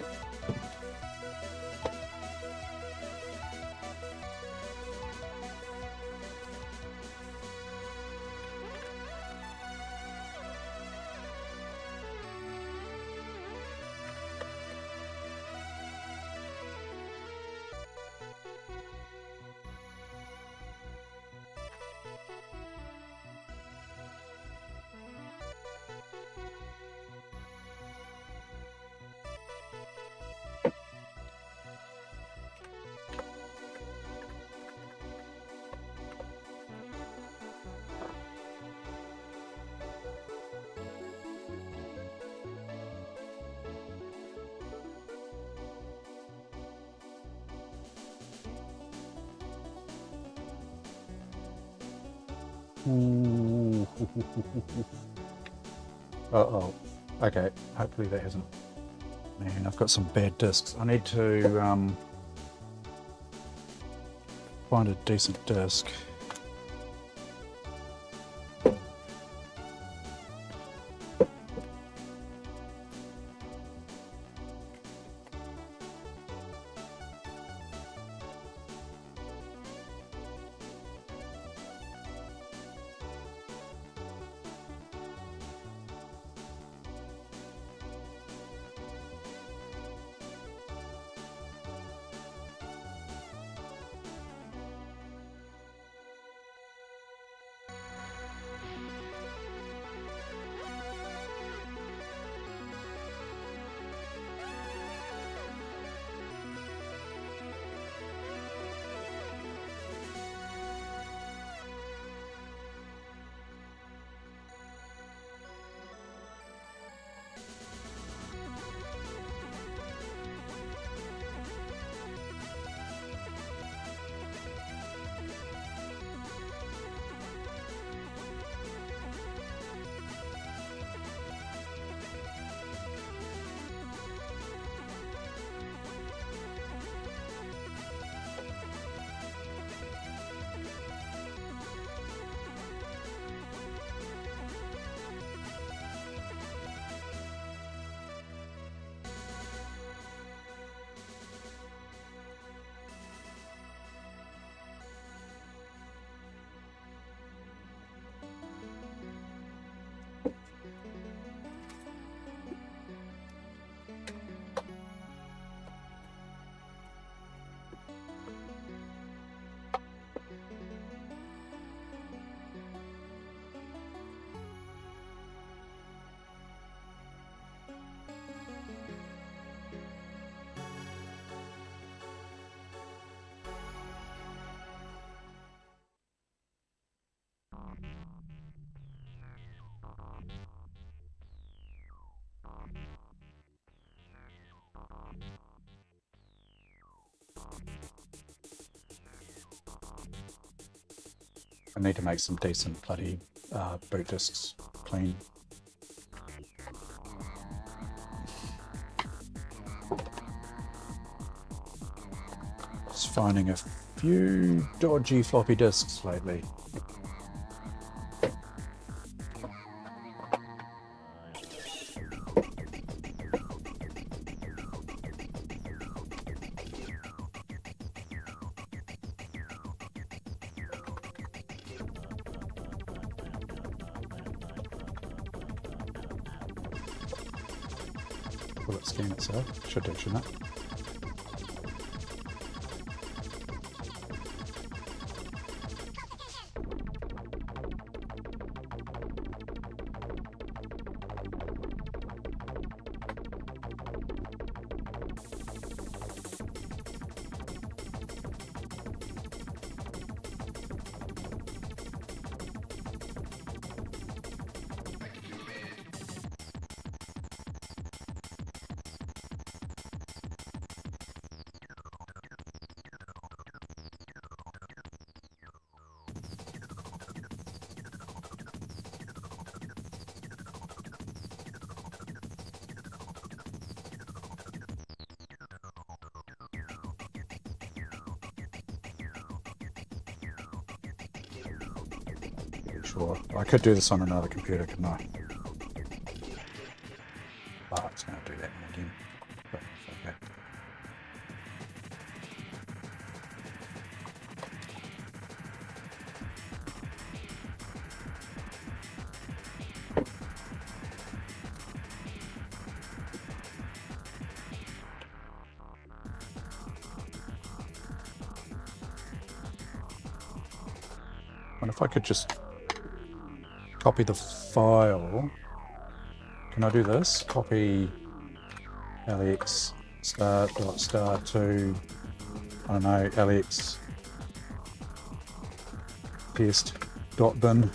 Ooh. Uh-oh. Okay, hopefully that hasn't... Man, I've got some bad discs. I need to find a decent disc. I need to make some decent bloody boot discs clean. Just finding a few dodgy floppy disks lately. Will it scan itself? Should do, shouldn't it? Sure, I could do this on another computer, couldn't I? Oh, it's going to do that one again. But it's okay. I wonder if I could just copy the file. Can I do this? Copy LEX star to, I don't know, LEX test.bin.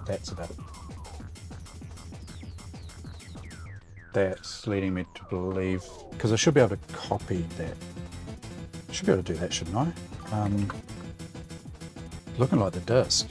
that's about it. That's leading me to believe, because I should be able to copy that. I should be able to do that, shouldn't I? Looking like the disc.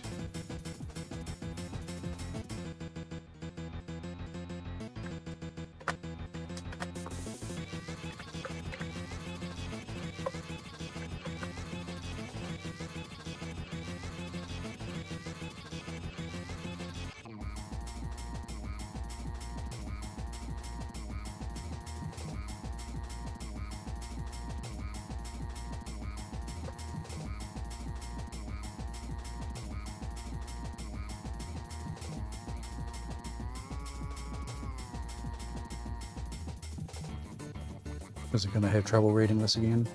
Is it going to have trouble reading this again?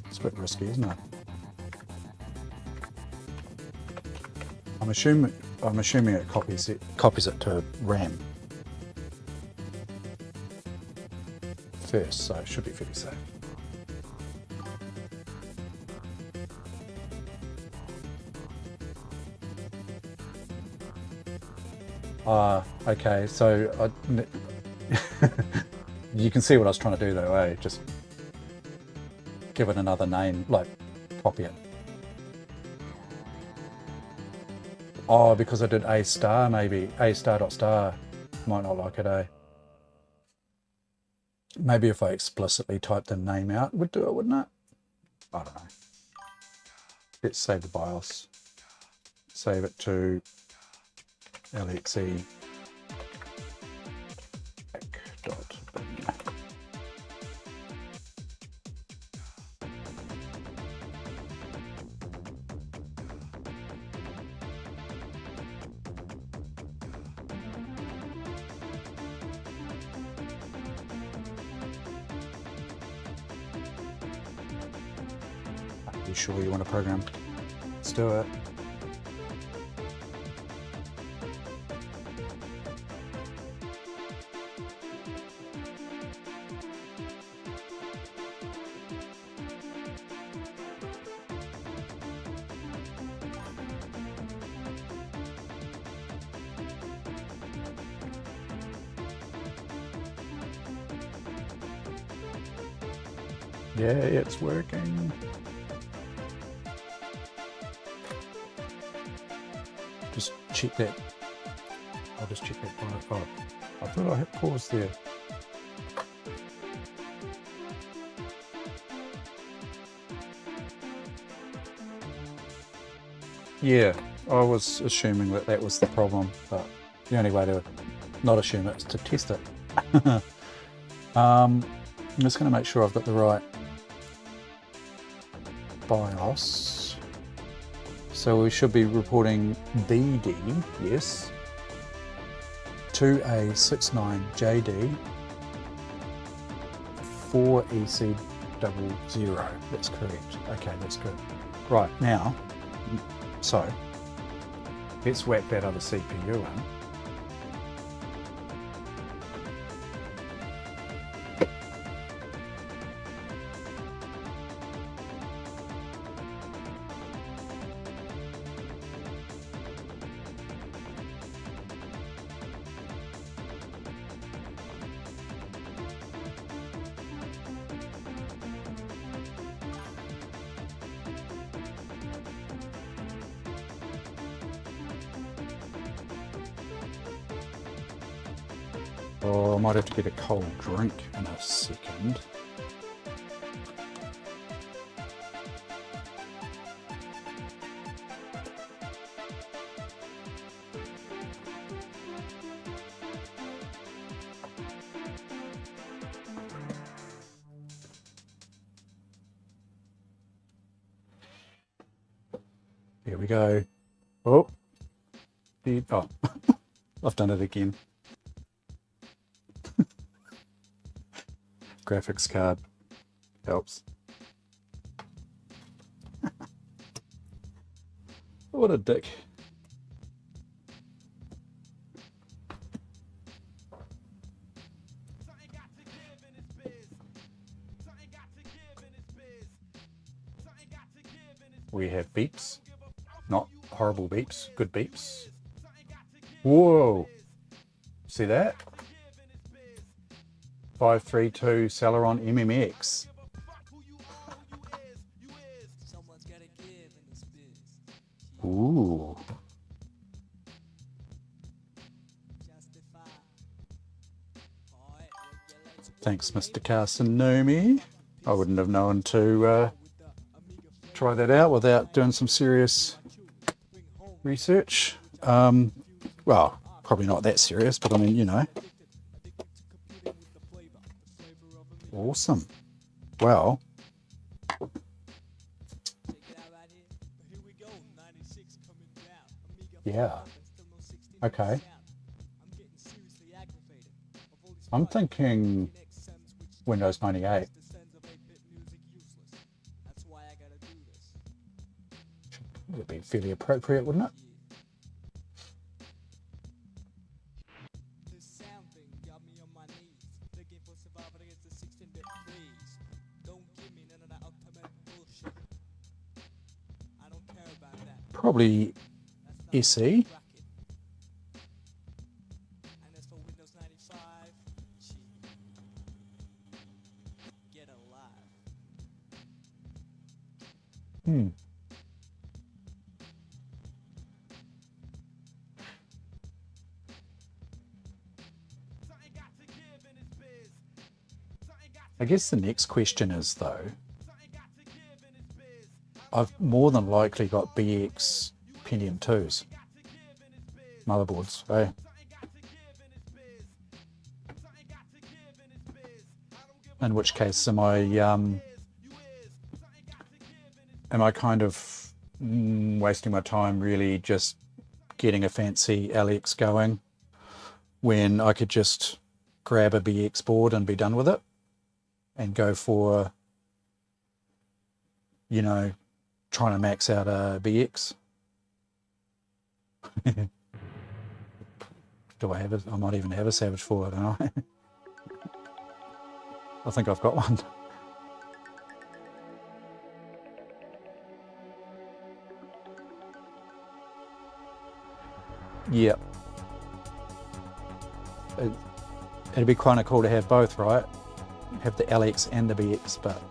It's a bit risky, isn't it? I'm assuming it copies it to RAM first, so it should be fairly safe. Okay, so you can see what I was trying to do though, eh? Just give it another name, like copy it. Oh, because I did A star, maybe. A star dot star. Might not like it, eh? Maybe if I explicitly typed the name out, it would do it, wouldn't it? I don't know. Let's save the BIOS. Save it to LXE. You sure you want to program? Let's do it. Yeah, it's working. Just check that. I'll just check that. Oh, I thought I hit pause there. Yeah, I was assuming that that was the problem, but the only way to not assume it is to test it. I'm just going to make sure I've got the right BIOS. So we should be reporting BD, yes, 2A69JD 4EC00. That's correct. Okay, that's good. Right, now, so let's whack that other CPU in. Oh, I might have to get a cold drink in a second. Here we go. Oh, oh, I've done it again. Graphics card helps. What a dick. We have beeps. Not horrible beeps, good beeps. Whoa, see that? 532 Celeron MMX. Ooh. Thanks, Mr. Carson Nomi. I wouldn't have known to try that out without doing some serious research. Well, probably not that serious, but I mean, you know. Awesome. Well, yeah. Okay. I'm thinking Windows 98. Would be fairly appropriate, wouldn't it? Probably SE. I guess the next question is, though, I've more than likely got BX Pentium 2s motherboards, eh? In which case, am I kind of wasting my time really just getting a fancy LX going when I could just grab a BX board and be done with it and go for, you know, trying to max out a BX? Do I have it? I might even have a Savage 4, don't I? I think I've got one. Yeah. It'd be kind of cool to have both, right? Have the LX and the BX, but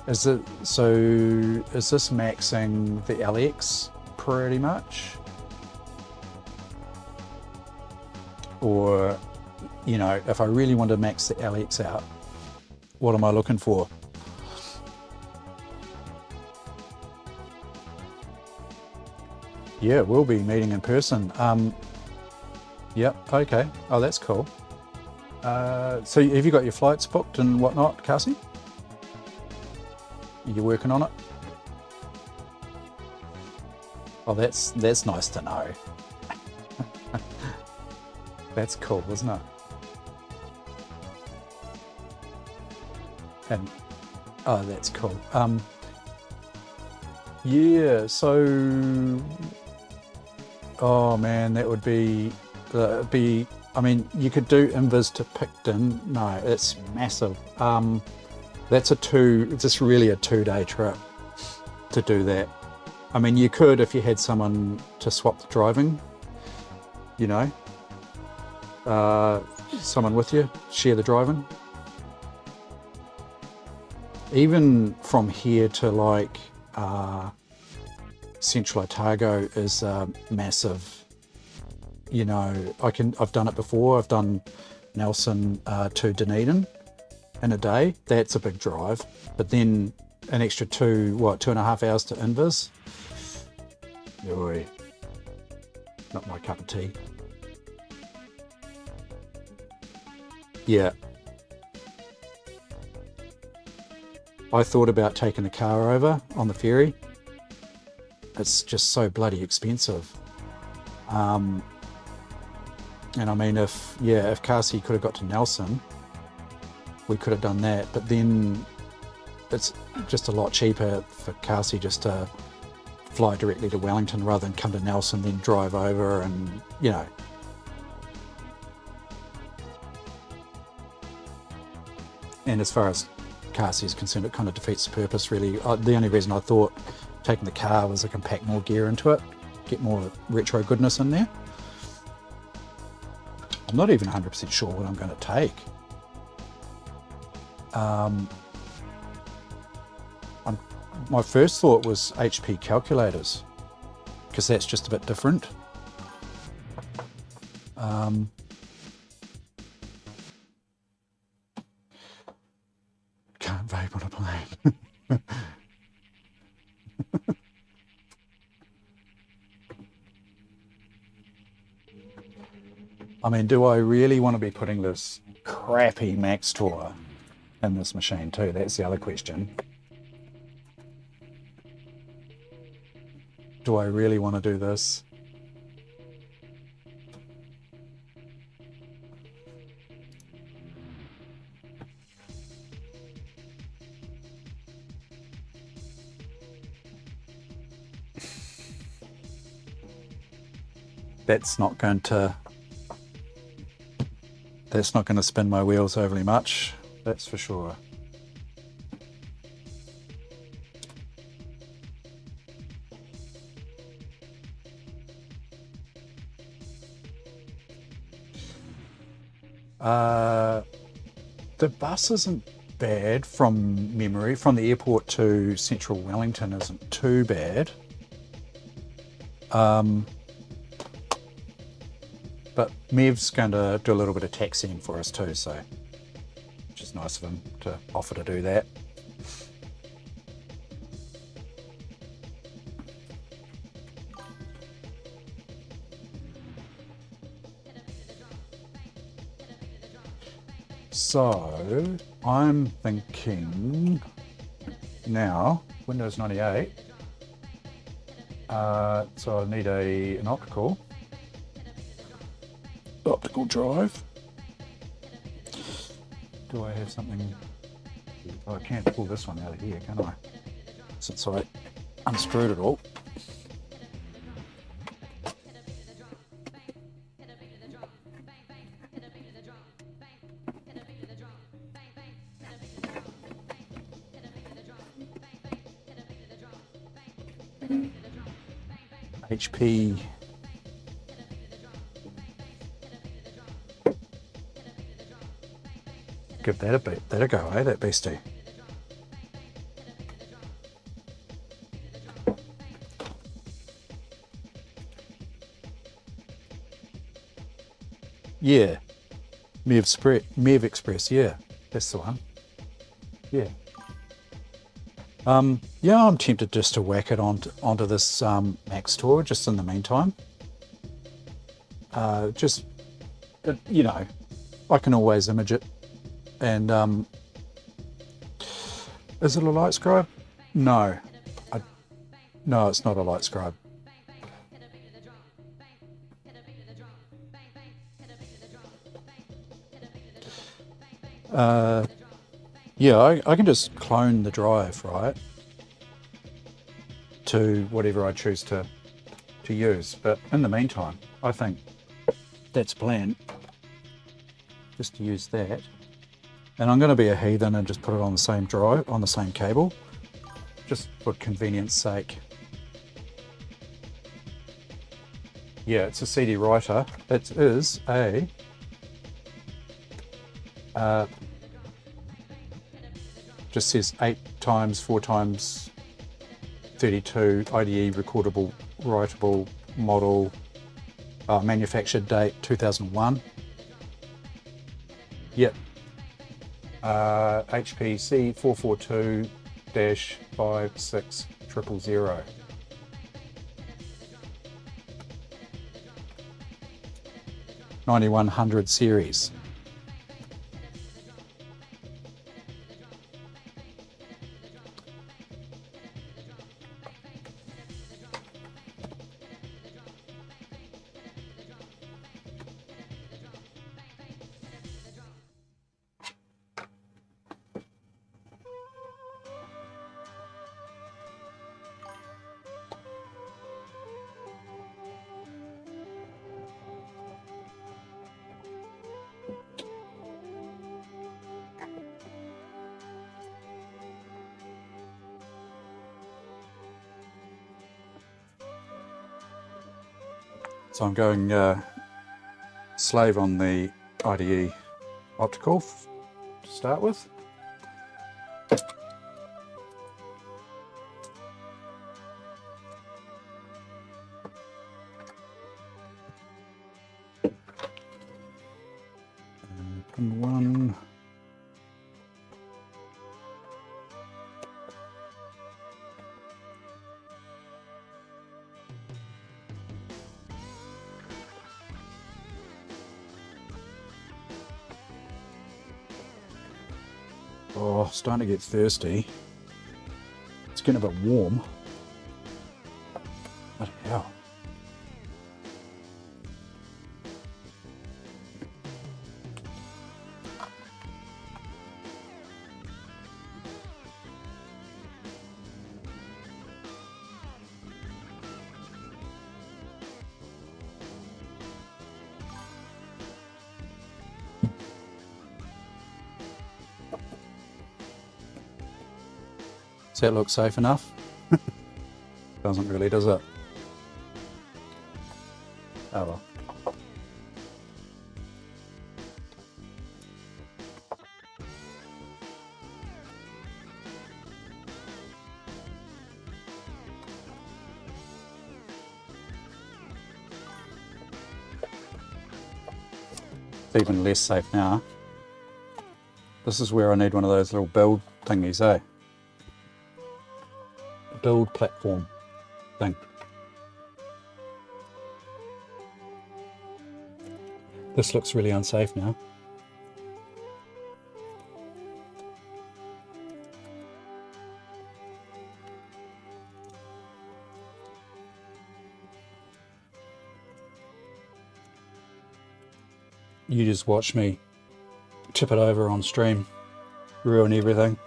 is this maxing the LX pretty much? Or, you know, if I really want to max the LX out, what am I looking for? Yeah, we'll be meeting in person. Yep, okay. Oh, that's cool. So have you got your flights booked and whatnot, Cassie? You're working on it? Oh, that's nice to know. That's cool, isn't it? And oh, that's cool. Yeah, so oh man, that would be I mean, you could do Invis to Picton. No, it's massive. That's just really a 2-day trip to do that. I mean, you could if you had someone to swap the driving, you know, someone with you, share the driving. Even from here to like Central Otago is massive. You know, I've done it before. I've done Nelson to Dunedin in a day. That's a big drive. But then an extra 2.5 hours to Invis. Oy, not my cup of tea. Yeah. I thought about taking the car over on the ferry. It's just so bloody expensive. And I mean, if Cassie could have got to Nelson, we could have done that. But then it's just a lot cheaper for Cassie just to fly directly to Wellington rather than come to Nelson, then drive over and, you know. And as far as Cassie is concerned, it kind of defeats the purpose, really. The only reason I thought taking the car was I can pack more gear into it, get more retro goodness in there. I'm not even 100% sure what I'm going to take. My first thought was HP calculators, because that's just a bit different. Can't vape on a plane. I mean, do I really want to be putting this crappy Max Tour in this machine too? That's the other question. Do I really want to do this? That's not going to spin my wheels overly much, that's for sure. The bus isn't bad from memory. From the airport to central Wellington isn't too bad. But Mev's going to do a little bit of taxiing for us too, so which is nice of him to offer to do that. So I'm thinking now Windows 98. So I need an optical drive. Do I have something? Oh, I can't pull this one out of here, can I? Since I unscrewed it all. HP give that a go, eh? That beastie. Yeah, Mev Express. Yeah, that's the one. Yeah. Yeah, I'm tempted just to whack it onto this Max Tour just in the meantime. You know, I can always image it. And is it a light scribe? No, no, it's not a light scribe. Yeah, I can just clone the drive, right, to whatever I choose to use. But in the meantime, I think that's plan, just to use that. And I'm going to be a heathen and just put it on the same drive, on the same cable, just for convenience sake. Yeah, it's a CD writer. It is a just says 8x 4x 32 IDE recordable, writable model, manufactured date 2001. Yep. HPC 442-56000. 9100 series. So I'm going slave on the IDE optical to start with. And one. Oh, starting to get thirsty. It's getting a bit warm. Bloody hell. Does that look safe enough? Doesn't really, does it? Oh well. It's even less safe now. This is where I need one of those little build thingies, eh? Build platform thing. This looks really unsafe now. You just watch me tip it over on stream, ruin everything.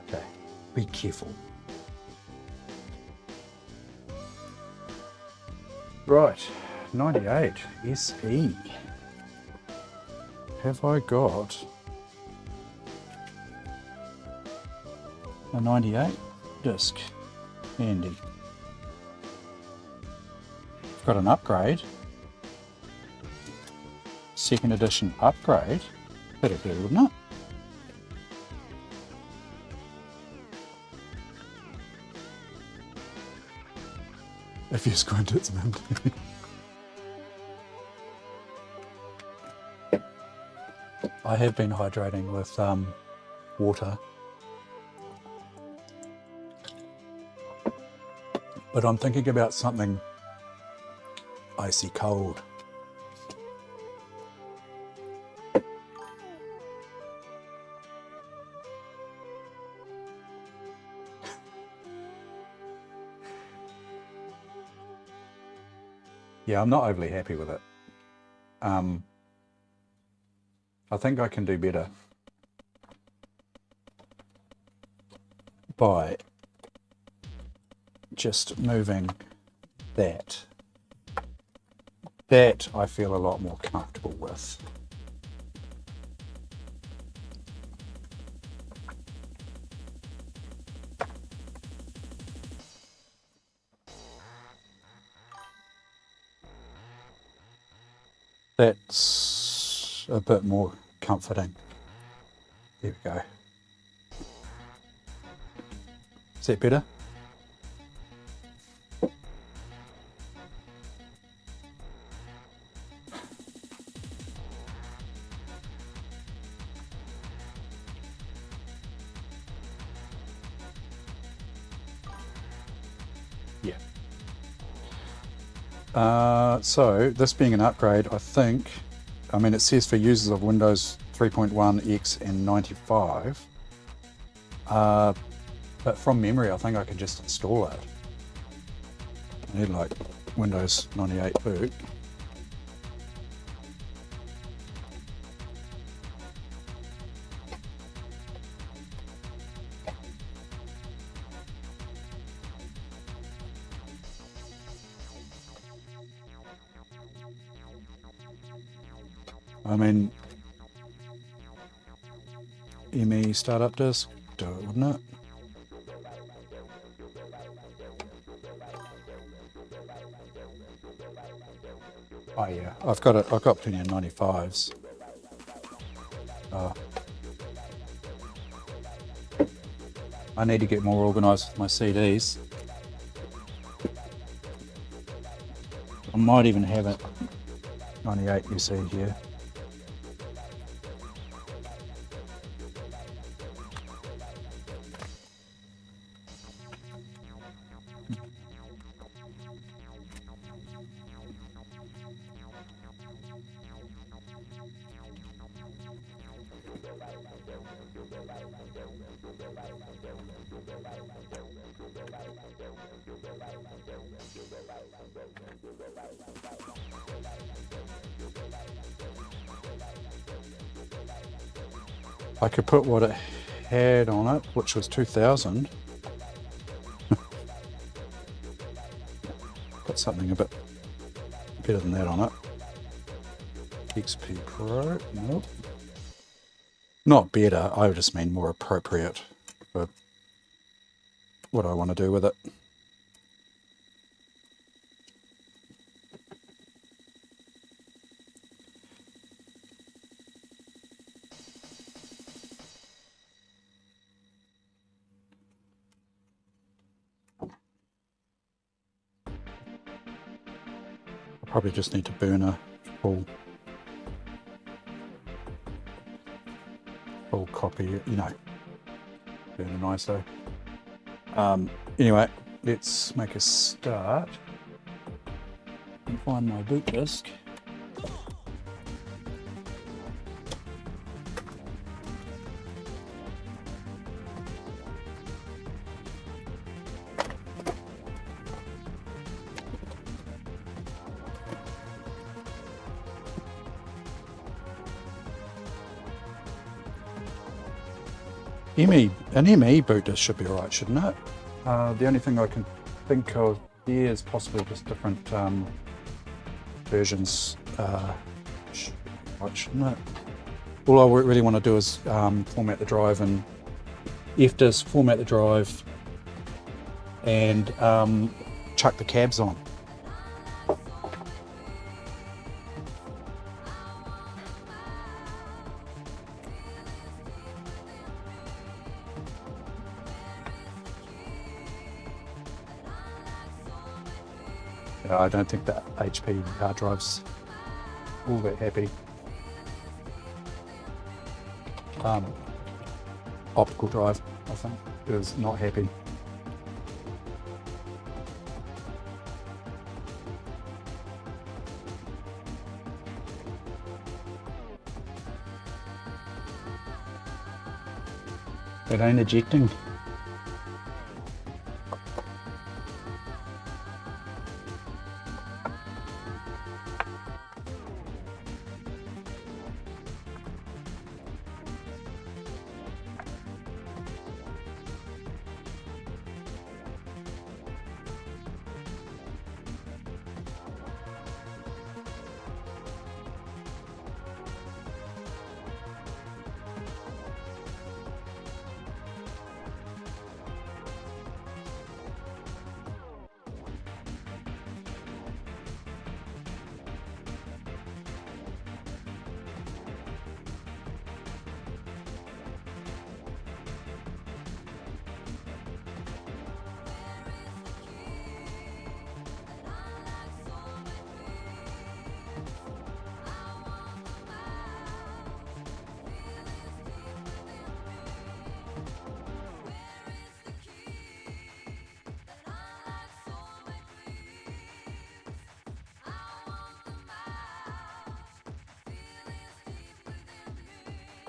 Okay, be careful. Right, 98 SE. Have I got a 98 disc handy? I've got an upgrade. Second edition upgrade. That'd be, wouldn't it? If you squint, it's empty. I have been hydrating with water, but I'm thinking about something icy cold. Yeah, I'm not overly happy with it. I think I can do better by just moving that. That I feel a lot more comfortable with. That's a bit more comforting. There we go. Is that better? Yeah. So this being an upgrade, I think, I mean, it says for users of Windows 3.1 X and 95, but from memory, I think I can just install it. I need like Windows 98 boot. I mean, ME startup disk, do it, wouldn't it? Oh yeah, I've got plenty of 95s. I need to get more organised with my CDs. I might even have it 98 you see here. I could put what it had on it, which was 2000. Put something a bit better than that on it. XP Pro, nope. Not better, I just mean more appropriate for what I want to do with it. Probably just need to burn a full copy, you know, burn an ISO. Anyway, let's make a start and find my boot disk. An ME boot disk should be alright, shouldn't it? The only thing I can think of here is possibly just different versions. Shouldn't it? All I really want to do is format the drive and FDisk, format the drive, and chuck the cabs on. I don't think that HP hard drive's all that happy. Optical drive, I think, is not happy. It ain't ejecting.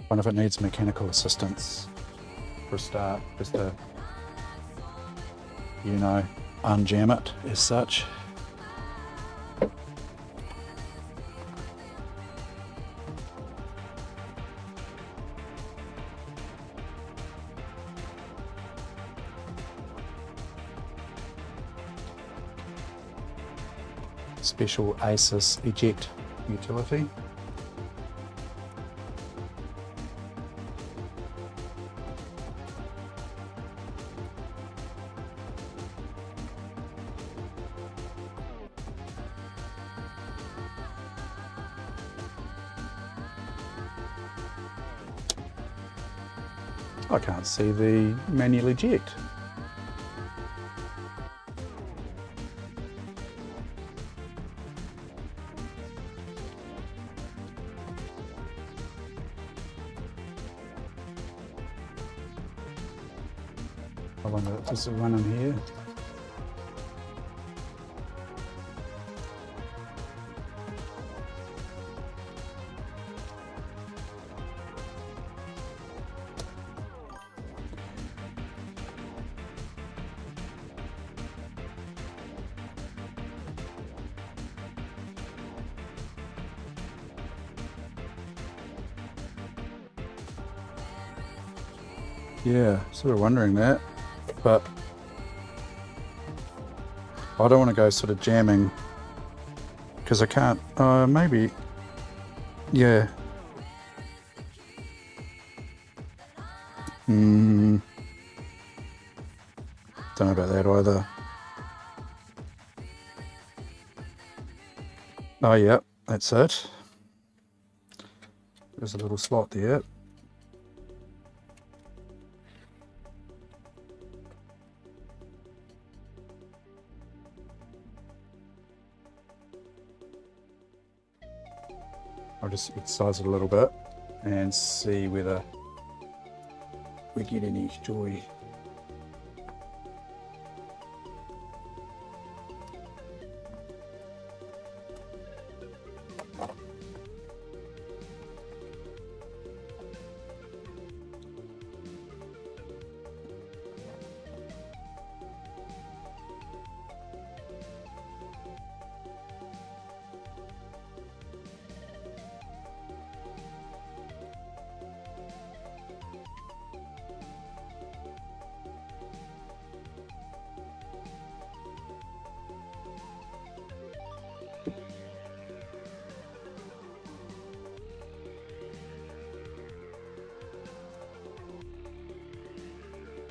Wonder if it needs mechanical assistance for a start, just to, you know, unjam it as such. Special ASUS eject utility. I can't see the manual eject. I wonder if there's a one in here. Yeah, sort of wondering that, but I don't want to go sort of jamming because I can't. Maybe, yeah. Don't know about that either. Oh yeah, that's it. There's a little slot there. I'll just exercise it a little bit and see whether we get any joy.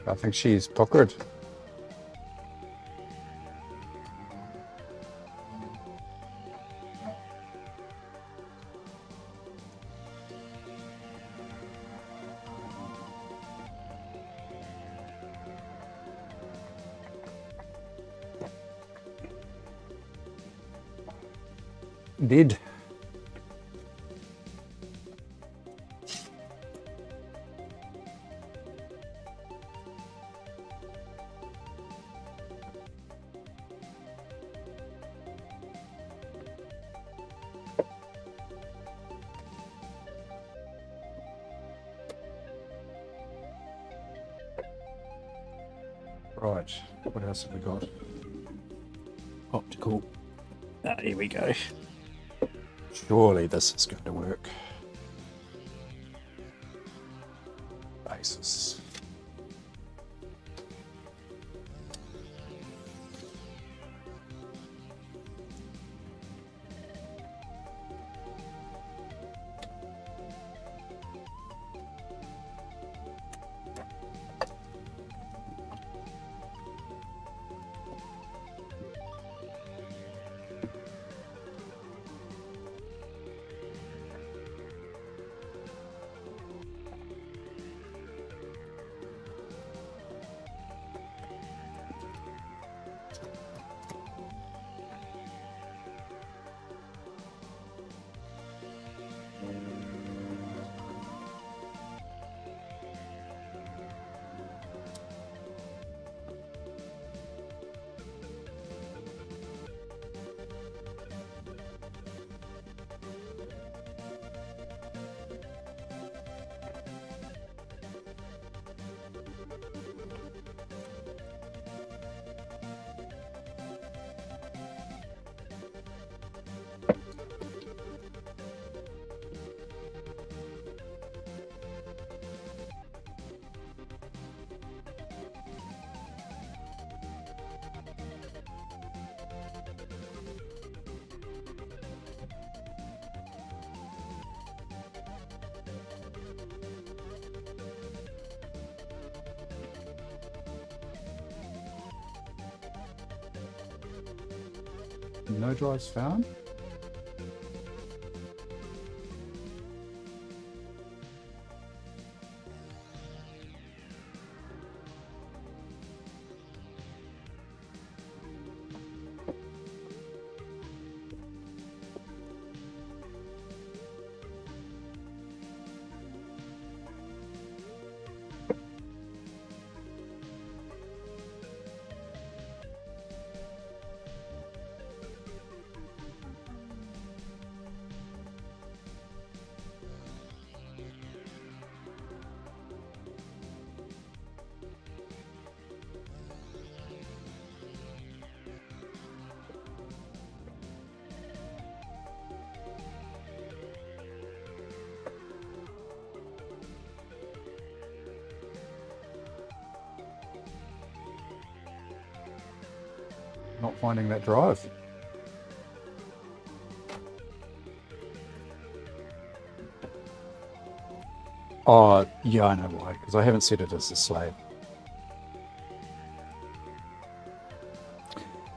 I think she's puckered. Did. Right, what else have we got? Optical. Ah, here we go. Surely this is going to work. Basis. No drives found. not finding that drive. Oh, yeah, I know why, because I haven't set it as a slave.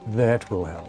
That will help.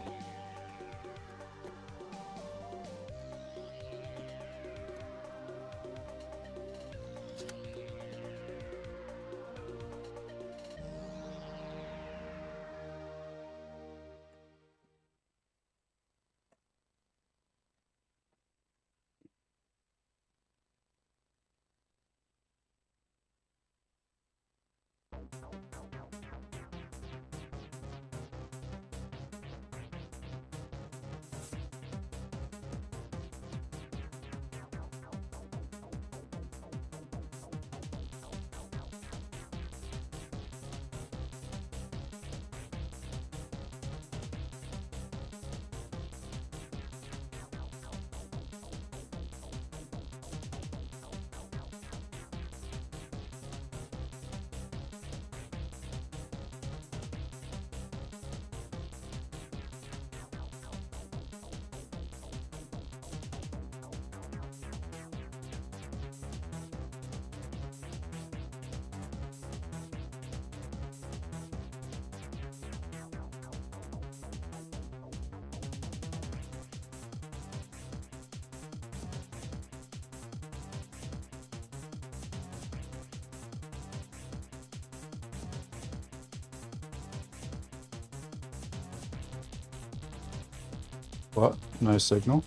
What? No signal?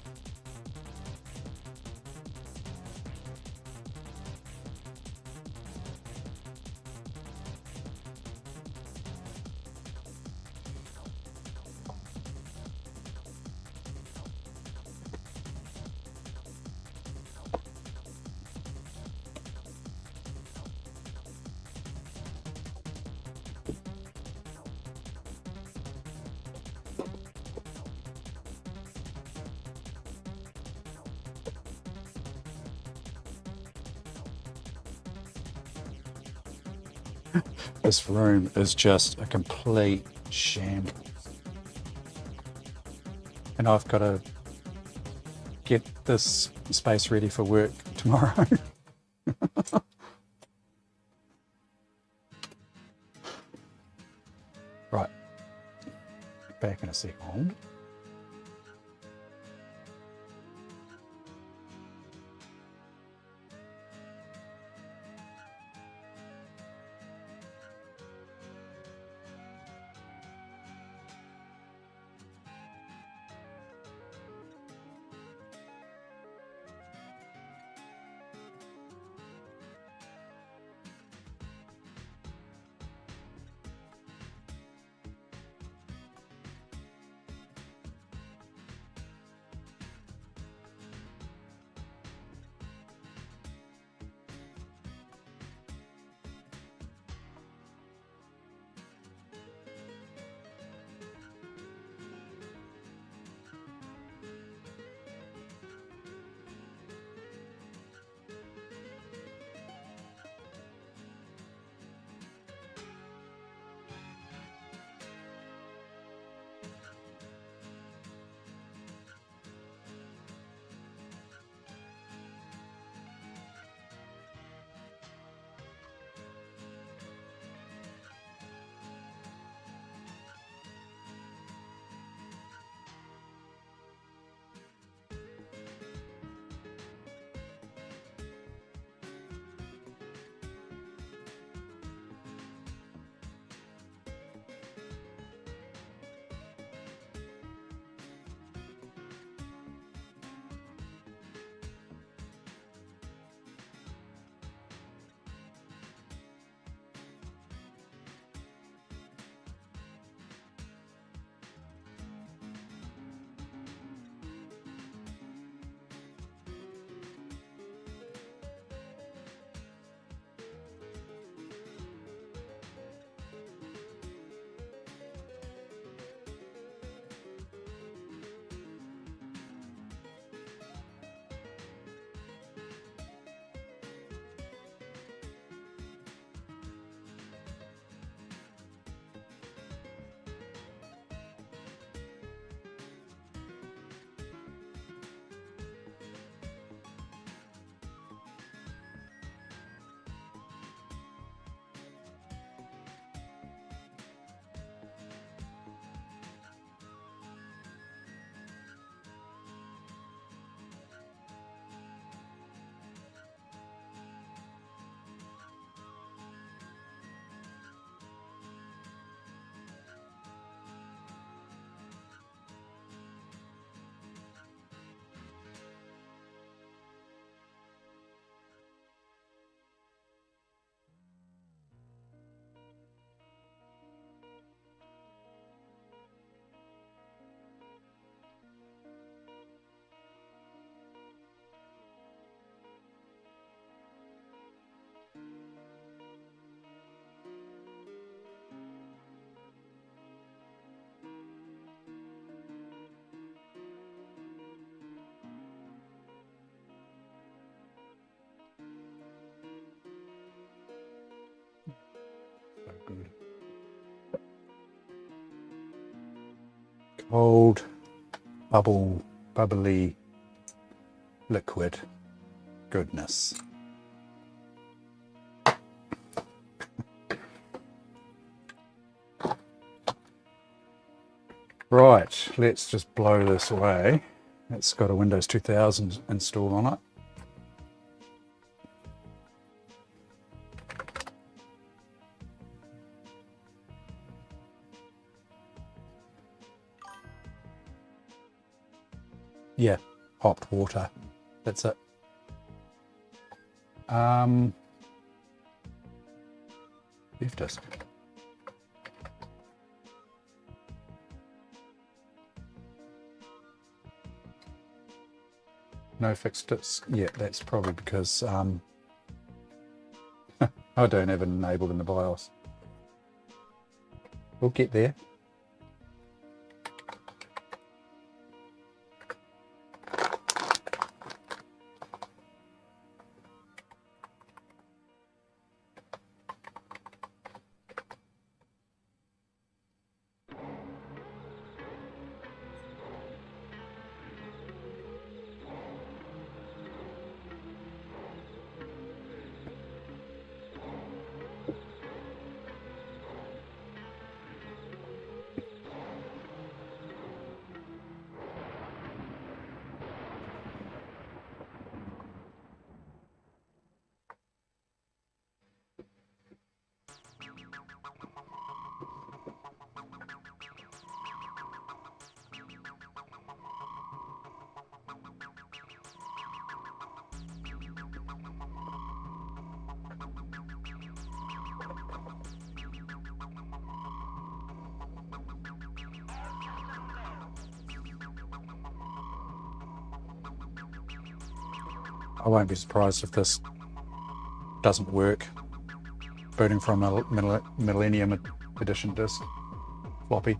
This room is just a complete shambles. And I've got to get this space ready for work tomorrow. Right. Back in a second. Good. Cold, bubbly liquid goodness. Right, let's just blow this away. It's got a Windows 2000 installed on it. Yeah, hot water. That's it. F-disk. No fixed disk. Yeah, that's probably because I don't have it enabled in the BIOS. We'll get there. I won't be surprised if this doesn't work. Booting from a Millennium Edition disk floppy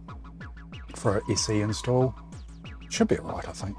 for an SE install. Should be alright, I think.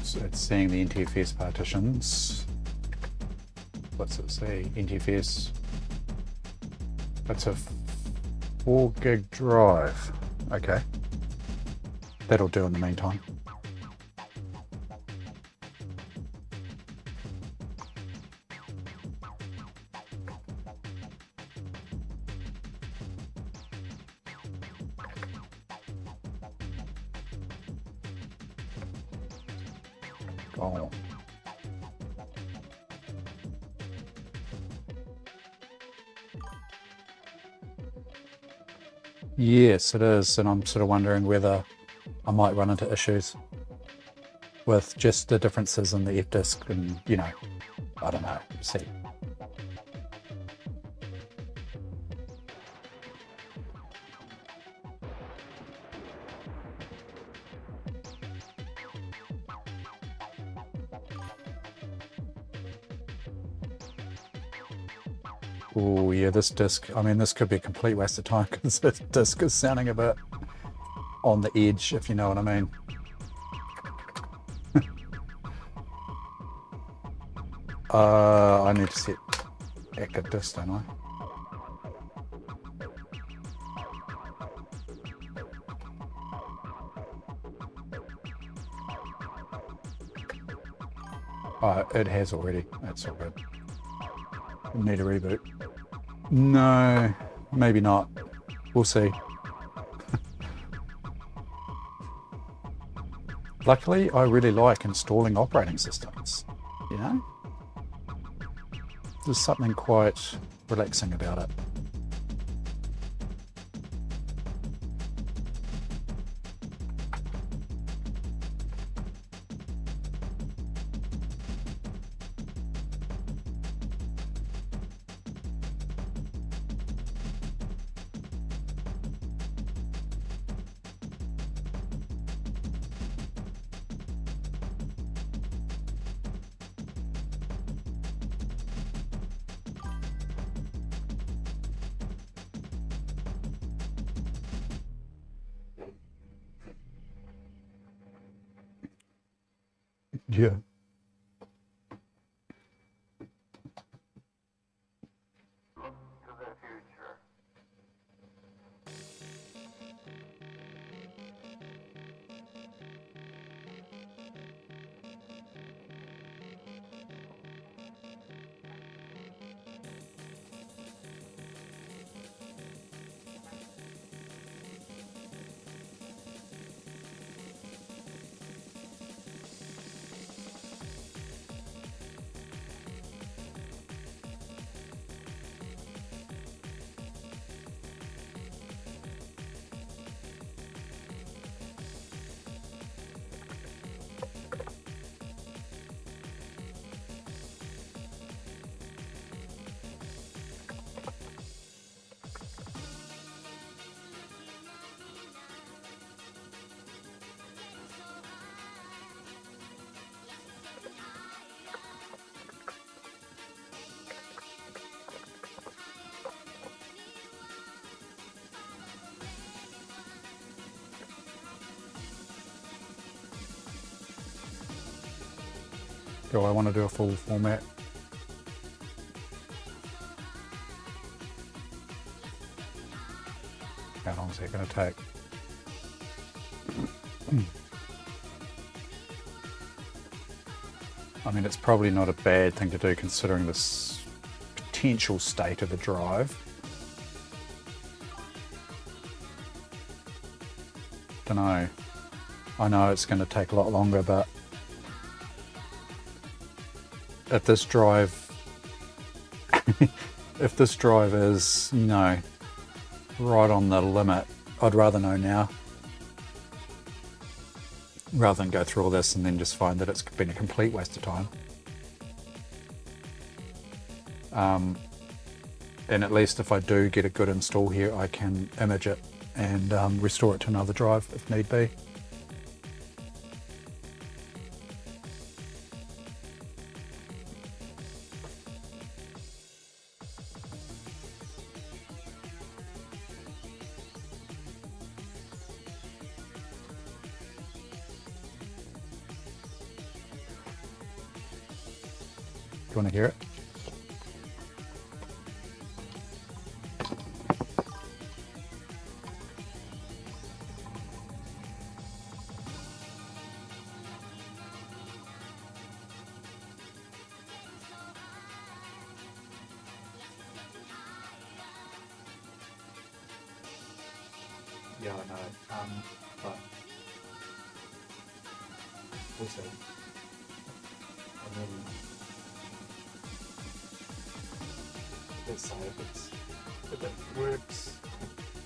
So it's saying the NTFS partitions. What's it say? NTFS. That's a 4 gig drive. Okay. That'll do in the meantime. Oh. Yes, it is, and I'm sort of wondering whether I might run into issues with just the differences in the F-disk and, you know, I don't know, see. Oh yeah, this disc, I mean, this could be a complete waste of time because this disc is sounding a bit on the edge, if you know what I mean. I need to set active disc, don't I? It has already, that's all good. Need a reboot. No, maybe not. We'll see. Luckily, I really like installing operating systems, you know? There's something quite relaxing about it. Yeah. Do I want to do a full format? How long is that going to take? I mean, it's probably not a bad thing to do considering this potential state of the drive. Don't know. I know it's going to take a lot longer, but if this drive, if this drive is, you know, right on the limit, I'd rather know now, rather than go through all this and then just find that it's been a complete waste of time. And at least if I do get a good install here, I can image it and restore it to another drive if need be. Do you want to hear it? Yeah, I know. But we'll see. And then let's say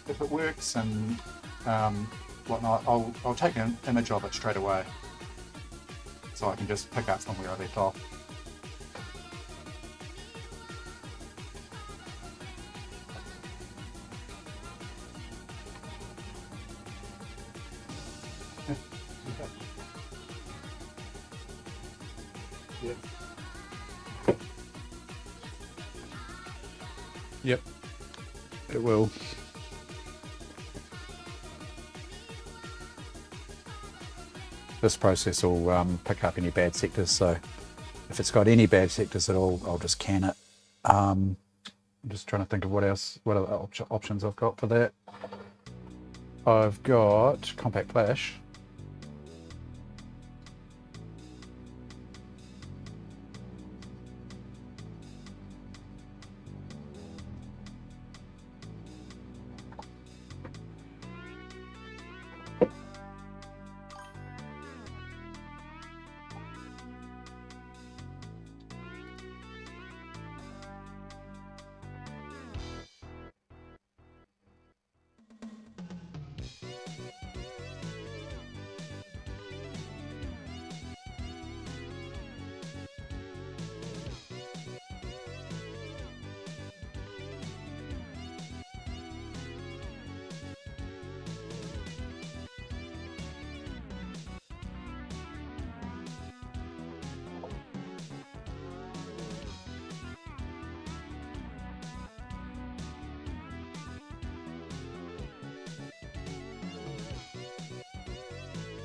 if it works and whatnot, I'll take an image of it straight away, so I can just pick up from where I left off. Yep. Yep, it will. This process will pick up any bad sectors, so if it's got any bad sectors at all, I'll just can it. I'm just trying to think of what other options I've got for that. I've got compact flash.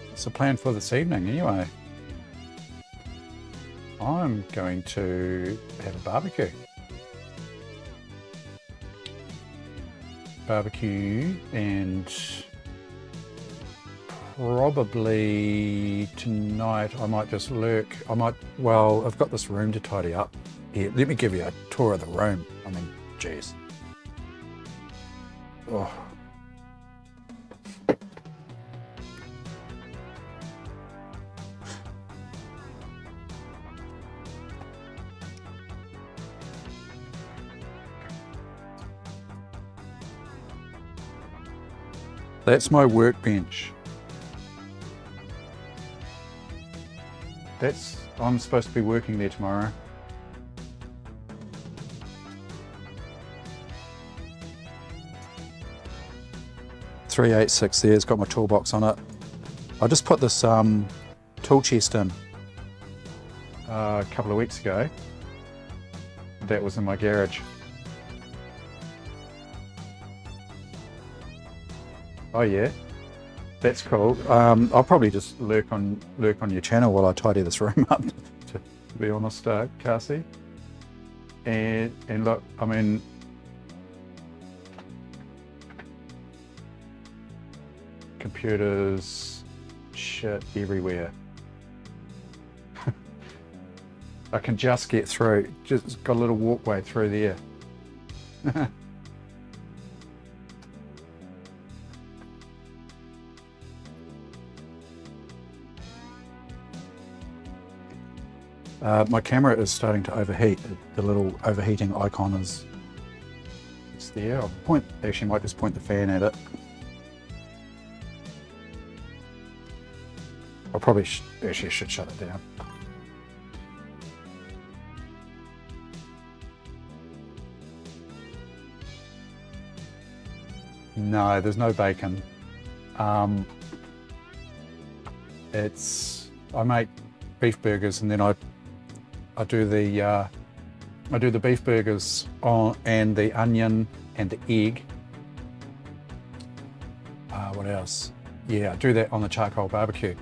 What's the plan for this evening anyway? I'm going to have a barbecue. And probably tonight I might just lurk. Well, I've got this room to tidy up. Here, let me give you a tour of the room. I mean, geez. Oh. That's my workbench. I'm supposed to be working there tomorrow. .386 there, it's got my toolbox on it. I just put this tool chest in a couple of weeks ago. That was in my garage. Oh yeah, that's cool. I'll probably just lurk on your channel while I tidy this room up, to be honest, Cassie. And look, I mean, computers, shit everywhere. I can just get through. Just got a little walkway through there. My camera is starting to overheat. The little overheating icon is there. Actually might just point the fan at it. I probably actually should shut it down. No, there's no bacon. I make beef burgers, and then I do the beef burgers and the onion and the egg. What else? Yeah, I do that on the charcoal barbecue.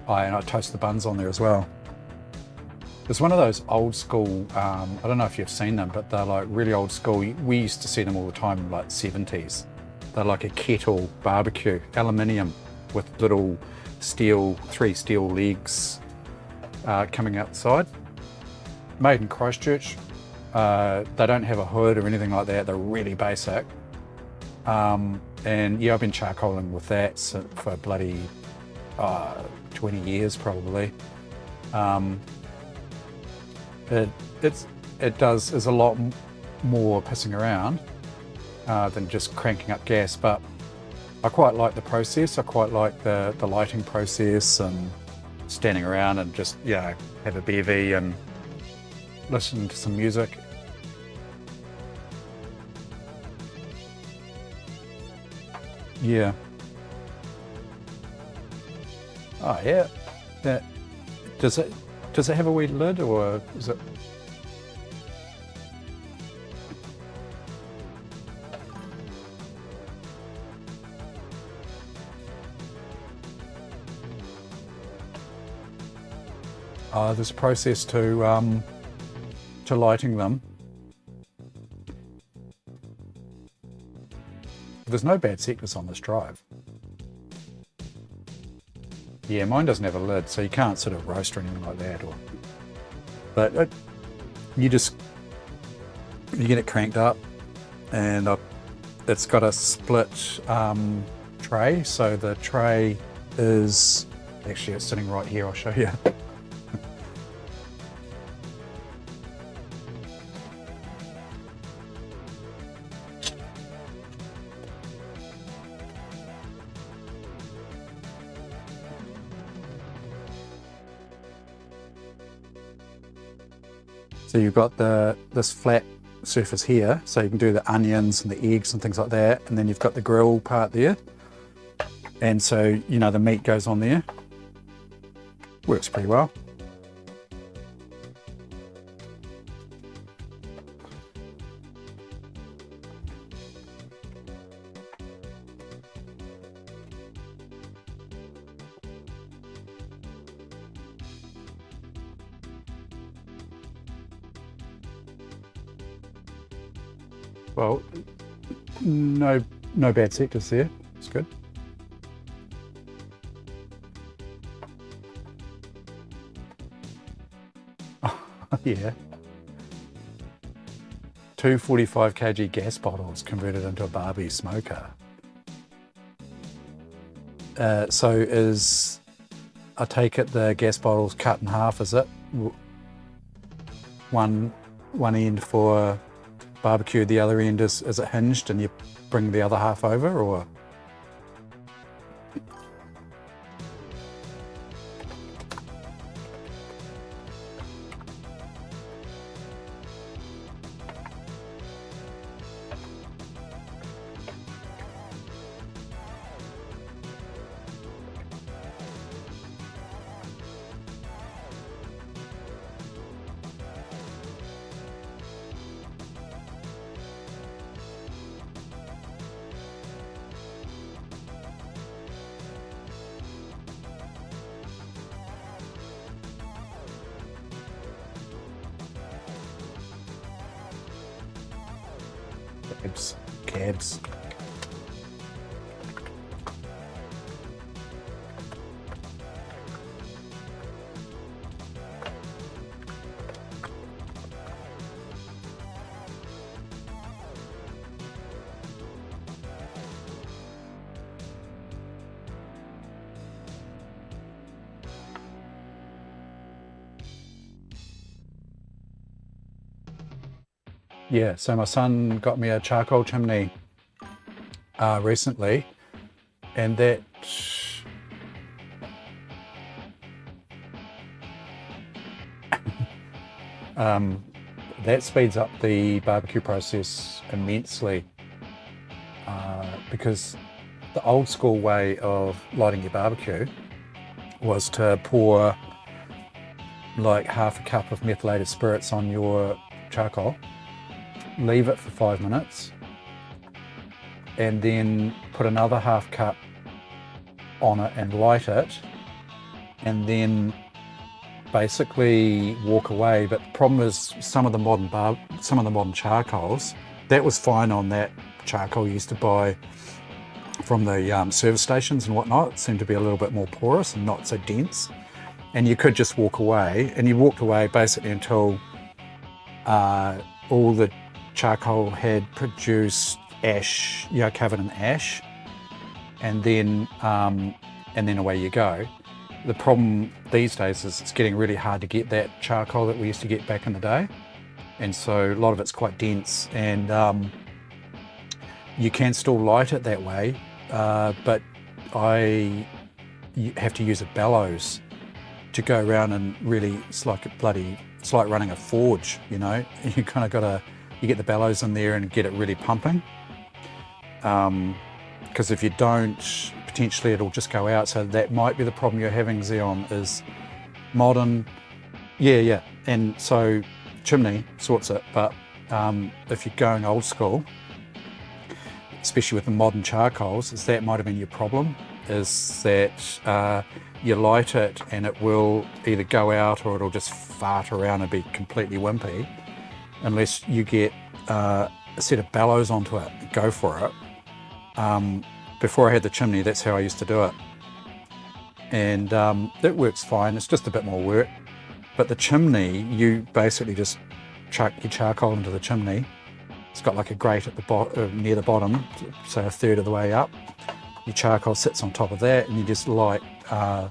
And I toast the buns on there as well. It's one of those old school, I don't know if you've seen them, but they're like really old school. We used to see them all the time in like 70s. They're like a kettle barbecue, aluminium with little three steel legs coming outside. Made in Christchurch. They don't have a hood or anything like that. They're really basic. And yeah, I've been charcoaling with that for bloody 20 years probably. There's a lot more pissing around than just cranking up gas, but I quite like the process. I quite like the lighting process and standing around and just, you know, have a bevy and listen to some music. Yeah. Oh yeah. Does it have a wee lid, or is it? There's a process to lighting them. There's no bad sectors on this drive. Yeah, mine doesn't have a lid, so you can't sort of roast or anything like that. But you get it cranked up, and it's got a split tray. So the tray is actually, it's sitting right here. I'll show you. So you've got this flat surface here, so you can do the onions and the eggs and things like that, and then you've got the grill part there, and so, you know, the meat goes on there. Works pretty well. Well, no bad sectors there. It's good. Yeah. 2 45 kg gas bottles converted into a Barbie smoker. So is, I take it the gas bottle's cut in half, is it? One end for barbecue, the other end is it hinged and you bring the other half over, or? Cabs. Yeah, so my son got me a charcoal chimney recently, and that that speeds up the barbecue process immensely, because the old school way of lighting your barbecue was to pour like half a cup of methylated spirits on your charcoal, leave it for 5 minutes, and then put another half cup on it and light it, and then basically walk away. But the problem is some of the modern charcoals, that was fine on that charcoal you used to buy from the service stations and whatnot. It seemed to be a little bit more porous and not so dense, and you could just walk away, and you walked away basically until all the charcoal had produced ash, covered in ash, and then away you go. The problem these days is it's getting really hard to get that charcoal that we used to get back in the day, and so a lot of it's quite dense, and you can still light it that way, but you have to use a bellows to go around, and really it's like running a forge, you kind of gotta, you get the bellows in there and get it really pumping, because if you don't, potentially it'll just go out. So that might be the problem you're having, Xeon, is modern. Yeah, and so chimney sorts it, but if you're going old school, especially with the modern charcoals, is that might have been your problem, is that you light it and it will either go out or it'll just fart around and be completely wimpy, unless you get a set of bellows onto it. Go for it. Before I had the chimney, that's how I used to do it, and that works fine. It's just a bit more work, but the chimney, you basically just chuck your charcoal into the chimney. It's got like a grate at the bottom, near the bottom, so a third of the way up. Your charcoal sits on top of that, and you just light a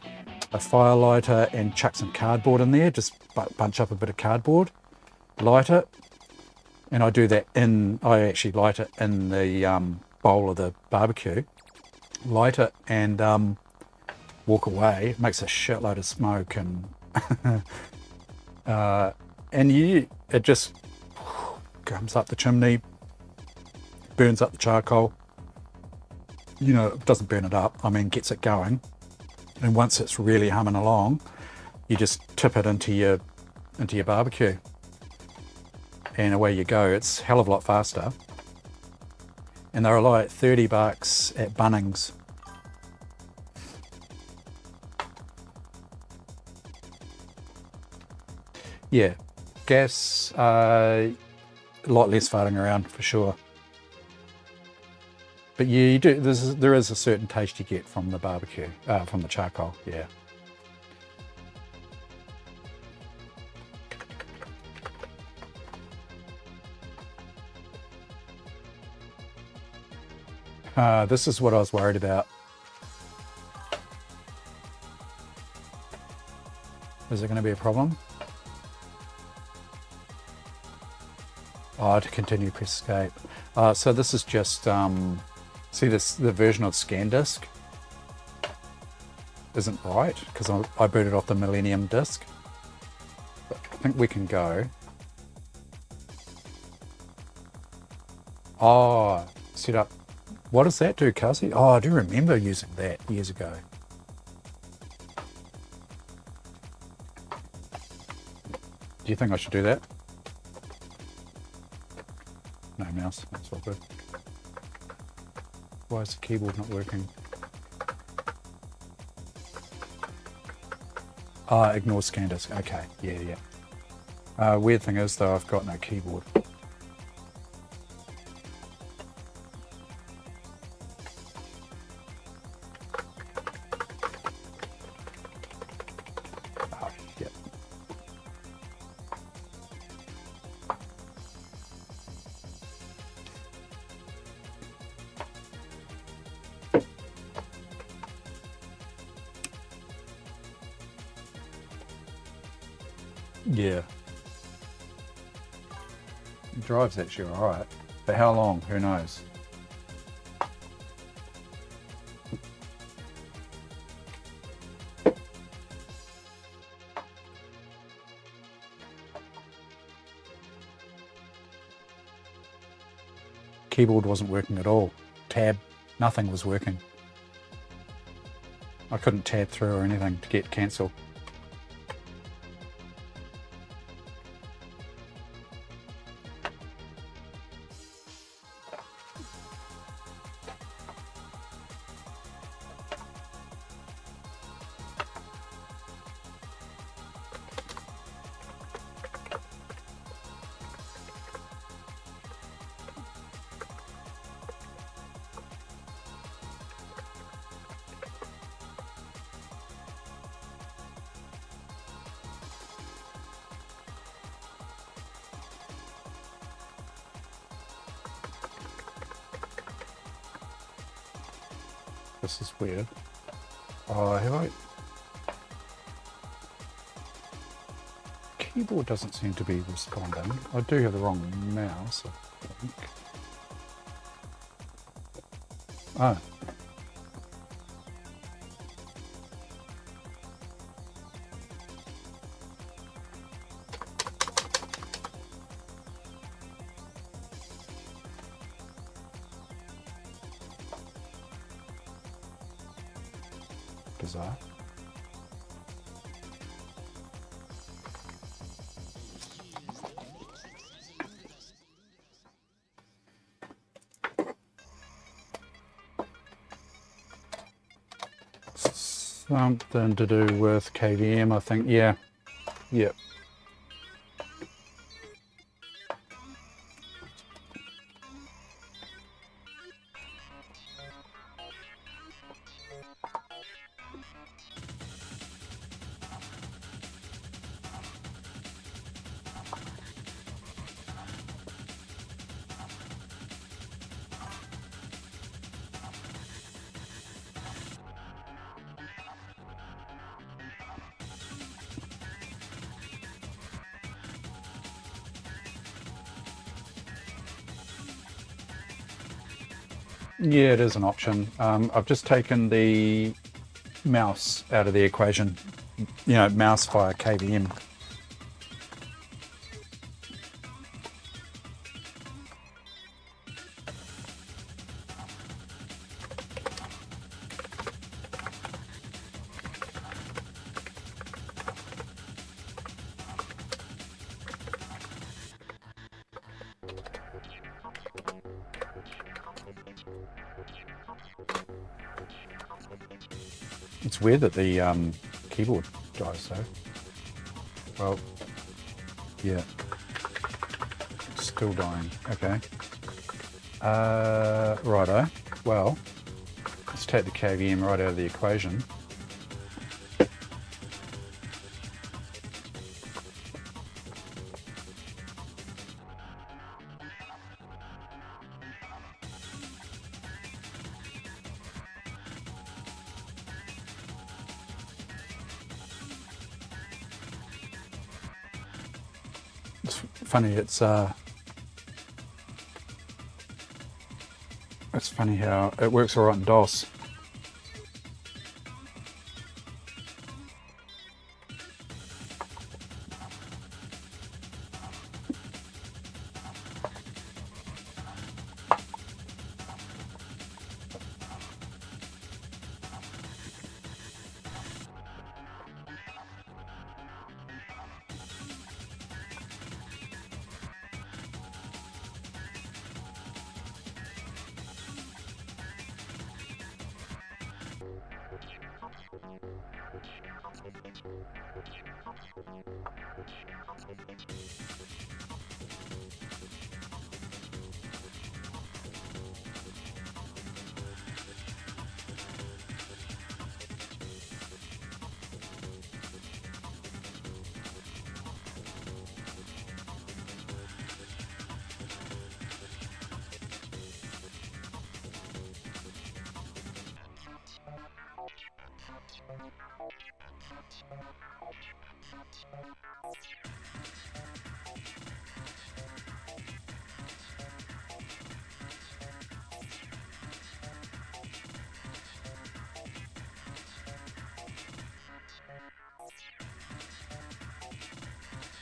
fire lighter and chuck some cardboard in there. Just bunch up a bit of cardboard, light it, and I do that I actually light it in the bowl of the barbecue. Light it and walk away. It makes a shitload of smoke, and it just comes up the chimney, burns up the charcoal. It doesn't burn it up, gets it going. And once it's really humming along, you just tip it into your barbecue, and away you go. It's a hell of a lot faster. And they're like $30 at Bunnings. Yeah, gas, a lot less farting around for sure. But yeah, you do. There is a certain taste you get from the barbecue, from the charcoal. Yeah. This is what I was worried about. Is it going to be a problem? Oh, to continue, press escape. So this is just, see the version of ScanDisk isn't right because I booted off the Millennium disk. But I think we can go. Oh, set up. What does that do, Cassie? Oh, I do remember using that years ago. Do you think I should do that? No mouse, that's all good. Why is the keyboard not working? Ignore ScanDisk. Okay, yeah. Weird thing is though, I've got no keyboard. Yep. Yeah. The drive's actually alright, but how long? Who knows? Keyboard wasn't working at all. Tab, nothing was working. I couldn't tab through or anything to get cancel. This is weird. Oh, have I? Keyboard doesn't seem to be responding. I do have the wrong mouse, I think. Oh. Bizarre. Something to do with KVM, I think. Yeah. Yep. Yeah, it is an option. I've just taken the mouse out of the equation. You know, mouse via KVM. It's weird that the keyboard dies though. Well, yeah, it's still dying. Okay. Righto. well. Let's take the KVM right out of the equation. It's funny, it's funny how it works all right in DOS.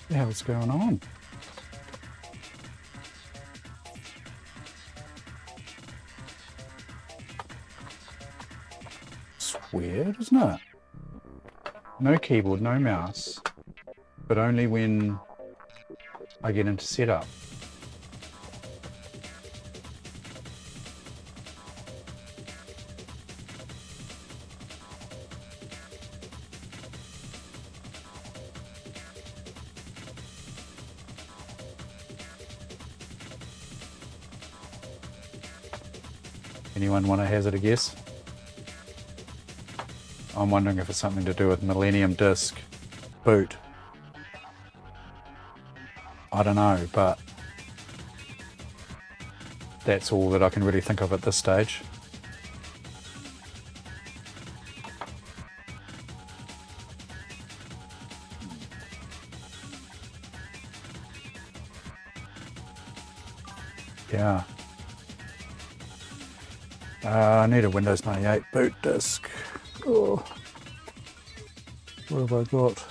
What the hell's going on? It's weird, isn't it? No keyboard, no mouse, but only when I get into setup. Anyone want to hazard a guess? I'm wondering if it's something to do with Millennium Disk boot. I don't know, but that's all that I can really think of at this stage. Yeah. I need a Windows 98 boot disk. Oh. What have I got?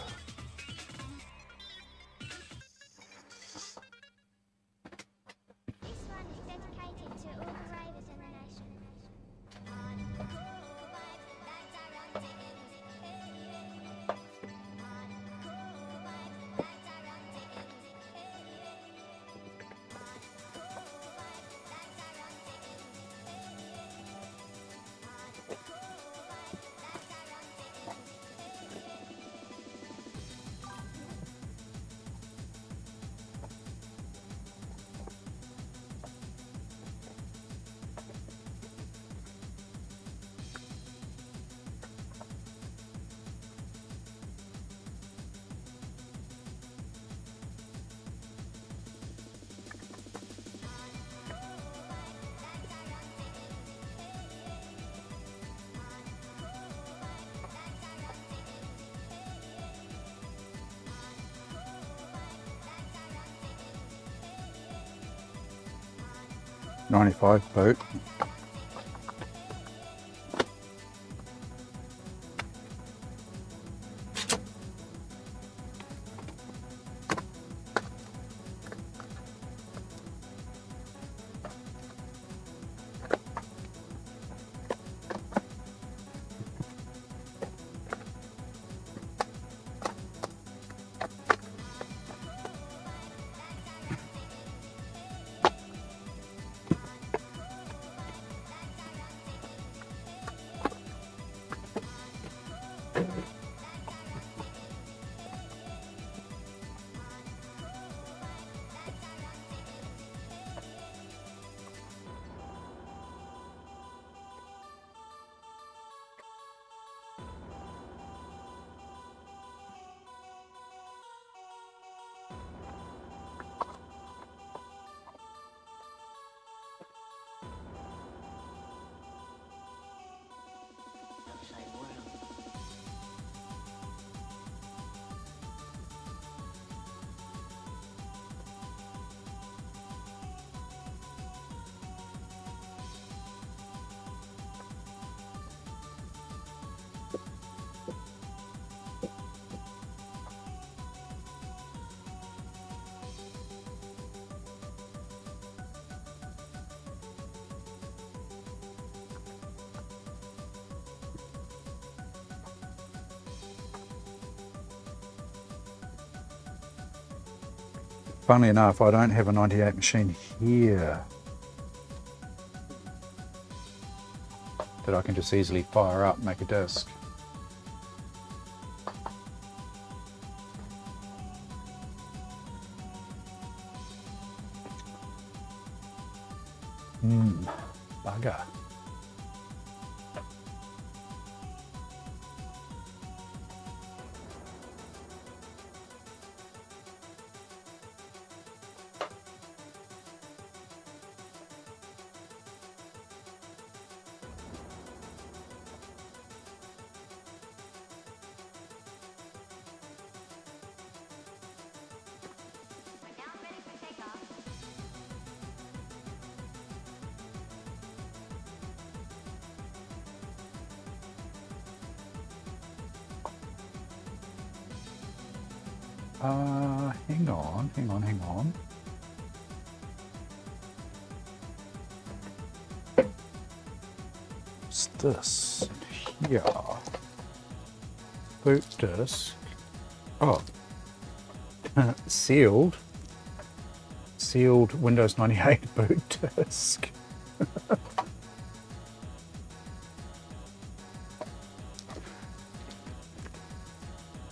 '95 boot. Funnily enough, I don't have a 98 machine here that I can just easily fire up and make a disc. Bugger. Hang on. What's this here? Boot disc. Oh, sealed Windows 98 boot disc.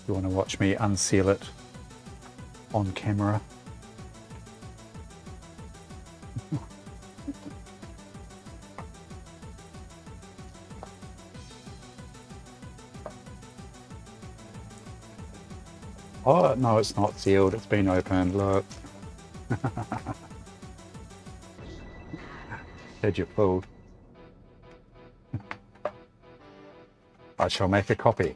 You want to watch me unseal it on camera? Oh, no, it's not sealed. It's been opened. Look. Had you fooled. I shall make a copy.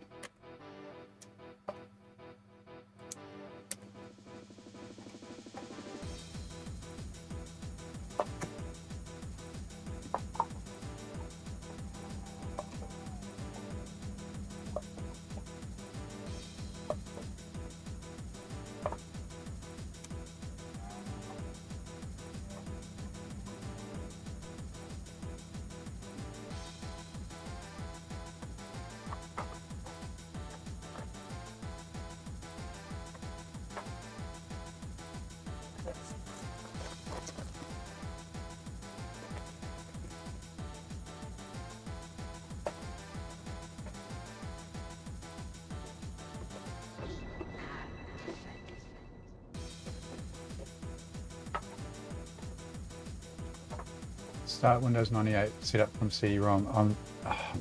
Start Windows 98, set up from CD-ROM. I'm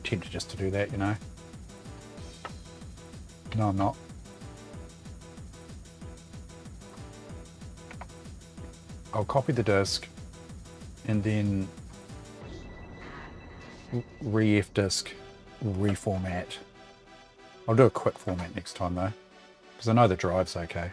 tempted just to do that, you know. No, I'm not. I'll copy the disk and then re-F disk, reformat. I'll do a quick format next time though, because I know the drive's okay.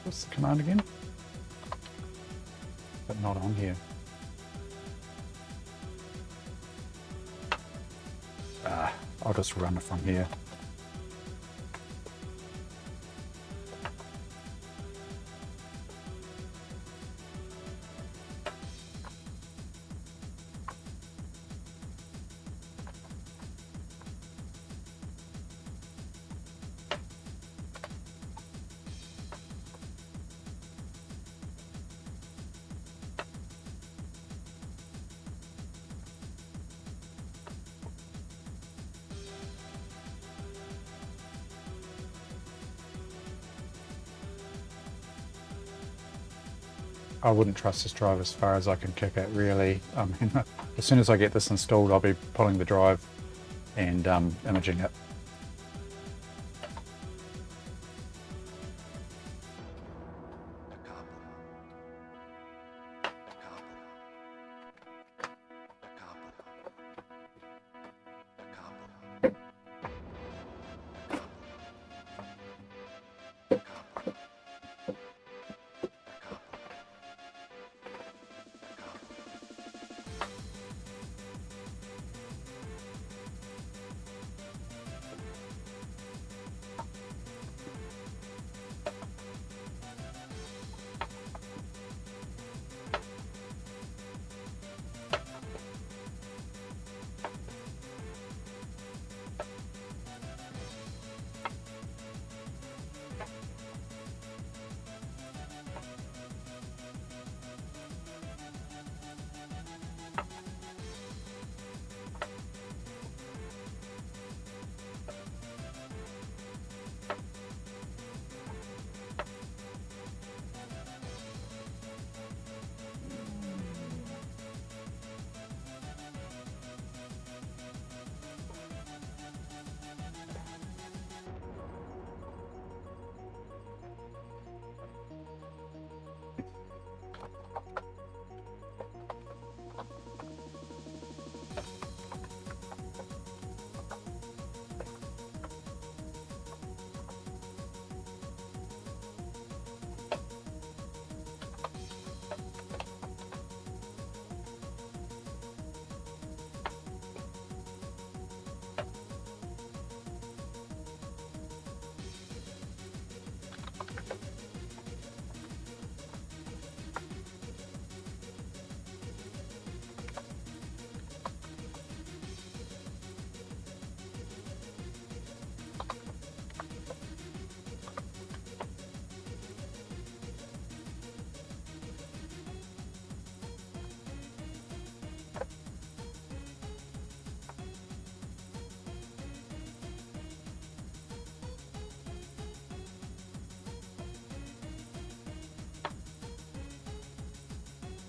What's the command again? But not on here. I'll just run it from here. I wouldn't trust this drive as far as I can kick it, really. I mean, as soon as I get this installed, I'll be pulling the drive and imaging it.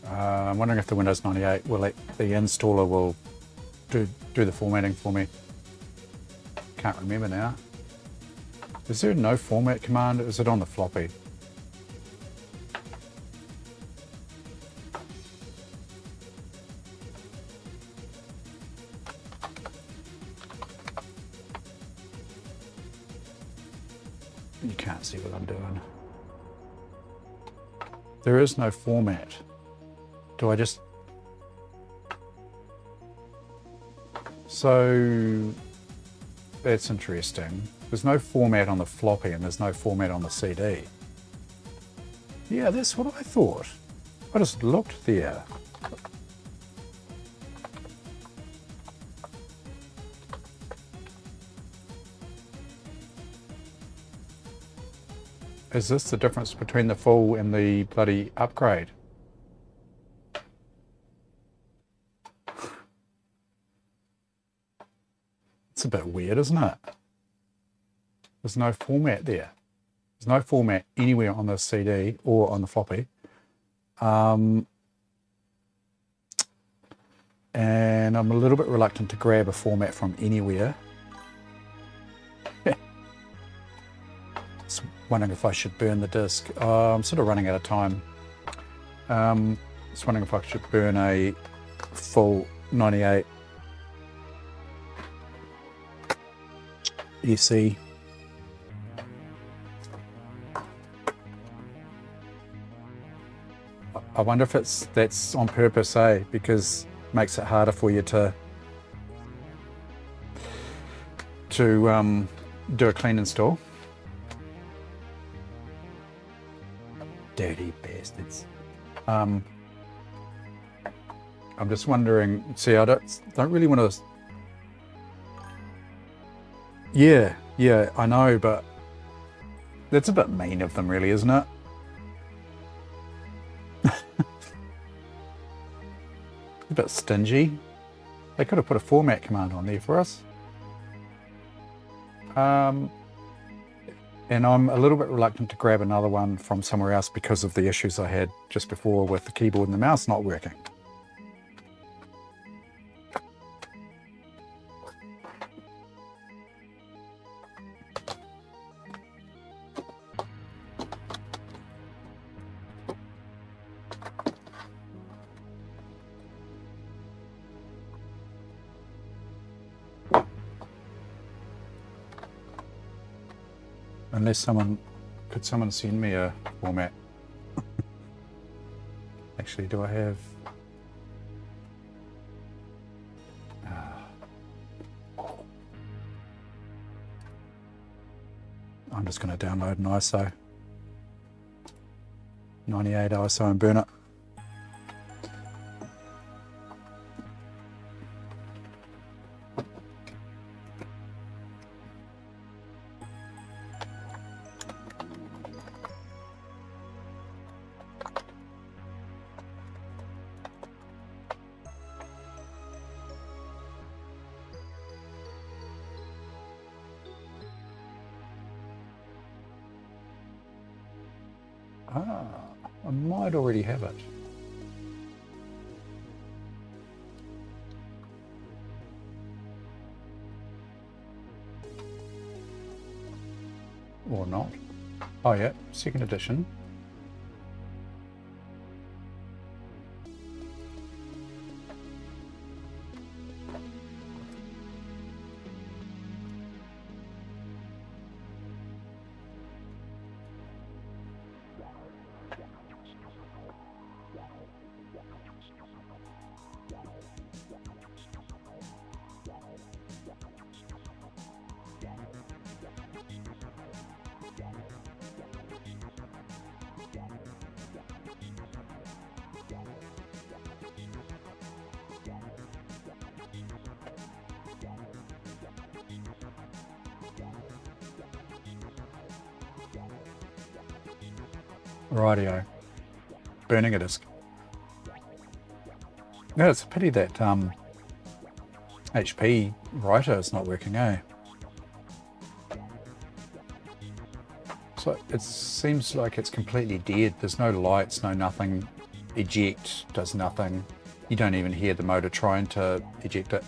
I'm wondering if the Windows 98 will let the installer will do the formatting for me. Can't remember now. Is there no format command? Is it on the floppy? You can't see what I'm doing. There is no format. Do I just... So that's interesting. There's no format on the floppy and there's no format on the CD. Yeah, that's what I thought. I just looked there. Is this the difference between the full and the bloody upgrade? It's a bit weird, isn't it? There's no format there. There's no format anywhere on the CD or on the floppy. And I'm a little bit reluctant to grab a format from anywhere. Just wondering if I should burn the disc. I'm sort of running out of time. Just wondering if I should burn a full 98 SE. I wonder if that's on purpose, because it makes it harder for you to do a clean install. Dirty bastards. I'm just wondering. See, I don't really want to. Yeah, I know, but that's a bit mean of them, really, isn't it? A bit stingy. They could have put a format command on there for us. And I'm a little bit reluctant to grab another one from somewhere else because of the issues I had just before with the keyboard and the mouse not working. Unless could someone send me a format? Actually, do I have? I'm just going to download an ISO. 98 ISO and burn it. I might already have it. Or not. Oh yeah, second edition. Rightio. Burning a disc. Yeah, it's a pity that HP writer is not working, eh? So it seems like it's completely dead. There's no lights, no nothing. eject, does nothing. You don't even hear the motor trying to eject it.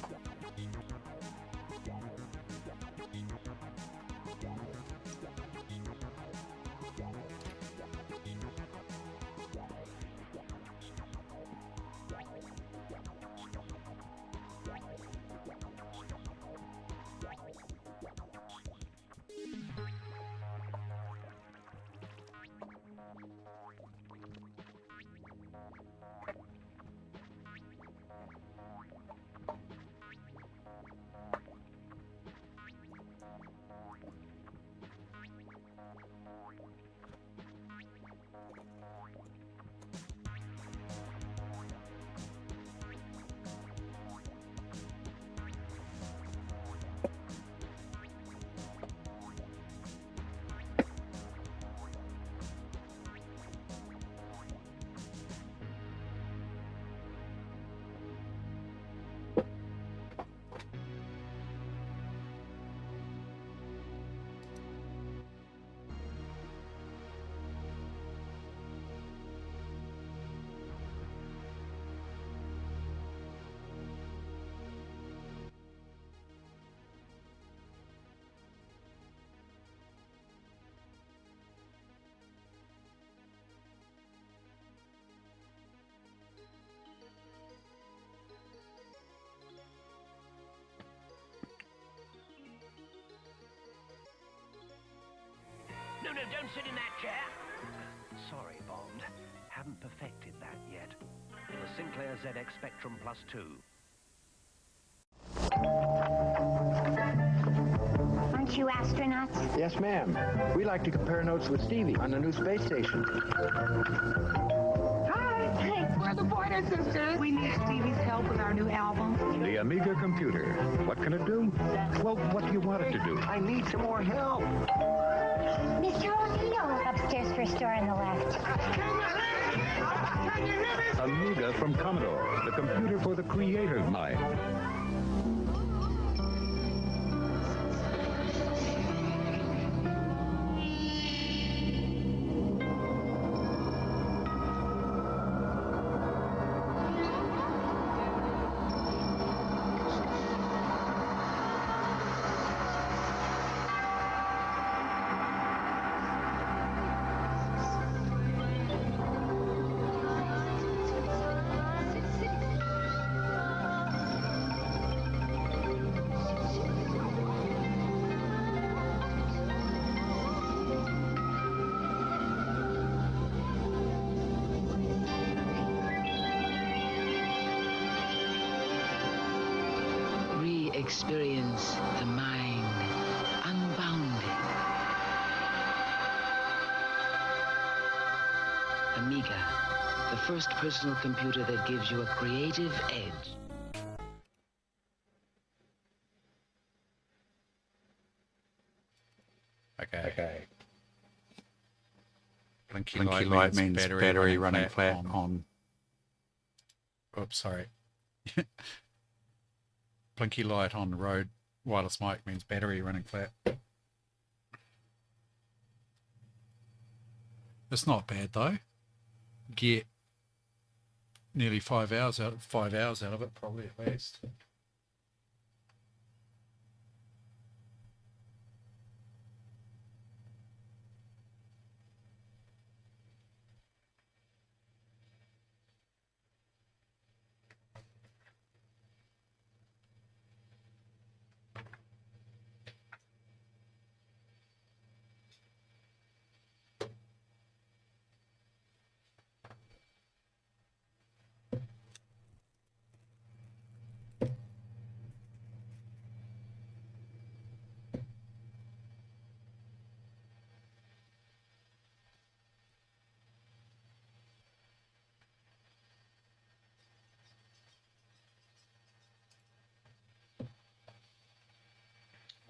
No, don't sit in that chair. Sorry, Bond. Haven't perfected that yet. The Sinclair ZX Spectrum Plus 2. Aren't you astronauts? Yes, ma'am. We like to compare notes with Stevie on the new space station. Hi, we're the Pointer Sisters. We need Stevie's help with our new album. The Amiga computer. What can it do? Well, what do you want it to do? I need some more help. Mr. O'Neill, upstairs first door on the left. Amiga from Commodore, the computer for the creative mind. Experience the mind unbounded. Amiga, the first personal computer that gives you a creative edge. Okay. Blinky light means battery running flat on. Oops, sorry. Blinky light on the road. Wireless mic means battery running flat. It's not bad though. Get nearly 5 hours out of it, probably at least.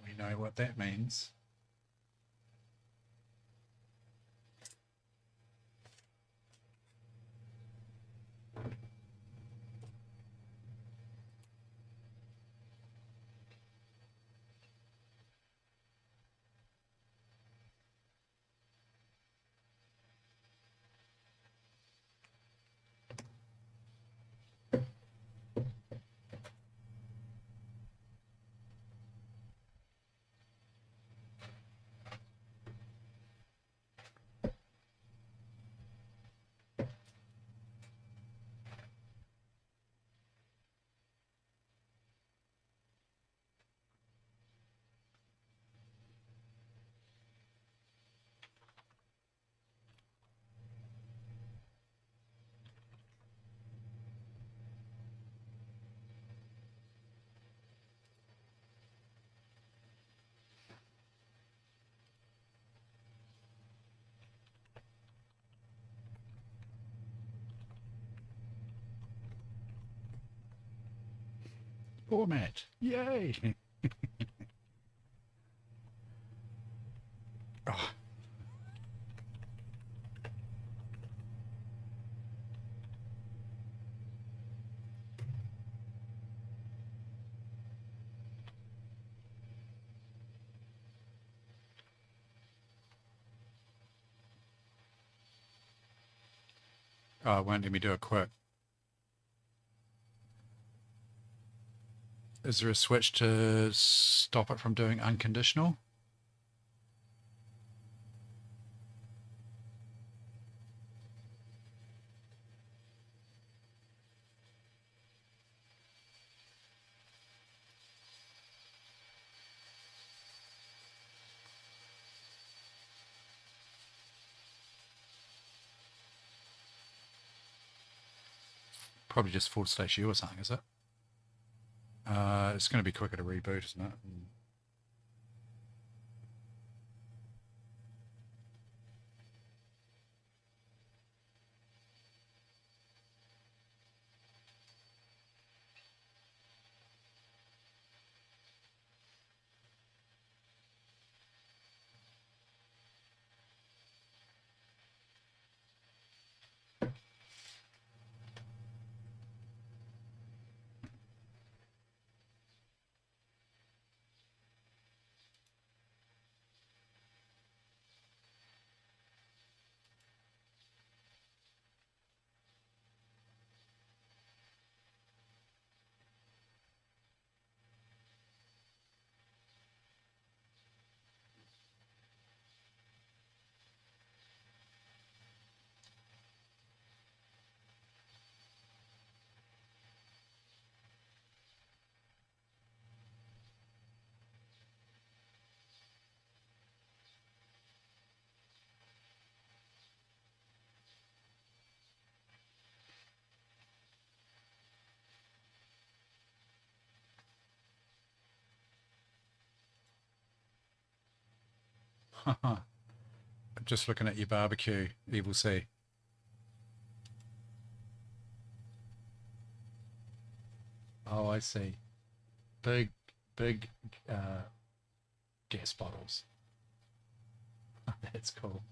We know what that means. Format. Yay. Oh. Oh, it won't let me do a quick. Is there a switch to stop it from doing unconditional? Probably just /U or something, is it? It's going to be quicker to reboot, isn't it? Just looking at your barbecue, Evil C. Oh, I see. Big gas bottles. That's cool.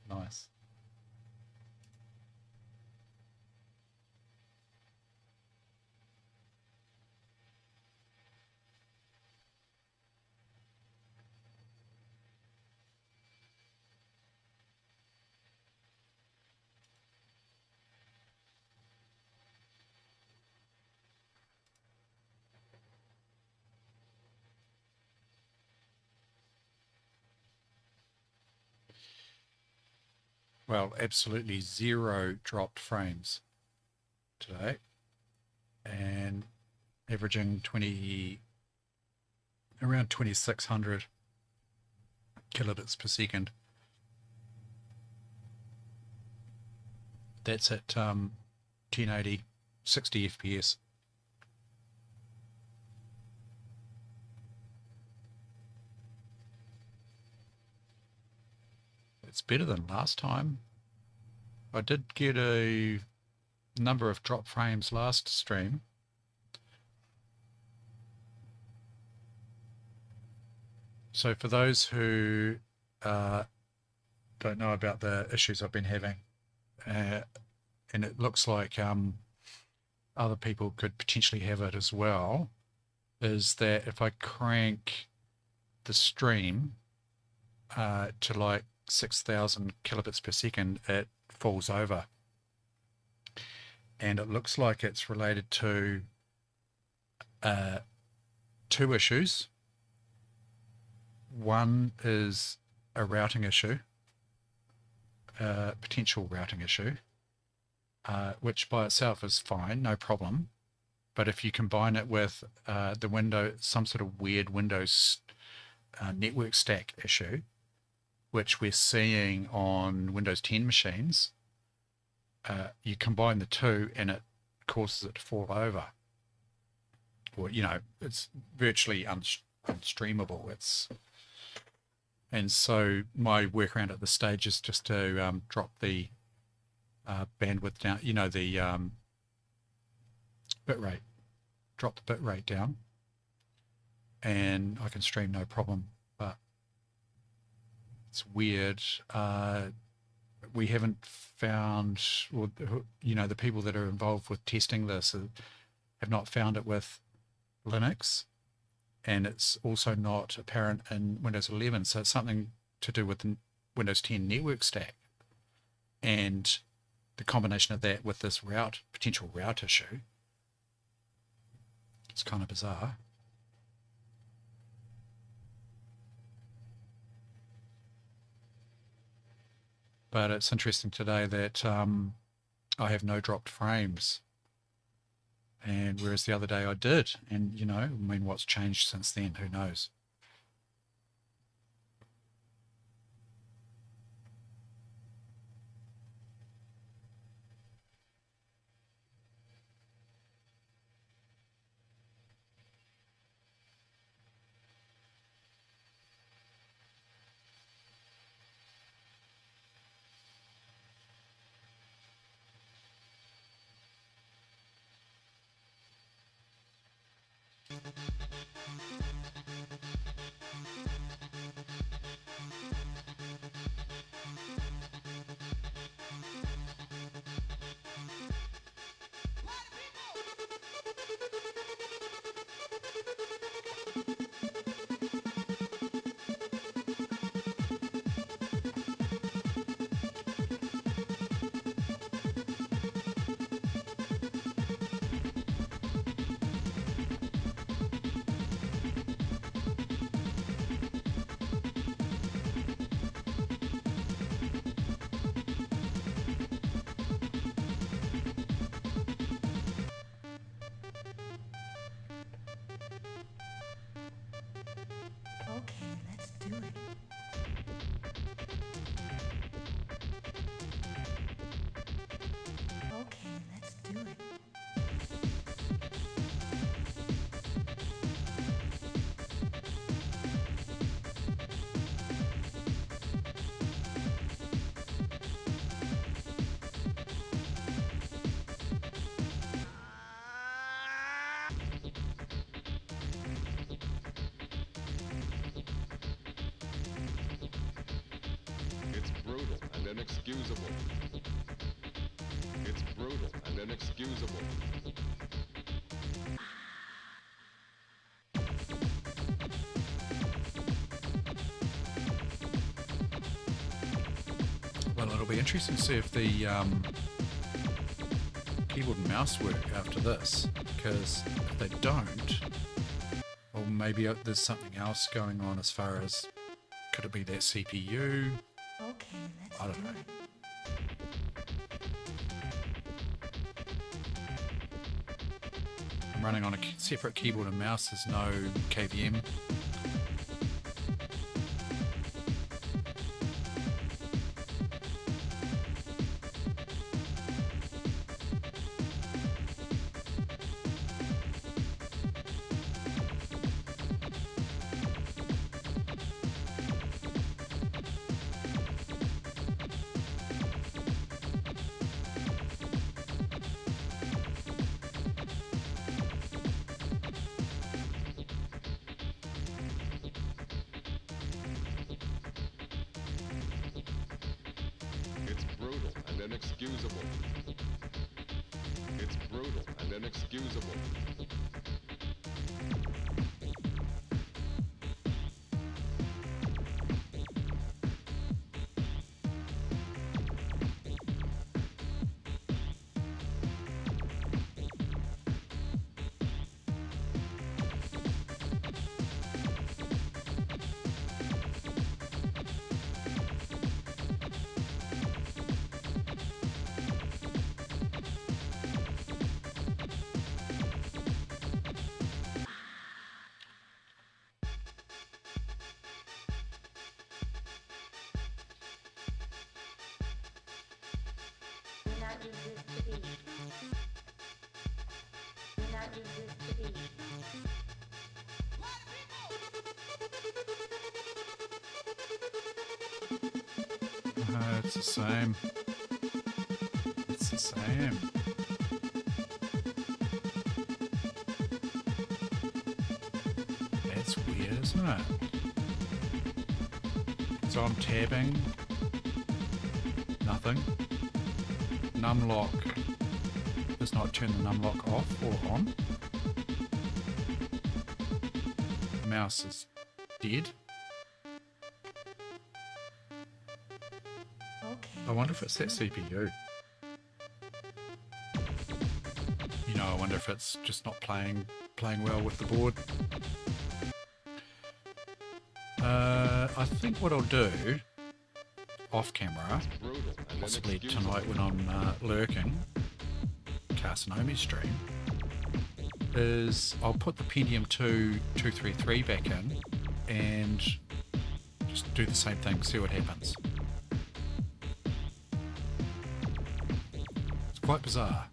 Nice. Well, absolutely zero dropped frames today, and averaging around 2600 kilobits per second. That's at 1080, 60 FPS. It's better than last time. I did get a number of drop frames last stream. So for those who don't know about the issues I've been having, and it looks like other people could potentially have it as well, is that if I crank the stream to like 6,000 kilobits per second, it falls over. And it looks like it's related to two issues. One is a routing issue, potential routing issue, which by itself is fine, no problem. But if you combine it with some sort of weird Windows network stack issue, which we're seeing on Windows 10 machines, you combine the two and it causes it to fall over. Or, you know, it's virtually unstreamable. And so my workaround at this stage is just to drop the bandwidth down, you know, the bit rate. Drop the bit rate down and I can stream no problem. But it's weird. We haven't found, or, you know, the people that are involved with testing this have not found it with Linux, and it's also not apparent in Windows 11. So it's something to do with the Windows 10 network stack, and the combination of that with this potential route issue. It's kind of bizarre. But it's interesting today that I have no dropped frames. And whereas the other day I did. And, you know, I mean, what's changed since then? Who knows? inexcusable. It's brutal and inexcusable. Well, it'll be interesting to see if the keyboard and mouse work after this, because if they don't, well, maybe there's something else going on as far as, could it be that CPU? Okay, I don't know. I'm running on a separate keyboard and mouse, there's no KVM. It's brutal and inexcusable. It's brutal and inexcusable. It's the same. It's the same. That's weird, isn't it? So I'm tabbing. Nothing. Numlock does not turn the numlock off or on. The mouse is dead. I wonder if it's that CPU. You know, I wonder if it's just not playing well with the board. I think what I'll do off camera, possibly tonight when I'm lurking, Carcinomi's stream, is I'll put the Pentium 2 233 back in and just do the same thing, see what happens. It's quite bizarre.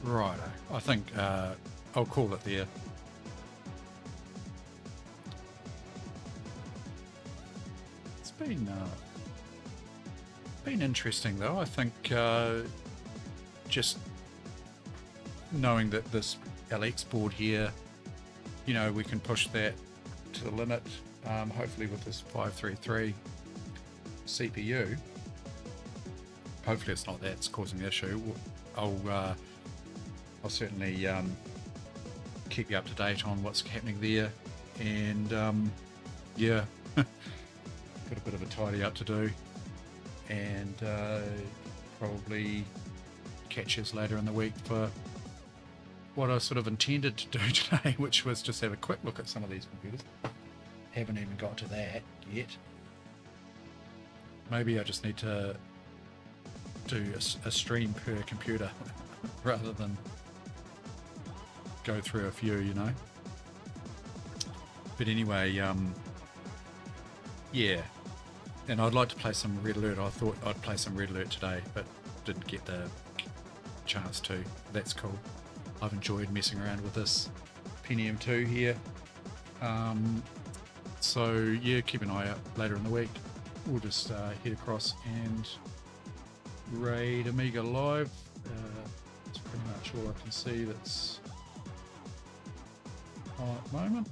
Right, I think I'll call it there. It's been interesting though. I think just knowing that this LX board here, you know, we can push that to the limit. Hopefully with this 533 CPU. Hopefully it's not that's causing the issue. I'll certainly keep you up to date on what's happening there, and yeah, got a bit of a tidy up to do, and probably catch us later in the week for what I sort of intended to do today, which was just have a quick look at some of these computers. Haven't even got to that yet. Maybe I just need to do a stream per computer rather than go through a few, you know. But anyway, yeah, and I'd like to play some Red Alert. I thought I'd play some Red Alert today, but didn't get the chance to. That's cool. I've enjoyed messing around with this Pentium 2 here. So yeah, keep an eye out later in the week. We'll just head across and raid Amiga Live. That's pretty much all I can see that's on at the moment.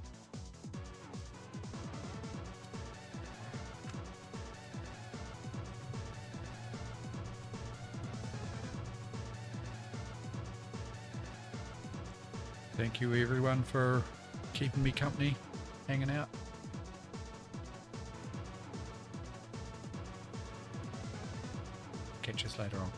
Thank you everyone for keeping me company, hanging out. Catch us later on.